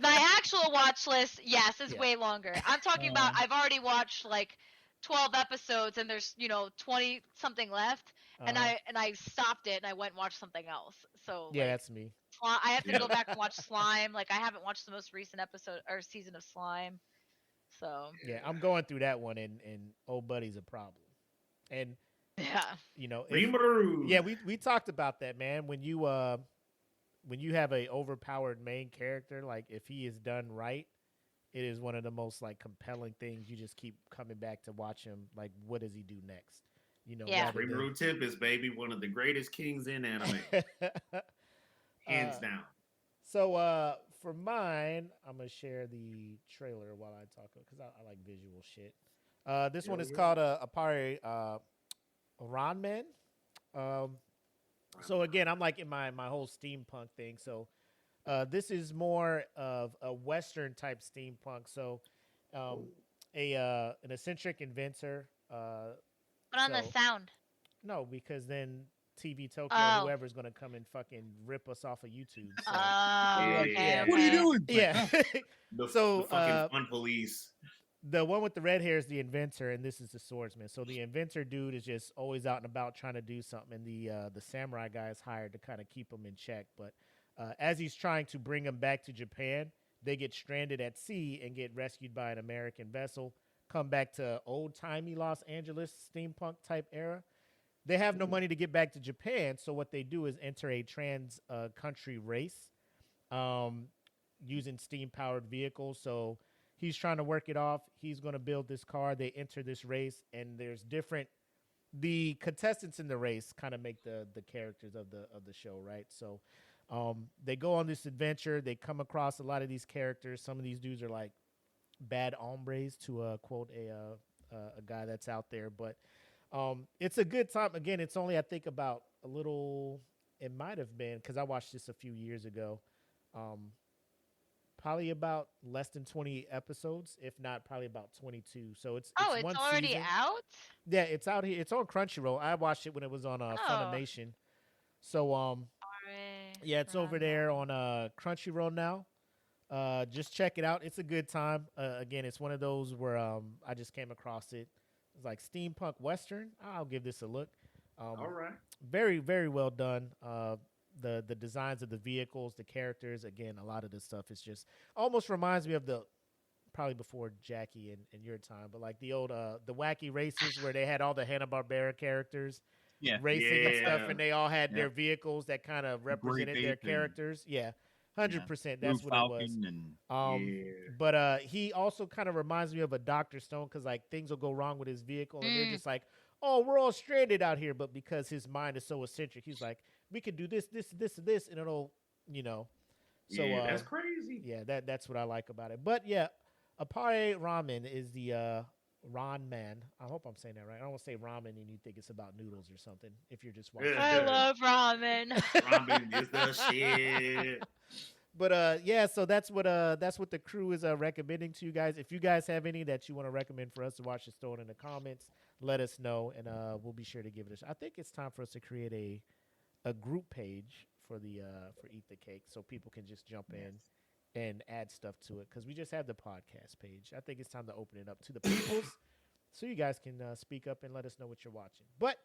my actual watch list, yes, is Yeah. way longer. I'm talking about I've already watched like 12 episodes and there's 20 something left, and Uh-huh. I stopped it and I went and watched something else. So Yeah, like that's me. I have to Yeah. go back and watch Slime. Like I haven't watched the most recent episode or season of Slime. So Yeah, I'm going through that one, and old buddy's a problem. And yeah. Rimuru. yeah, we talked about that, man. When you have a overpowered main character, like if he is done right, it is one of the most like compelling things. You just keep coming back to watch him. Like, what does he do next? Yeah. rather than- Rimuru Tempest, baby, one of the greatest kings in anime, hands down. So for mine, I'm gonna share the trailer while I talk because I like visual shit. This one is called Apare Ranman. So again, I'm like in my whole steampunk thing. So this is more of a Western type steampunk. So an eccentric inventor. But on the So- sound. No, because then TV Tokyo, Oh. whoever's gonna come and fucking rip us off of YouTube. So. Oh, okay. yeah. What are you okay. doing? Yeah. The, So, the fucking fun police. The one with the red hair is the inventor, and this is the swordsman. So the inventor dude is just always out and about trying to do something, and the samurai guy is hired to kind of keep him in check. But as he's trying to bring him back to Japan, they get stranded at sea and get rescued by an American vessel. Come back to old-timey Los Angeles steampunk type era. They have no money to get back to Japan, so what they do is enter a trans-country race using steam-powered vehicles. So he's trying to work it off. He's going to build this car. They enter this race, and there's different. The contestants in the race kind of make the characters of the show, right? So they go on this adventure. They come across a lot of these characters. Some of these dudes are like bad hombres, to quote a guy that's out there. But it's a good time. Again, it's only I think about a little. It might have been because I watched this a few years ago. Probably about less than 20 episodes, if not probably about 22. So it's Oh, it's one already season. out? Yeah, it's out here. It's on Crunchyroll. I watched it when it was on Funimation. So yeah, it's over there on Crunchyroll now. Just check it out. It's a good time. Again, it's one of those where I just came across it. It's like steampunk western. I'll give this a look. All right. Very, very well done. The designs of the vehicles, the characters. Again, a lot of this stuff is just almost reminds me of the probably before Jackie and your time, but like the old the wacky races where they had all the Hanna-Barbera characters Yeah. racing and stuff, Yeah. and they all had Yeah. their vehicles that kind of represented their Ape and- characters. Yeah, 100%. That's Blue what it was. Falcon and But he also kind of reminds me of a Dr. Stone because like things will go wrong with his vehicle, and they're just like, oh, we're all stranded out here. But because his mind is so eccentric, he's like, we could do this, this, this, and this, and it'll, So yeah, that's crazy. yeah, that's what I like about it. But yeah, Apare Ramen is the Ron Man. I hope I'm saying that right. I don't want to say ramen and you think it's about noodles or something. If you're just watching, I love ramen. Ramen is the shit. But yeah, so that's what the crew is recommending to you guys. If you guys have any that you want to recommend for us to watch, just throw it in the comments. Let us know, and we'll be sure to give it a shot. I think it's time for us to create a group page for Eat the Cake, so people can just jump in and add stuff to it, because we just have the podcast page. I think it's time to open it up to the peoples so you guys can speak up and let us know what you're watching. But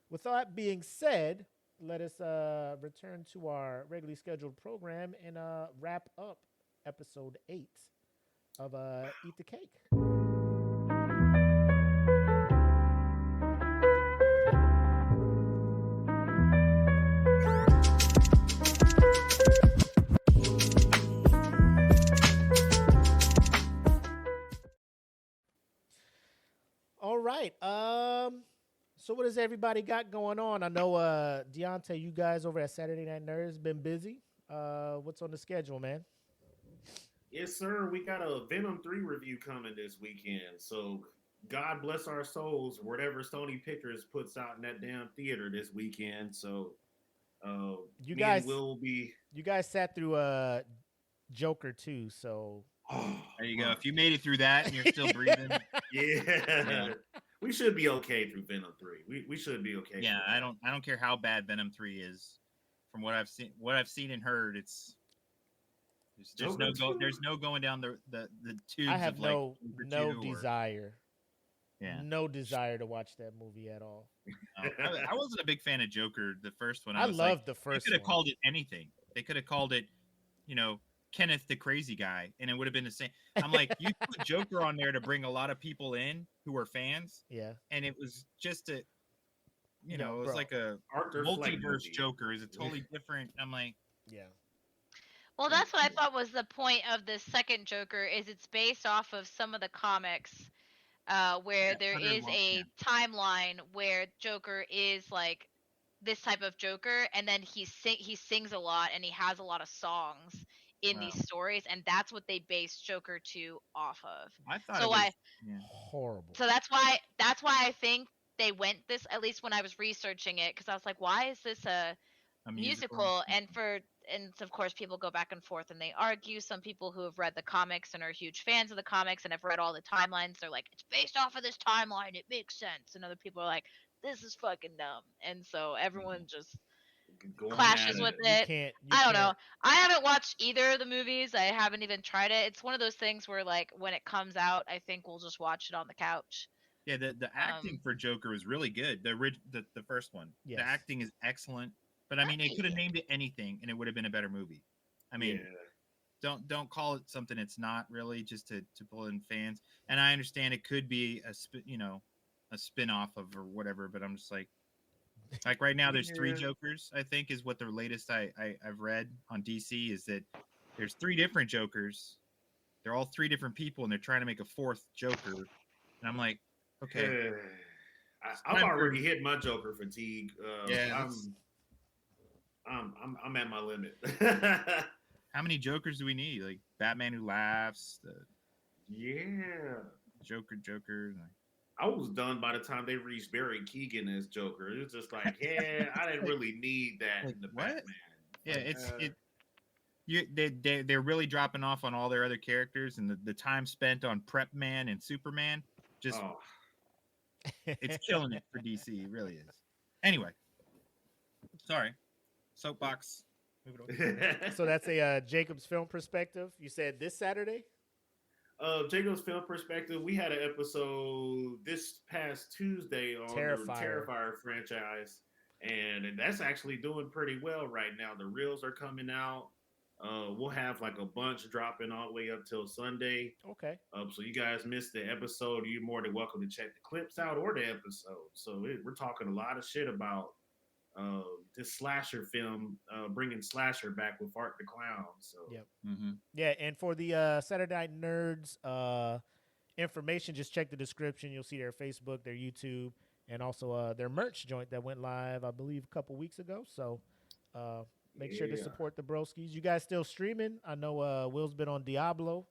with that being said, let us return to our regularly scheduled program and wrap up episode 8 of Eat the Cake. All right. So what has everybody got going on? I know Deontay, you guys over at Saturday Night Nerds been busy. What's on the schedule, man? Yes, sir. We got a Venom 3 review coming this weekend. So God bless our souls, whatever Sony Pictures puts out in that damn theater this weekend. So You me guys and Will will be You guys sat through Joker 2, so There you go. If you made it through that and you're still breathing, yeah. We should be okay through Venom 3. We should be okay. yeah, I don't care how bad Venom 3 is. From what I've seen and heard, there's no going down the tubes. I have of no like desire. Yeah. No desire to watch that movie at all. I wasn't a big fan of Joker, the first one. I loved the first They could have one. called it anything. They could have called it, Kenneth the Crazy Guy, and it would have been the same. I'm like, you put Joker on there to bring a lot of people in who were fans. Yeah. And it was just it was bro, like a Arthur Fleck multiverse movie. Joker is a totally different. I'm like, yeah. Well, that's what I thought was the point of the second Joker. Is it's based off of some of the comics, where there is a timeline where Joker is like this type of Joker, and then he sings a lot and he has a lot of songs in these stories, and that's what they based Joker 2 off of. I thought So horrible. So that's why I think they went this, at least when I was researching it, because I was like, why is this a musical? And of course people go back and forth and they argue. Some people who have read the comics and are huge fans of the comics and have read all the timelines, they're like, it's based off of this timeline, it makes sense. And other people are like, this is fucking dumb. And so everyone just clashes with it. I don't know. I haven't watched either of the movies. I haven't even tried it. It's one of those things where, like, when it comes out, I think we'll just watch it on the couch. Yeah, the acting for Joker was really good. The first one, yes. The acting is excellent. But I mean, they could have named it anything, and it would have been a better movie. I mean, don't call it something it's not really, just to pull in fans. And I understand it could be a spin-off of or whatever. But I'm just like right now, there's 3 Jokers. I think is what the latest I've read on DC is that there's 3 different Jokers. They're all 3 different people, and they're trying to make a 4th Joker. And I'm like, okay, I've already hit my Joker fatigue. Yeah, I'm at my limit. How many Jokers do we need? Like Batman Who Laughs, Joker. I was done by the time they reached Barry Keoghan as Joker. It was just like, I didn't really need that like, in the what? Batman. Yeah, they're really dropping off on all their other characters, and the time spent on Prep Man and Superman just it's killing it for DC. It really is. Anyway, sorry, soapbox. So that's a Jacob's Film Perspective. You said this Saturday? Jacob's Film Perspective, we had an episode this past Tuesday on the Terrifier franchise, and that's actually doing pretty well right now. The reels are coming out. We'll have like a bunch dropping all the way up till Sunday. Okay. So you guys missed the episode, you're more than welcome to check the clips out or the episode. So we're talking a lot of shit about this slasher film, bringing slasher back with Art the Clown. So yeah, and for the Saturday Night Nerds information, just check the description. You'll see their Facebook, their YouTube, and also their merch joint that went live, I believe, a couple weeks ago. So make sure to support the broskies. You guys still streaming? I know Will's been on Diablo.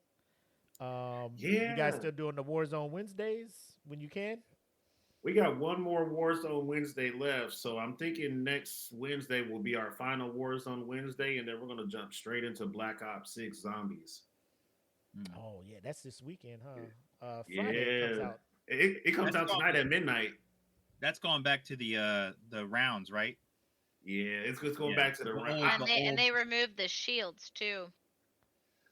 You guys still doing the Warzone Wednesdays when you can? We got one more Warzone Wednesday left, so I'm thinking next Wednesday will be our final Warzone Wednesday, and then we're going to jump straight into Black Ops 6 Zombies. Oh, yeah, that's this weekend, huh? Friday it comes out. It comes out tonight at midnight. That's going back to the rounds, right? Yeah, it's going back to the rounds. And they removed the shields, too.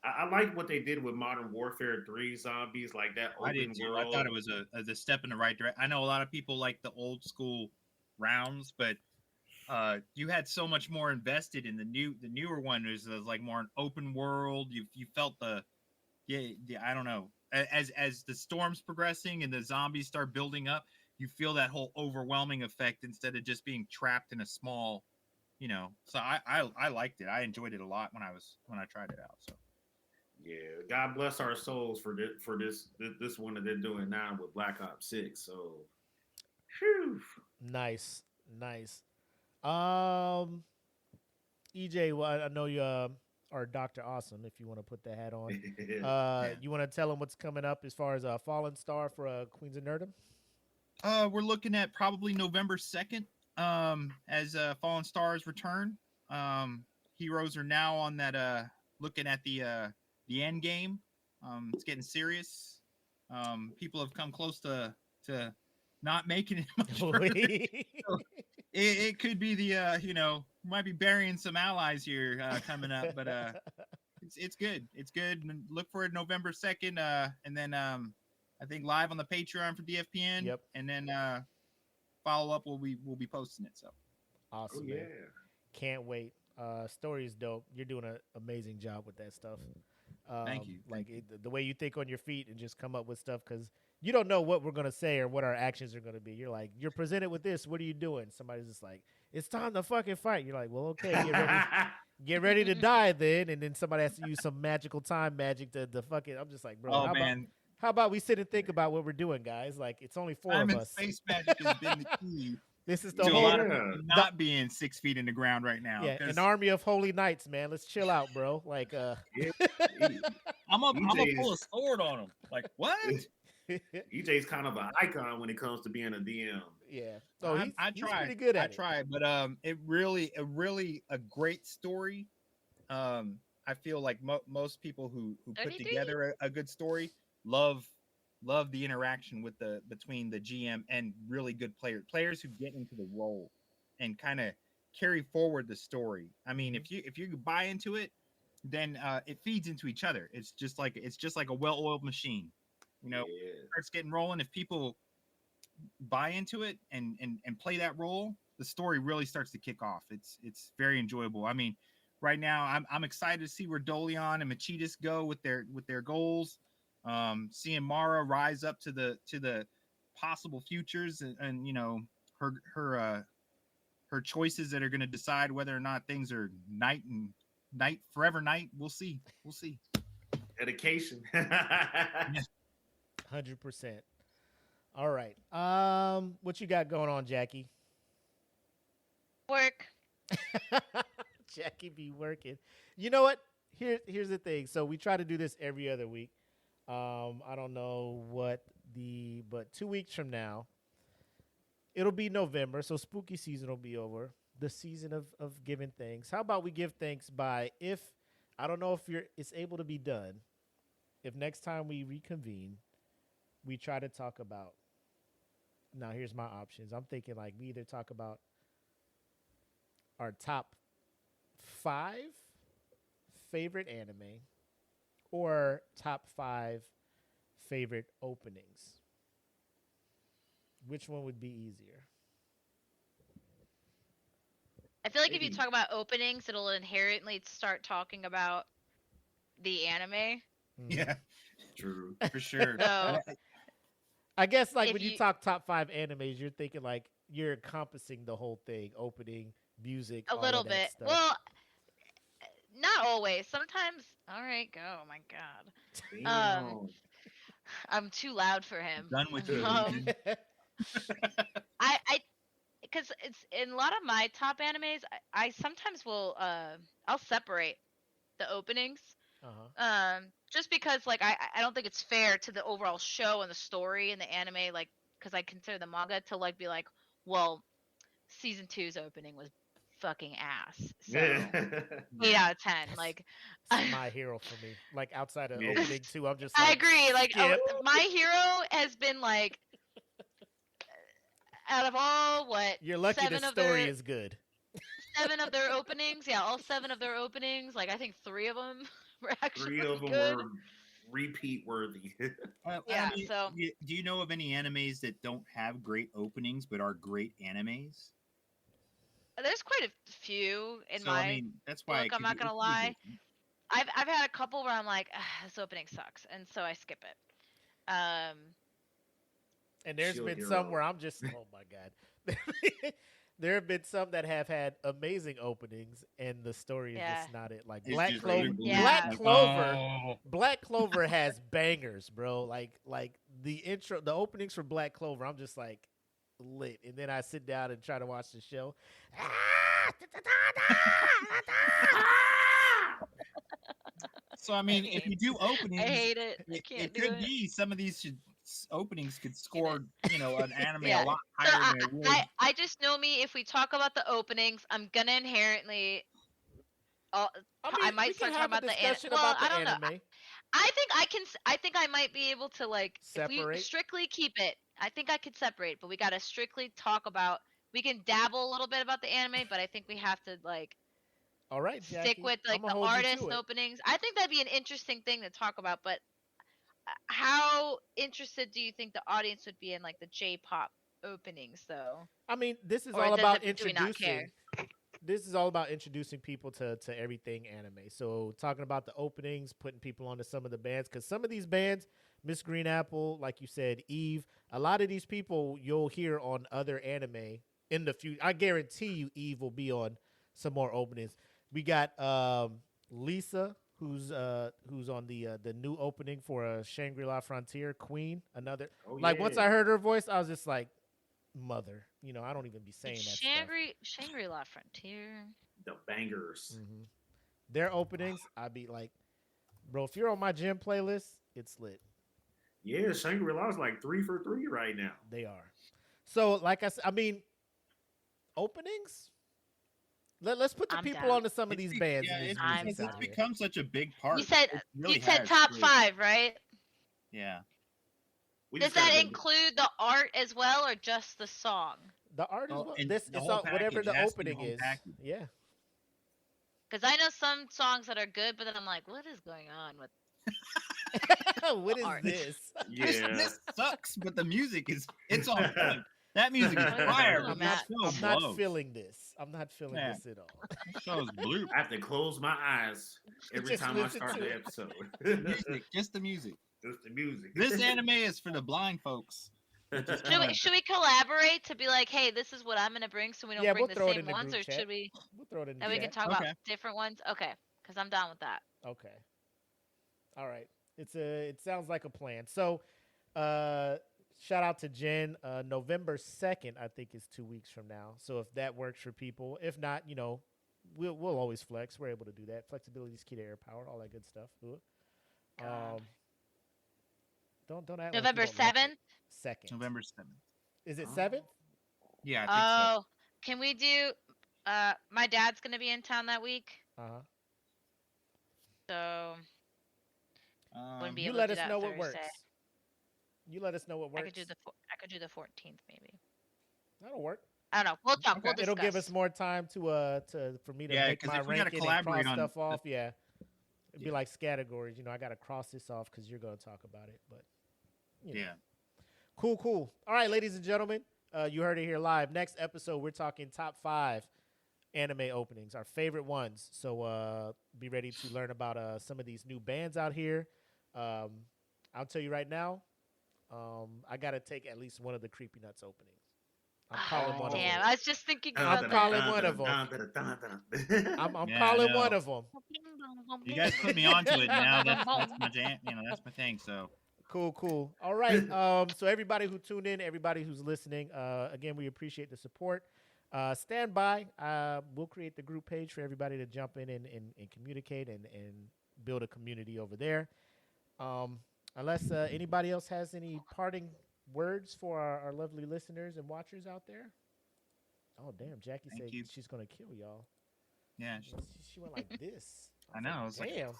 I like what they did with Modern Warfare 3 zombies, like that I open did too. I world. thought it was a step in the right direction. I know a lot of people like the old school rounds, but you had so much more invested in the newer one. Was like more an open world. You felt the I don't know, as the storm's progressing and the zombies start building up, you feel that whole overwhelming effect instead of just being trapped in a small, So I liked it. I enjoyed it a lot when I tried it out. So Yeah, God bless our souls for this one that they're doing now with Black Ops 6. So, whew. Nice, nice. Um, EJ, well, I know you are Dr. Awesome. If you want to put the hat on, you want to tell them what's coming up as far as a Fallen Star for Queens of Nerdom? we're looking at probably November 2nd, as Fallen Stars return. Heroes are now on that looking at the end game. It's getting serious. People have come close to not making it much further. So it could be the might be burying some allies here coming up, but it's good. It's good. And look for it November 2nd, and then I think live on the Patreon for DFPN. Yep. And then follow up we'll be posting it. So Awesome, Oh, yeah. man. Can't wait. Story is dope. You're doing an amazing job with that stuff. Thank you. Like the way you think on your feet and just come up with stuff, because you don't know what we're gonna say or what our actions are gonna be. You're like, you're presented with this. What are you doing? Somebody's just like, it's time to fucking fight. You're like, well, okay, get ready to die then. And then somebody has to use some magical time magic to fucking. I'm just like, bro, how about we sit and think about what we're doing, guys? Like, it's only four of us. Space magic has been the key This is the to a whole lot of people not being 6 feet in the ground right now. Yeah, an army of holy knights, man. Let's chill out, bro. Like, I'm gonna pull a sword on him. Like, what? EJ's kind of an icon when it comes to being a DM. Yeah. So he's try. pretty good at it. I try, but it really a great story. I feel like most people who put together a good story love the interaction between the GM and really good players who get into the role and kind of carry forward the story. I mean, if you buy into it, then it feeds into each other. It's just like a well-oiled machine. It starts getting rolling. If people buy into it and play that role, the story really starts to kick off. It's very enjoyable. I mean, right now I'm excited to see where Dolion and Machidas go with their goals. Seeing Mara rise up to the possible futures and her choices that are going to decide whether or not things are night forever night. We'll see. Dedication. 100%. All right. What you got going on, Jackie? Work. Jackie be working. You know what? Here's the thing. So we try to do this every other week. I don't know but 2 weeks from now, it'll be November, so spooky season will be over. The season of giving thanks. How about we give thanks by, if I don't know if it's able to be done, if next time we reconvene, we try to talk about. Now here's my options. I'm thinking like we either talk about our top 5 favorite anime or top 5 favorite openings. Which one would be easier? I feel like if you talk about openings, it'll inherently start talking about the anime. Yeah, True. for sure. So I guess like when you talk top 5 animes, you're thinking like you're encompassing the whole thing, opening, music, a little bit. Stuff. Well, not always. Sometimes. All right, go. Oh my god. I'm too loud for him. Done with you. I because it's in a lot of my top animes. I sometimes will I'll separate the openings. Just because like I don't think it's fair to the overall show and the story and the anime, like, because I consider the manga to like be like, well, season 2's opening was fucking ass. So 8 out of 10. Like, it's My Hero for me. Like outside of opening 2, I'm just. I agree. Like My Hero has been like, out of all you're lucky the story is good. 7 of their openings, yeah, all 7 of their openings. Like I think 3 of them were actually 3 of them good. were repeat worthy. Yeah, I mean, so- do you know of any animes that don't have great openings but are great animes? There's quite a few in So my I mean, that's why look. I'm not gonna lie. I've had a couple where I'm like, this opening sucks, and so I skip it. And there's Shield been Hero. some where I'm just, oh my god. There have been some that have had amazing openings, and the story is Yeah. just not it. Like It's Black just Clover, really Yeah. Black like, Clover, oh. Black Clover has bangers, bro. Like the intro, the openings for Black Clover, I'm just like lit, and then I sit down and try to watch the show. So I mean, if you do openings, I hate it. I it can't do could it. be some of these openings could score, an anime Yeah. a lot So higher than it would. I just know me. If we talk about the openings, I'm gonna inherently. I might we start can talking have a about the discussion anime. Well, about the I don't know. anime. I think I can. I think I might be able to like if we Separate? strictly keep it. I think I could separate, but we gotta strictly talk about. We can dabble a little bit about the anime, but I think we have to like All right, Jackie. stick with like I'ma the hold you to artist it. openings. I think that'd be an interesting thing to talk about. But how interested do you think the audience would be in like the J-pop openings, though? I mean, this is Or all does about it- do we not introducing. This is all about introducing people to everything anime. So talking about the openings, putting people onto some of the bands, because some of these bands, Miss Green Apple, like you said, Eve, a lot of these people you'll hear on other anime in the future. I guarantee you, Eve will be on some more openings. We got Lisa, who's on the new opening for Shangri-La Frontier, Queen. Another once I heard her voice, I was just like, mother. I don't even be saying that stuff. Shangri-La Frontier. The bangers. Their openings, I'd be like, bro, if you're on my gym playlist, it's lit. Yeah, Shangri-La's like 3 for 3 right now. They are. So, like I said, I mean, openings. Let's put the I'm people down. onto some of these bands. Yeah, and these I'm musics it's out here. become such a big part. You said It really you said has, top really. 5, right? Yeah. We Does just gotta that go- include the art as well, or just the song? The art is Oh, well, and this the it's whole all, whatever package. the It has to be the opening whole is. package. Yeah. Because I know some songs that are good, but then I'm like, what is going on with? What is art. this? Yeah. This sucks, but the music it's on point. That music is fire, but I'm that not- show I'm not blows. feeling this. I'm not feeling Yeah. this at all. That show is blue. I have to close my eyes every Just time I listen start to the it. episode. Music, just the music. Just the music. This anime is for the blind folks. Should we collaborate to be like, hey, this is what I'm gonna bring, so we don't Yeah, bring we'll the throw it same in the ones, group or chat. should we? We'll throw it in the And we can chat. talk Okay. about different ones. Okay, because I'm down with that. Okay. All right. It sounds like a plan. So, shout out to Jen. November 2nd, I think, is 2 weeks from now. So if that works for people, if not, we'll always flex. We're able to do that. Flexibility is key to air power. All that good stuff. God. Don't act like November you don't like it. 7th. 2nd. November 7th. Is it Oh. 7th? Yeah, I think Oh, can we do? My dad's gonna be in town that week, Uh-huh. so so. wouldn't be You able let to us do that know what Thursday. works. You let us know what I works. could do the 14th maybe. That'll work. I don't know. We'll talk. Okay. We'll discuss. It'll give us more time for me to Yeah, make 'cause my if we gotta ranking and collaborate cross on stuff the- off. Yeah, it'd be Yeah. like categories. I got to cross this off because you're going to talk about it. But Yeah. cool. All right, ladies and gentlemen, you heard it here live. Next episode, we're talking top 5 anime openings, our favorite ones. So be ready to learn about some of these new bands out here. I'll tell you right now, I got to take at least one of the Creepy Nuts openings. I'm calling one of Damn, them. I was just thinking I'm about calling that. one of them. I'm Yeah, I calling know. one of them. You guys put me onto it now. That's my jam. That's my thing. So Cool. All right. So everybody who tuned in, everybody who's listening, again, we appreciate the support. Stand by. We'll create the group page for everybody to jump in and communicate and build a community over there. Unless anybody else has any parting words for our lovely listeners and watchers out there. Oh, damn. Jackie Thank said you. she's going to kill y'all. yeah, She went like this. I know. I was like, Damn.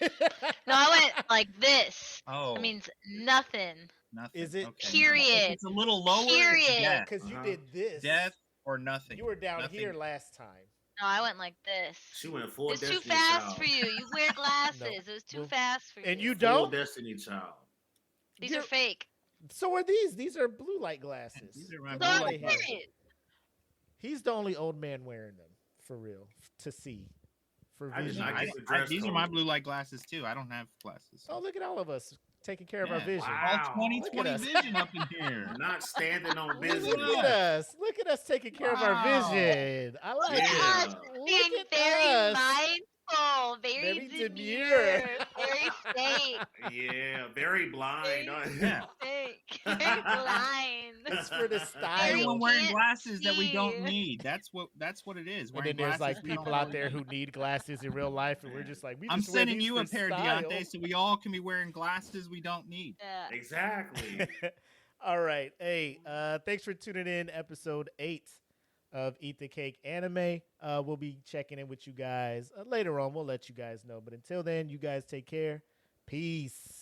No, I went like this. oh, That means nothing. nothing. Is it- Okay. Period. If it's a little lower. Period. It's death. Because you did this. Death or nothing. You were down Nothing. here last time. No, I went like this. She went full It's too Destiny fast Child. for you. You wear glasses. It was too Well, fast for you. and you Full don't? Destiny Child. These You're- are fake. So are these. These are blue light glasses. These are my Look So at blue my light hair. glasses. He's the only old man wearing them, for real, to see. For I did vision. not get the dress These are code. my blue light glasses too. I don't have glasses. Oh, look at all of us taking care of our Yeah. vision. Wow. All Look at 20/20 us. vision up in here. Not standing on Look business. at us. Look at us taking care of our Wow. vision. I like Yeah. it. Gosh, Look being at very us. mindful, very Very demure, demure. very fake, Yeah, very blind. Yeah. fake, very blind. It's for the Very style. Everyone wearing can't glasses that we don't see. need. That's what it is. And Wearing then there's like glasses we don't people out really there need. who need glasses in real life, and we're just like, we I'm just wear sending these you a for pair, style. Deontay, so we all can be wearing glasses we don't need. Yeah. Exactly. All right. Hey, thanks for tuning in. Episode 8 of Eat the Cake Anime. We'll be checking in with you guys later on. We'll let you guys know. But until then, you guys take care. Peace.